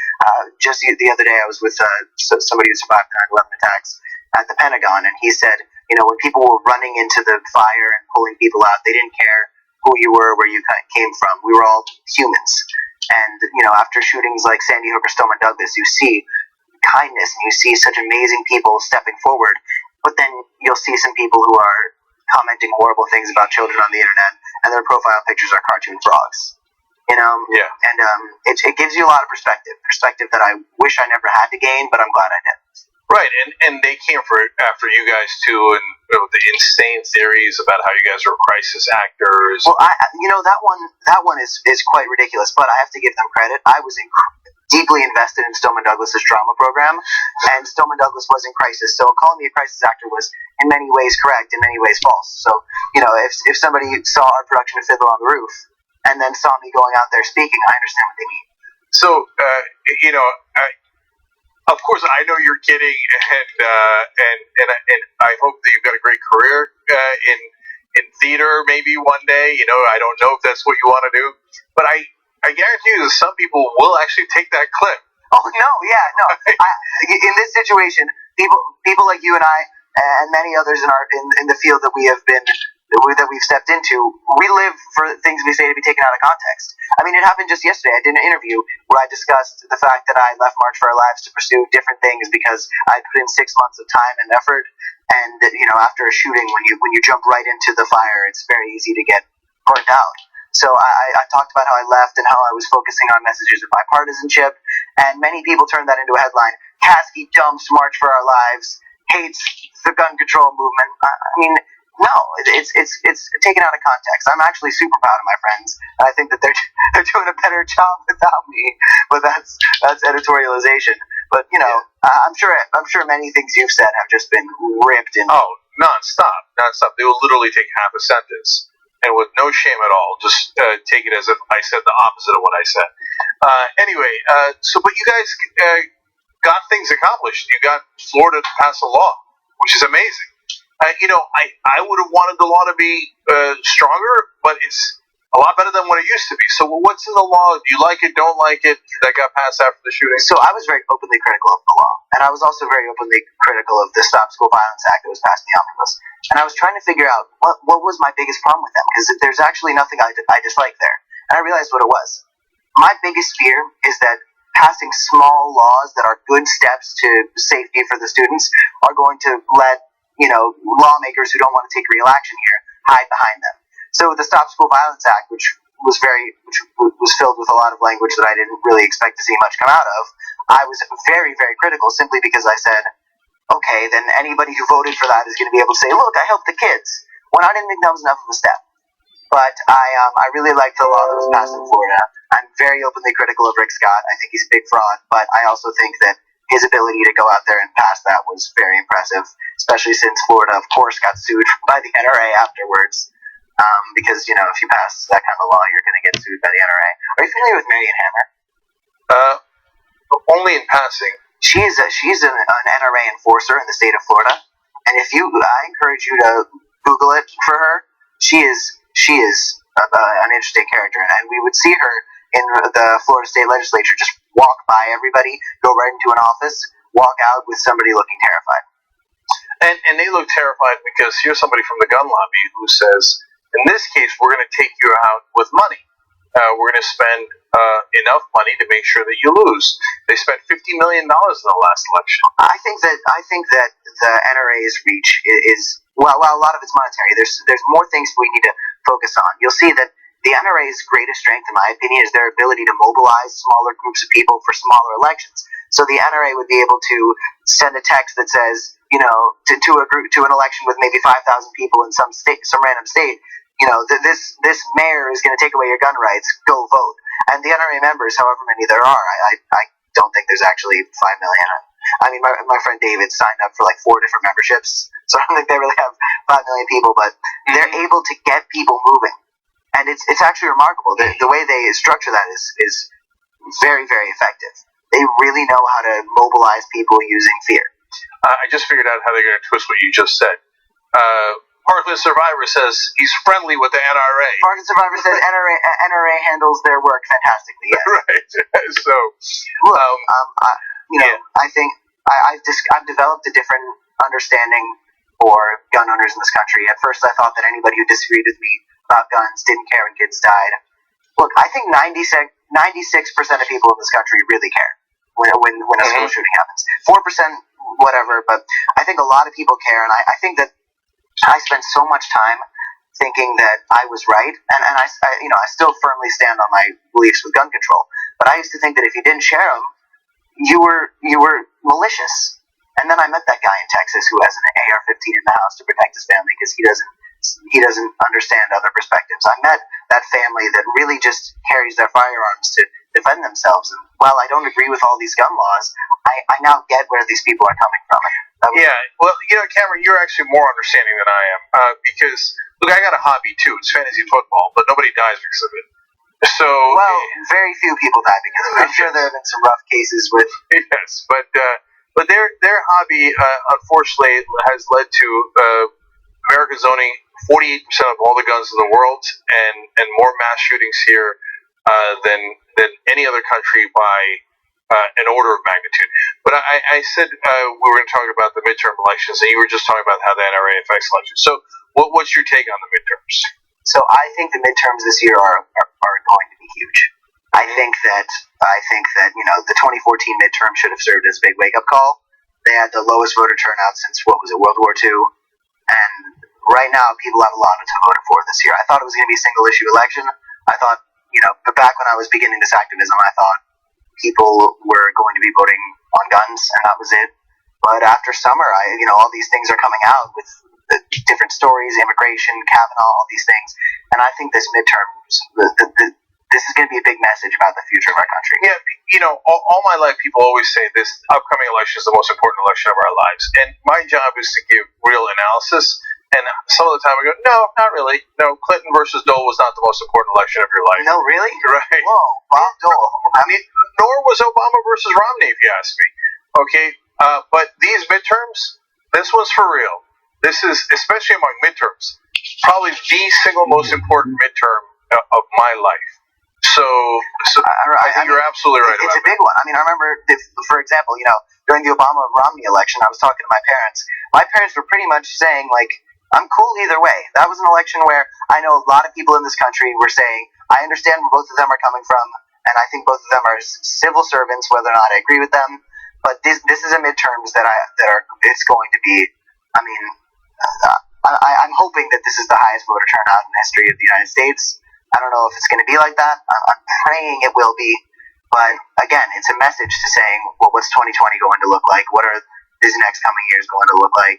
Just the other day, I was with somebody who survived the 9/11 attacks at the Pentagon, and he said, when people were running into the fire and pulling people out, they didn't care who you were, where you came from. We were all humans. And after shootings like Sandy Hook or Stoneman Douglas, you see kindness and you see such amazing people stepping forward. But then you'll see some people who are commenting horrible things about children on the internet, and their profile pictures are cartoon frogs. Yeah. And it gives you a lot of perspective that I wish I never had to gain, but I'm glad I did. Right, and they came after you guys too, and the insane theories about how you guys were crisis actors. Well, that one is quite ridiculous, but I have to give them credit. I was deeply invested in Stoneman Douglas's drama program, and Stoneman Douglas was in crisis, so calling me a crisis actor was in many ways correct, in many ways false. So, if somebody saw our production of Fiddler on the Roof and then saw me going out there speaking, I understand what they mean. So, of course, I know you're kidding, and I hope that you've got a great career in theater. Maybe one day, I don't know if that's what you want to do, but I guarantee you that some people will actually take that clip Oh no, yeah, no. In this situation, people like you and I, and many others in the field that we've stepped into, we live for things we say to be taken out of context. I mean, it happened just yesterday. I did an interview where I discussed the fact that I left March for Our Lives to pursue different things because I put in 6 months of time and effort. And after a shooting, when you jump right into the fire, it's very easy to get burnt out. So I talked about how I left and how I was focusing on messages of bipartisanship, and many people turned that into a headline. Kasky dumps March for Our Lives, hates the gun control movement. I mean, no, it's taken out of context. I'm actually super proud of my friends. I think that they're doing a better job without me, but that's editorialization. But I'm sure many things you've said have just been ripped in. Oh, nonstop. They will literally take half a sentence and with no shame at all, just take it as if I said the opposite of what I said. Anyway, but you guys got things accomplished. You got Florida to pass a law, which is amazing. I would have wanted the law to be stronger, but it's a lot better than what it used to be. So what's in the law? Do you like it, don't like it, that got passed after the shooting? So I was very openly critical of the law, and I was also very openly critical of the Stop School Violence Act that was passed in the omnibus. And I was trying to figure out what was my biggest problem with them, because there's actually nothing I dislike there. And I realized what it was. My biggest fear is that passing small laws that are good steps to safety for the students are going to let lawmakers who don't want to take real action here hide behind them. So the Stop School Violence Act, which was filled with a lot of language that I didn't really expect to see much come out of, I was very, very critical simply because I said, okay, then anybody who voted for that is going to be able to say, look, I helped the kids. When I didn't think that was enough of a step. But I really liked the law that was passed in Florida. I'm very openly critical of Rick Scott. I think he's a big fraud, but I also think that his ability to go out there and pass that was very impressive, especially since Florida, of course, got sued by the NRA afterwards. Because, if you pass that kind of law, you're going to get sued by the NRA. Are you familiar with Marion Hammer? Only in passing. She's an NRA enforcer in the state of Florida, and I encourage you to Google it for her. She is an interesting character, and we would see her in the Florida State Legislature just walk by everybody, go right into an office, walk out with somebody looking terrified. And they look terrified because here's somebody from the gun lobby who says, in this case, we're going to take you out with money. We're going to spend enough money to make sure that you lose. They spent $50 million in the last election. I think that the NRA's reach is well, a lot of it's monetary. There's more things we need to focus on. You'll see that the NRA's greatest strength, in my opinion, is their ability to mobilize smaller groups of people for smaller elections. So the NRA would be able to send a text that says, to an election with maybe 5,000 people in some random state. This mayor is going to take away your gun rights. Go vote. And the NRA members, however many there are, I don't think there's actually 5 million. I mean, my friend David signed up for like 4 different memberships, so I don't think they really have 5 million people, but they're able to get people moving. And it's actually remarkable. The way they structure that is very, very effective. They really know how to mobilize people using fear. I just figured out how they're going to twist what you just said. Parkland Survivor says he's friendly with the NRA. Parkland Survivor says NRA handles their work fantastically. Yes. Right. So, look, I think I've developed a different understanding for gun owners in this country. At first, I thought that anybody who disagreed with me about guns didn't care when kids died. Look, I think 96% of people in this country really care when a school shooting happens. 4%, whatever, but I think a lot of people care, and I think that I spent so much time thinking that I was right, and I still firmly stand on my beliefs with gun control. But I used to think that if you didn't share them, you were malicious. And then I met that guy in Texas who has an AR-15 in the house to protect his family because he doesn't understand other perspectives. I met that family that really just carries their firearms to defend themselves. And while I don't agree with all these gun laws, I now get where these people are coming from. Well, Cameron, you're actually more understanding than I am because, look, I got a hobby too. It's fantasy football, but nobody dies because of it. So, very few people die because of it. I'm sure there have been some rough cases with. Yes, but their hobby, unfortunately, has led to America owning 48% of all the guns in the world and more mass shootings here than any other country by an order of magnitude. But I said we were going to talk about the midterm elections, and you were just talking about how the NRA affects elections. So what's your take on the midterms? So I think the midterms this year are going to be huge. I think that the 2014 midterm should have served as a big wake up call. They had the lowest voter turnout since World War II, and right now people have a lot to vote for this year. I thought it was going to be a single issue election. I thought, but back when I was beginning this activism, I thought people were going to be voting on guns, and that was it. But after summer, all these things are coming out with the different stories, immigration, Kavanaugh, all these things, and I think this midterms, this is going to be a big message about the future of our country. Yeah, all my life, people always say this upcoming election is the most important election of our lives, and my job is to give real analysis. And some of the time I go, no, not really. No, Clinton versus Dole was not the most important election of your life. No, really? Right. Whoa, Bob Dole. I mean, nor was Obama versus Romney, if you ask me. Okay, but these midterms, this one's for real. This is, especially among midterms, probably the single most important midterm of my life. So I think you're absolutely right. It's a big one. I mean, I remember, for example, during the Obama-Romney election, I was talking to my parents. My parents were pretty much saying, like, I'm cool either way. That was an election where I know a lot of people in this country were saying, I understand where both of them are coming from, and I think both of them are civil servants, whether or not I agree with them. But this is a midterms it's going to be. I mean, I'm hoping that this is the highest voter turnout in the history of the United States. I don't know if it's going to be like that. I'm praying it will be. But again, it's a message to saying, well, what's 2020 going to look like? What are these next coming years going to look like?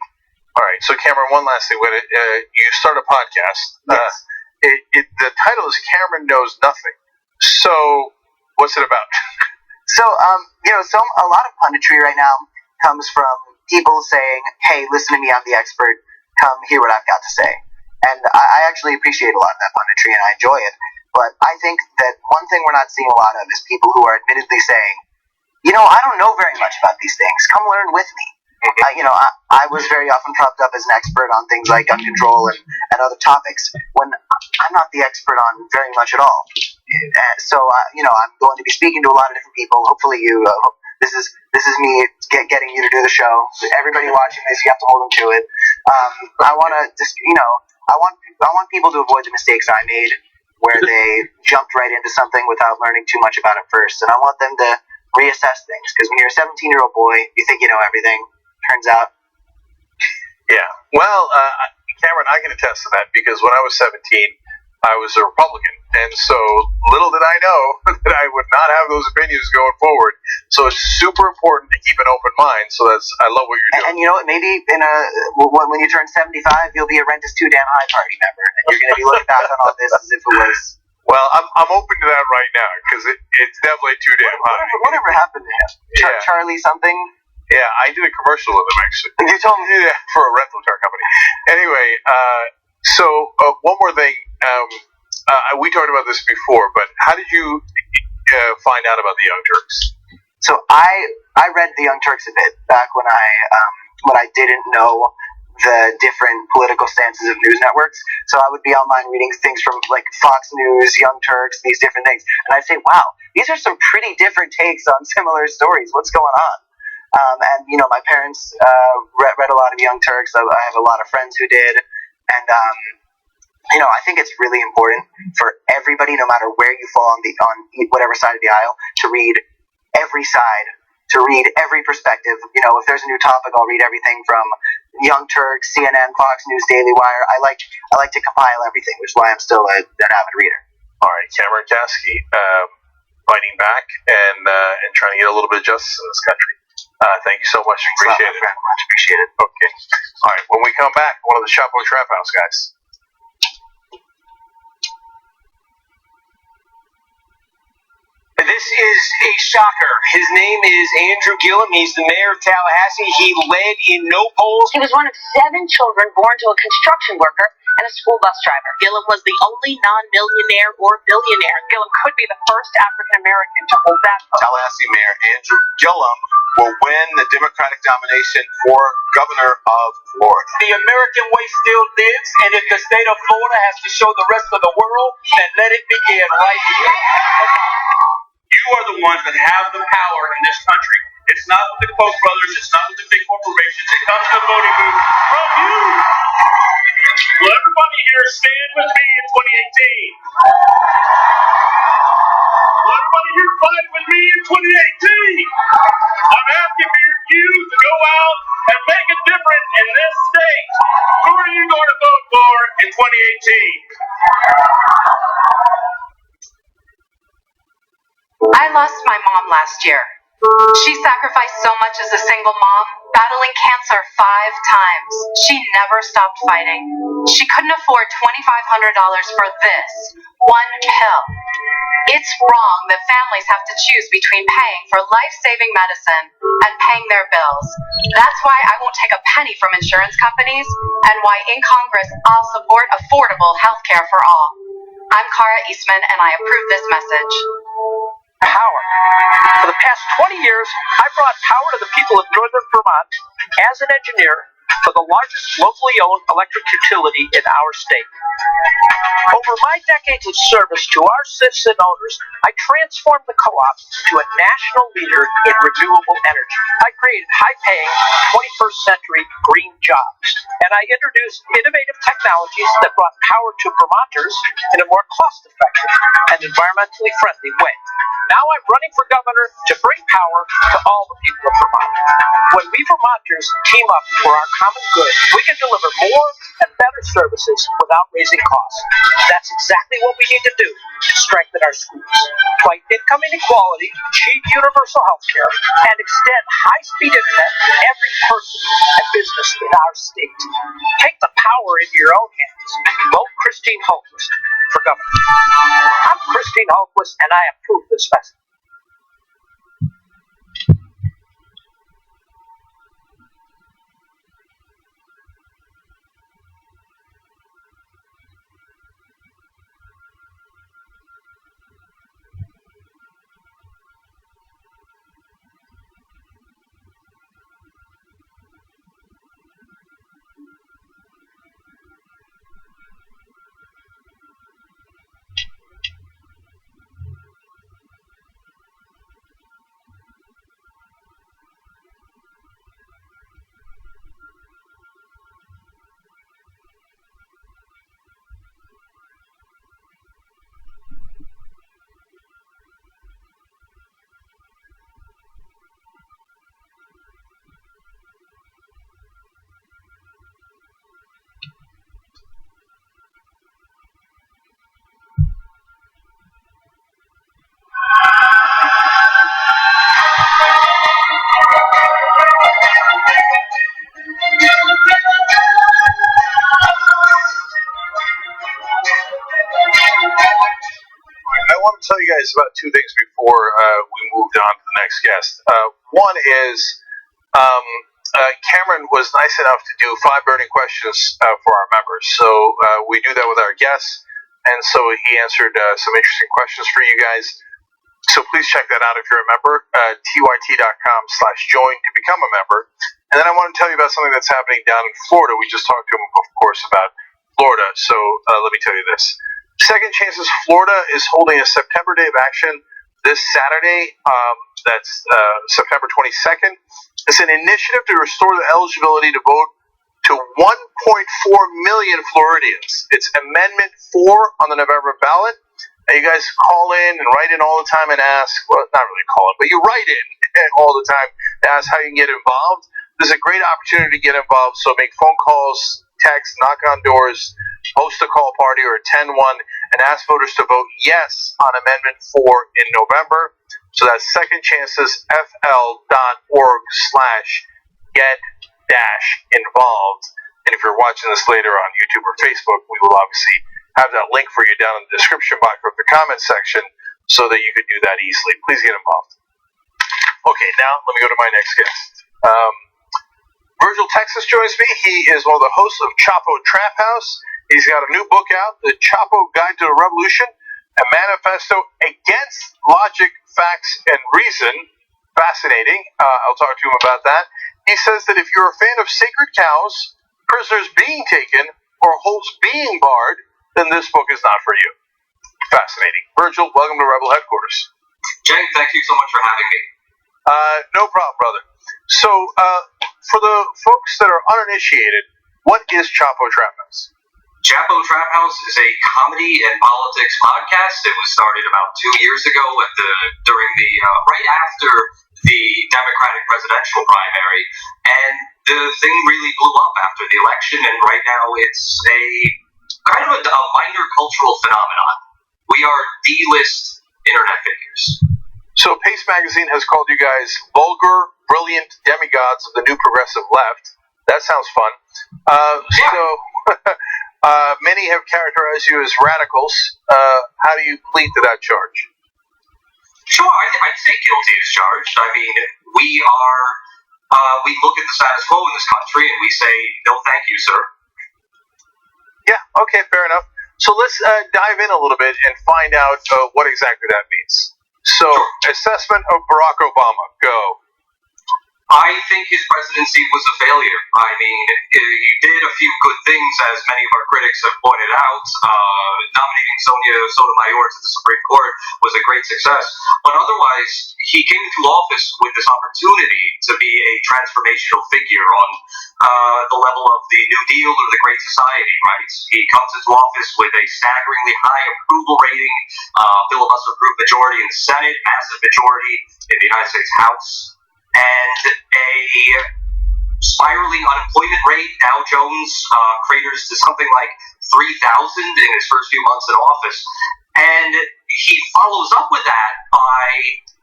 All right. So, Cameron, one last thing. You start a podcast. Yes. The title is Cameron Knows Nothing. So, what's it about? So, a lot of punditry right now comes from people saying, hey, listen to me, I'm the expert. Come hear what I've got to say. And I actually appreciate a lot of that punditry, and I enjoy it. But I think that one thing we're not seeing a lot of is people who are admittedly saying, I don't know very much about these things. Come learn with me. I was very often propped up as an expert on things like gun control and other topics when I'm not the expert on very much at all. So, I'm going to be speaking to a lot of different people. Hopefully this is me getting you to do the show. Everybody watching this, you have to hold them to it. I want to just, I want people to avoid the mistakes I made where they jumped right into something without learning too much about it first. And I want them to reassess things, because when you're a 17-year-old boy, you think you know everything. Turns out. Yeah. Well, Cameron, I can attest to that, because when I was 17, I was a Republican, and so little did I know that I would not have those opinions going forward. So it's super important to keep an open mind. So I love what you're doing. And you know what? Maybe when you turn 75, you'll be a Rent is Too Damn High party member, and you're going to be looking back on all this as if it was. Well, I'm open to that right now, because it's definitely too damn high. Whatever happened to him? Yeah. Charlie something. Yeah, I did a commercial with him, actually. You told me that for a rental car company. Anyway, so one more thing. We talked about this before, but how did you find out about the Young Turks? So I read the Young Turks a bit back when I didn't know the different political stances of news networks. So I would be online reading things from like Fox News, Young Turks, these different things, and I'd say, wow, these are some pretty different takes on similar stories. What's going on? And my parents read a lot of Young Turks. I have a lot of friends who did, and I think it's really important for everybody, no matter where you fall on whatever side of the aisle, to read every side, to read every perspective. If there's a new topic, I'll read everything from Young Turks, CNN, Fox News, Daily Wire. I like to compile everything, which is why I'm still an avid reader. All right, Cameron Kasky, fighting back and trying to get a little bit of justice in this country. Thank you so much. Appreciate it. Much appreciated. Okay. All right. When we come back, one of the Chapo Trap House guys. This is a shocker. His name is Andrew Gillum. He's the mayor of Tallahassee. He led in no polls. He was one of 7 children born to a construction worker and a school bus driver. Gillum was the only non-millionaire or billionaire. Gillum could be the first African-American to hold that post. Tallahassee Mayor Andrew Gillum will win the Democratic nomination for governor of Florida. The American way still lives, and if the state of Florida has to show the rest of the world, then let it begin right here. You are the ones that have the power in this country. It's not with the Koch brothers. It's not with the big corporations. It comes to the voting booth from you. Will everybody here stand with me in 2018? Will everybody here fight with me in 2018? I'm asking for you to go out and make a difference in this state. Who are you going to vote for in 2018? I lost my mom last year. She sacrificed so much as a single mom, battling cancer 5 times. She never stopped fighting. She couldn't afford $2,500 for this one pill. It's wrong that families have to choose between paying for life-saving medicine and paying their bills. That's why I won't take a penny from insurance companies, and why in Congress I'll support affordable health care for all. I'm Kara Eastman, and I approve this message. Power. For the past 20 years, I brought power to the people of northern Vermont as an engineer for the largest locally owned electric utility in our state. Over my decades of service to our citizen owners, I transformed the co-op to a national leader in renewable energy. I created high-paying, 21st century green jobs, and I introduced innovative technologies that brought power to Vermonters in a more cost-effective and environmentally friendly way. Now I'm running for governor to bring power to all the people of Vermont. When we Vermonters team up for our common good, we can deliver more and better services without raising costs. That's exactly what we need to do to strengthen our schools, fight income inequality, achieve universal health care, and extend high-speed internet to every person and business in our state. Take the power into your own hands. Vote Christine Hultquist for governor. I'm Christine Hultquist, and I approve this message. Tell you guys about 2 things before we moved on to the next guest. One is Cameron was nice enough to do 5 burning questions for our members. So we do that with our guests, and so he answered some interesting questions for you guys. So please check that out if you're a member. tyt.com/join to become a member. And then I want to tell you about something that's happening down in Florida. We just talked to him, of course, about Florida. So let me tell you this. Second Chances Florida is holding a September Day of Action this Saturday. That's September 22nd. It's an initiative to restore the eligibility to vote to 1.4 million Floridians. It's Amendment 4 on the November ballot. And you guys call in and write in all the time and ask, well, not really call in, but you write in all the time and ask how you can get involved. This is a great opportunity to get involved, so make phone calls, text, knock on doors, host a call party, or attend one, and ask voters to vote yes on Amendment 4 in November. So that's secondchances.fl.org/get-involved. And if you're watching this later on YouTube or Facebook, we will obviously have that link for you down in the description box or the comment section so that you can do that easily. Please get involved. Okay, now let me go to my next guest. Virgil Texas joins me. He is one of the hosts of Chapo Trap House. He's got a new book out, The Chapo Guide to the Revolution, a manifesto against logic, facts, and reason. Fascinating. I'll talk to him about that. He says that if you're a fan of sacred cows, prisoners being taken, or holes being barred, then this book is not for you. Fascinating. Virgil, welcome to Rebel Headquarters. Jay, thank you so much for having me. No problem, brother. So, for the folks that are uninitiated, what is Chapo Trap House? Chapo Trap House is a comedy and politics podcast. It was started about 2 years ago during the right after the Democratic presidential primary, and the thing really blew up after the election. And right now, it's a kind of a minor cultural phenomenon. We are D-list internet figures. So Pace Magazine has called you guys vulgar, brilliant demigods of the new progressive left. That sounds fun. So many have characterized you as radicals. How do you plead to that charge? Sure, I'd say guilty as charged. I mean, we look at the status quo in this country and we say, no thank you, sir. Yeah, okay, fair enough. So let's dive in a little bit and find out what exactly that means. So, assessment of Barack Obama, go. I think his presidency was a failure. I mean, he did a few good things, as many of our critics have pointed out. Nominating Sonia Sotomayor to the Supreme Court was a great success. But otherwise, he came into office with this opportunity to be a transformational figure on the level of the New Deal or the Great Society, right? He comes into office with a staggeringly high approval rating, filibuster-proof majority in the Senate, massive majority in the United States House, and a spiraling unemployment rate. Dow Jones craters to something like 3,000 in his first few months in office. And he follows up with that by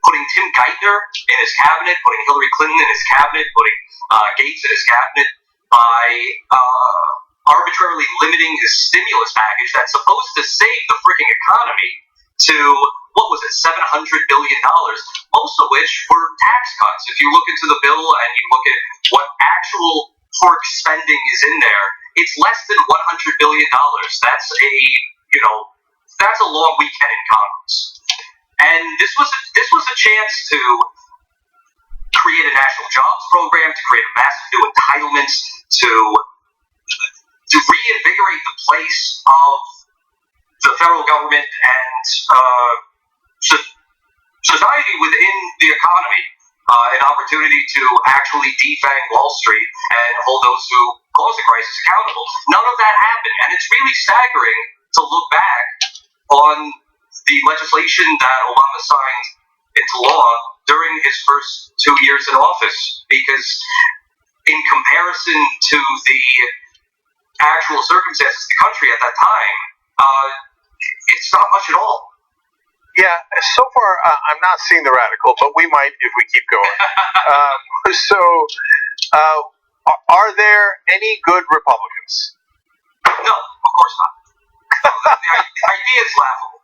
putting Tim Geithner in his cabinet, putting Hillary Clinton in his cabinet, putting Gates in his cabinet, by arbitrarily limiting his stimulus package that's supposed to save the freaking economy to, what was it, $700 billion, most of which were tax cuts. If you look into the bill and you look at what actual pork spending is in there, it's less than $100 billion. That's a long weekend in Congress. And this was a chance to create a national jobs program, to create massive new entitlements, to reinvigorate the place of the federal government and society within the economy, an opportunity to actually defang Wall Street and hold those who caused the crisis accountable. None of that happened, and it's really staggering to look back on the legislation that Obama signed into law during his first 2 years in office, because in comparison to the actual circumstances of the country at that time, it's not much at all. Yeah, so far I'm not seeing the radical, but we might if we keep going. Are there any good Republicans? No, of course not. The idea is laughable.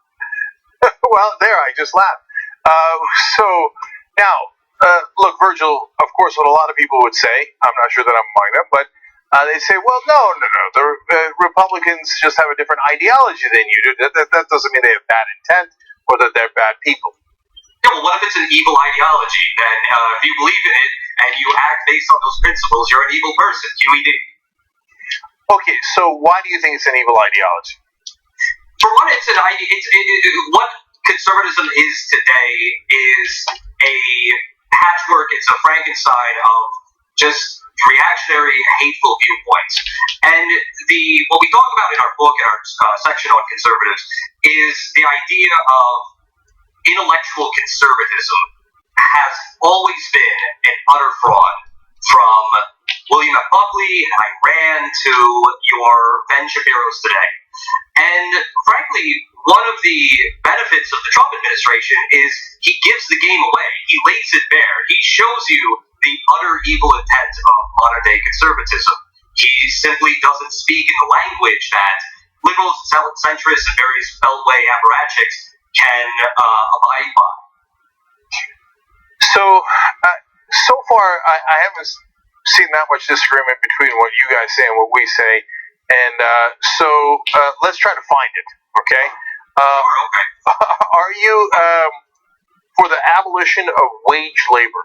Well, there, I just laughed. Now, look, Virgil, of course, what a lot of people would say, I'm not sure that I'm among them, but they say, well, no, the Republicans just have a different ideology than you do. That doesn't mean they have bad intent or that they're bad people. Yeah, well, what if it's an evil ideology? Then if you believe in it and you act based on those principles, you're an evil person, QED. Okay, so why do you think it's an evil ideology? For one, it's an idea. What conservatism is today is a patchwork. It's a Frankenstein of just reactionary, hateful viewpoints. And what we talk about in our book, in our section on conservatives, is the idea of intellectual conservatism has always been an utter fraud, from William F. Buckley and Ayn Rand to your Ben Shapiro's today. And frankly, one of the benefits of the Trump administration is he gives the game away. He lays it bare. He shows you the utter evil intent of modern-day conservatism. He simply doesn't speak in the language that liberals, centrists, and various beltway apparatchiks can abide by. So far, I haven't seen that much disagreement between what you guys say and what we say, and let's try to find it, okay? Okay. Are you for the abolition of wage labor?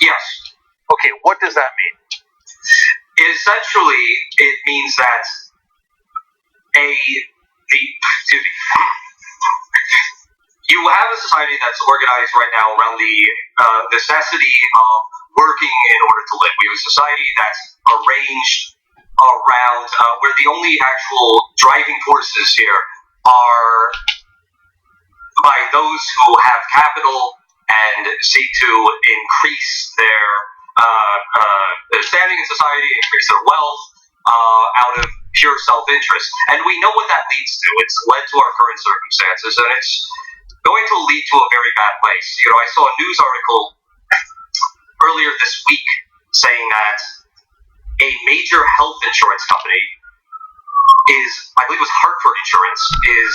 Yes. Okay, what does that mean? Essentially, it means that you have a society that's organized right now around the necessity of working in order to live. We have a society that's arranged around where the only actual driving forces here are by those who have capital and seek to increase their standing in society, increase their wealth out of pure self-interest. And we know what that leads to. It's led to our current circumstances, and it's going to lead to a very bad place. You know, I saw a news article earlier this week saying that a major health insurance company is, I believe it was Hartford Insurance, is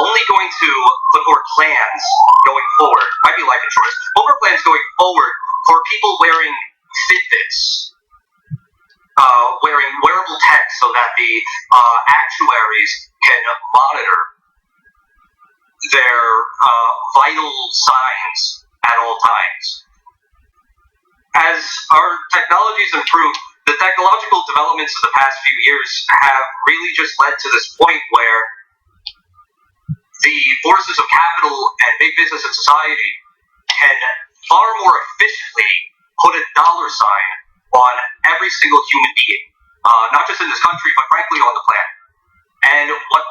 only going to put more plans going forward, might be life insurance, more plans going forward for people wearing Fitbits, wearing wearable tech so that the actuaries can monitor their vital signs at all times. As our technologies improve, the technological developments of the past few years have really just led to this point where the forces of capital and big business and society can far more efficiently put a dollar sign on every single human being, not just in this country, but frankly on the planet. And what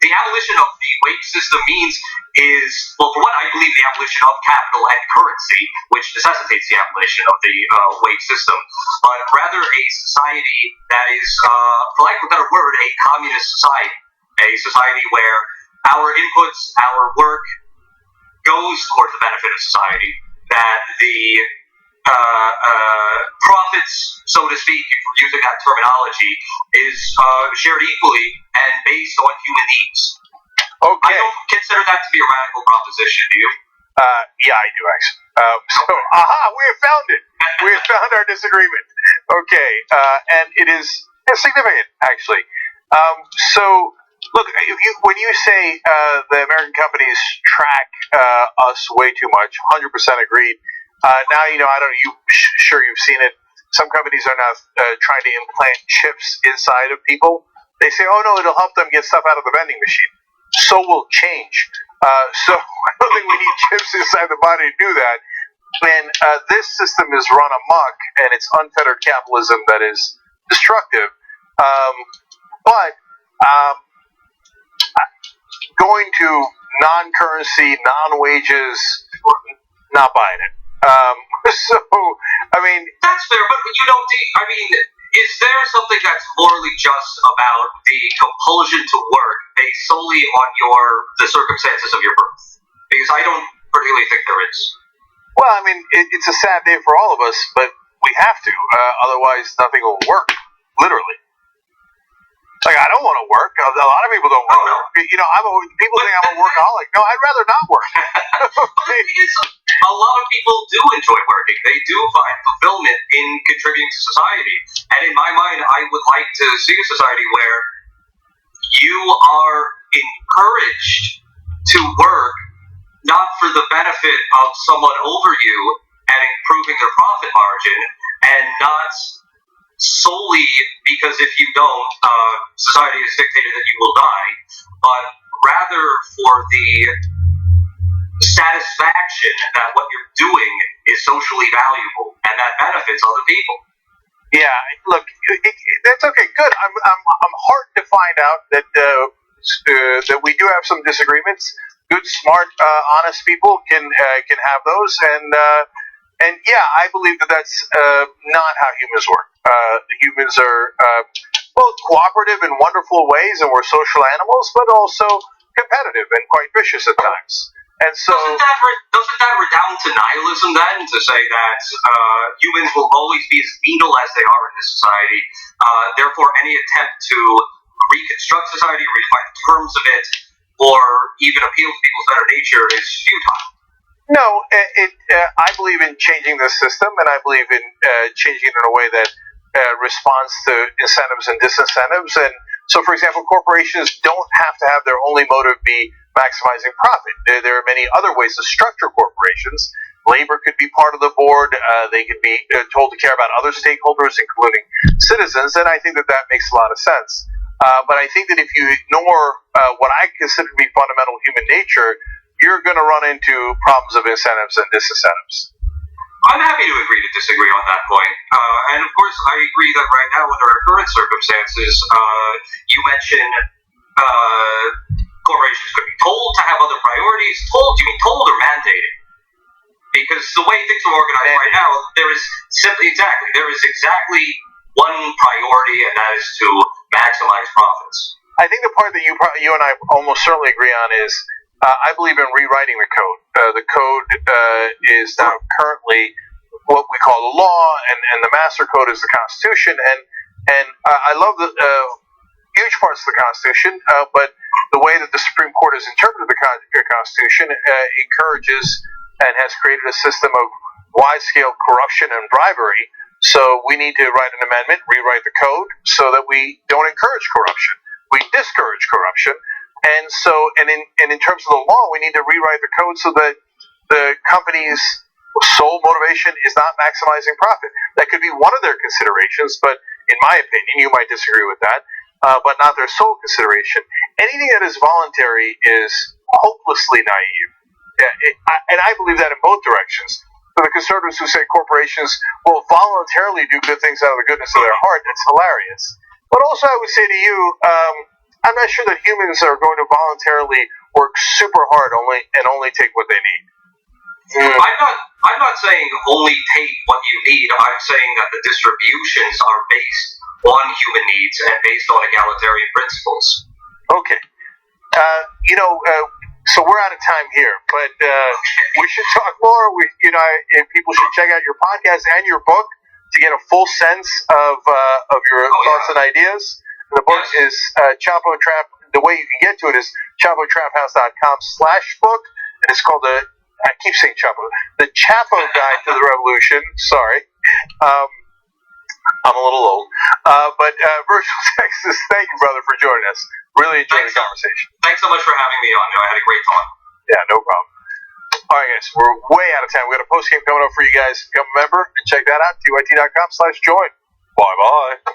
the abolition of the wage system means is, well, for one, I believe the abolition of capital and currency, which necessitates the abolition of the wage system, but rather a society that is, for lack of a better word, a communist society. A society where our inputs, our work, goes towards the benefit of society, that the profits, so to speak, using that terminology, is shared equally and based on human needs. Okay. I don't consider that to be a radical proposition, do you? Yeah, I do, actually. We have found it. We have found our disagreement. Okay, and it is significant, actually. So, look, when you say the American companies track us way too much, 100% agreed. Now, sure you've seen it. Some companies are now trying to implant chips inside of people. They say, oh no, it'll help them get stuff out of the vending machine. So will change. So I don't think we need chips inside the body to do that. And this system is run amok, and it's unfettered capitalism that is destructive. But going to non-currency, non-wages, not buying it. So, I mean... That's fair, but you don't... I mean, is there something that's morally just about the compulsion to work based solely on the circumstances of your birth? Because I don't particularly think there is. Well, I mean, it's a sad day for all of us, but we have to. Otherwise, nothing will work. Literally. Like, I don't want to work. A lot of people don't want to work. You know, people think I'm a workaholic. No, I'd rather not work. Okay. A lot of people do enjoy working. They do find fulfillment in contributing to society. And in my mind, I would like to see a society where you are encouraged to work not for the benefit of someone over you and improving their profit margin, and not solely because if you don't, society has dictated that you will die, but rather for the satisfaction that what you're doing is socially valuable and that benefits other people. Yeah, look, that's okay. Good. I'm heartened to find out that that we do have some disagreements. Good, smart, honest people can have those, and yeah, I believe that's not how humans work. Humans are both cooperative in wonderful ways, and we're social animals, but also competitive and quite vicious at times. And so, doesn't that redound to nihilism then, to say that humans will always be as venal as they are in this society? Therefore, any attempt to reconstruct society, redefine the terms of it, or even appeal to people's better nature is futile. No, I believe in changing the system, and I believe in changing it in a way that responds to incentives and disincentives. And so, for example, corporations don't have to have their only motive be maximizing profit. There are many other ways to structure corporations. Labor could be part of the board. They could be told to care about other stakeholders, including citizens, and I think that makes a lot of sense. But I think that if you ignore what I consider to be fundamental human nature, you're going to run into problems of incentives and disincentives. I'm happy to agree to disagree on that point. And of course, I agree that right now, under our current circumstances, you mentioned corporations could be told to have other priorities. Told? You mean told or mandated? Because the way things are organized right now, there is exactly one priority, and that is to maximize profits. I think the part that you and I almost certainly agree on is I believe in rewriting the code. The code is now currently what we call the law, and the master code is the Constitution. And I love the huge parts of the Constitution, but the way that the Supreme Court has interpreted the Constitution encourages and has created a system of wide-scale corruption and bribery. So we need to write an amendment, rewrite the code, so that we don't encourage corruption. We discourage corruption. And so, in terms of the law, we need to rewrite the code so that the company's sole motivation is not maximizing profit. That could be one of their considerations, but in my opinion, you might disagree with that, but not their sole consideration. Anything that is voluntary is hopelessly naive. And I believe that in both directions. For the conservatives who say corporations will voluntarily do good things out of the goodness of their heart, it's hilarious. But also I would say to you, I'm not sure that humans are going to voluntarily work super hard only take what they need. I'm not saying only take what you need. I'm saying that the distributions are based on human needs and based on egalitarian principles. Okay. So we're out of time here, but we should talk more. People should check out your podcast and your book to get a full sense of your thoughts and ideas. The book is Chapo Trap. The way you can get to it is ChapoTrapHouse.com/book, and it's called I keep saying Chapo. The Chapo Guide to the Revolution. Sorry. I'm a little old. But Virtual Texas, thank you, brother, for joining us. Really enjoyed the conversation. Thanks so much for having me on. I had a great talk. Yeah, no problem. All right, guys, we're way out of time. We got a post game coming up for you guys. Become a member and check that out. TYT.com/join. Bye-bye.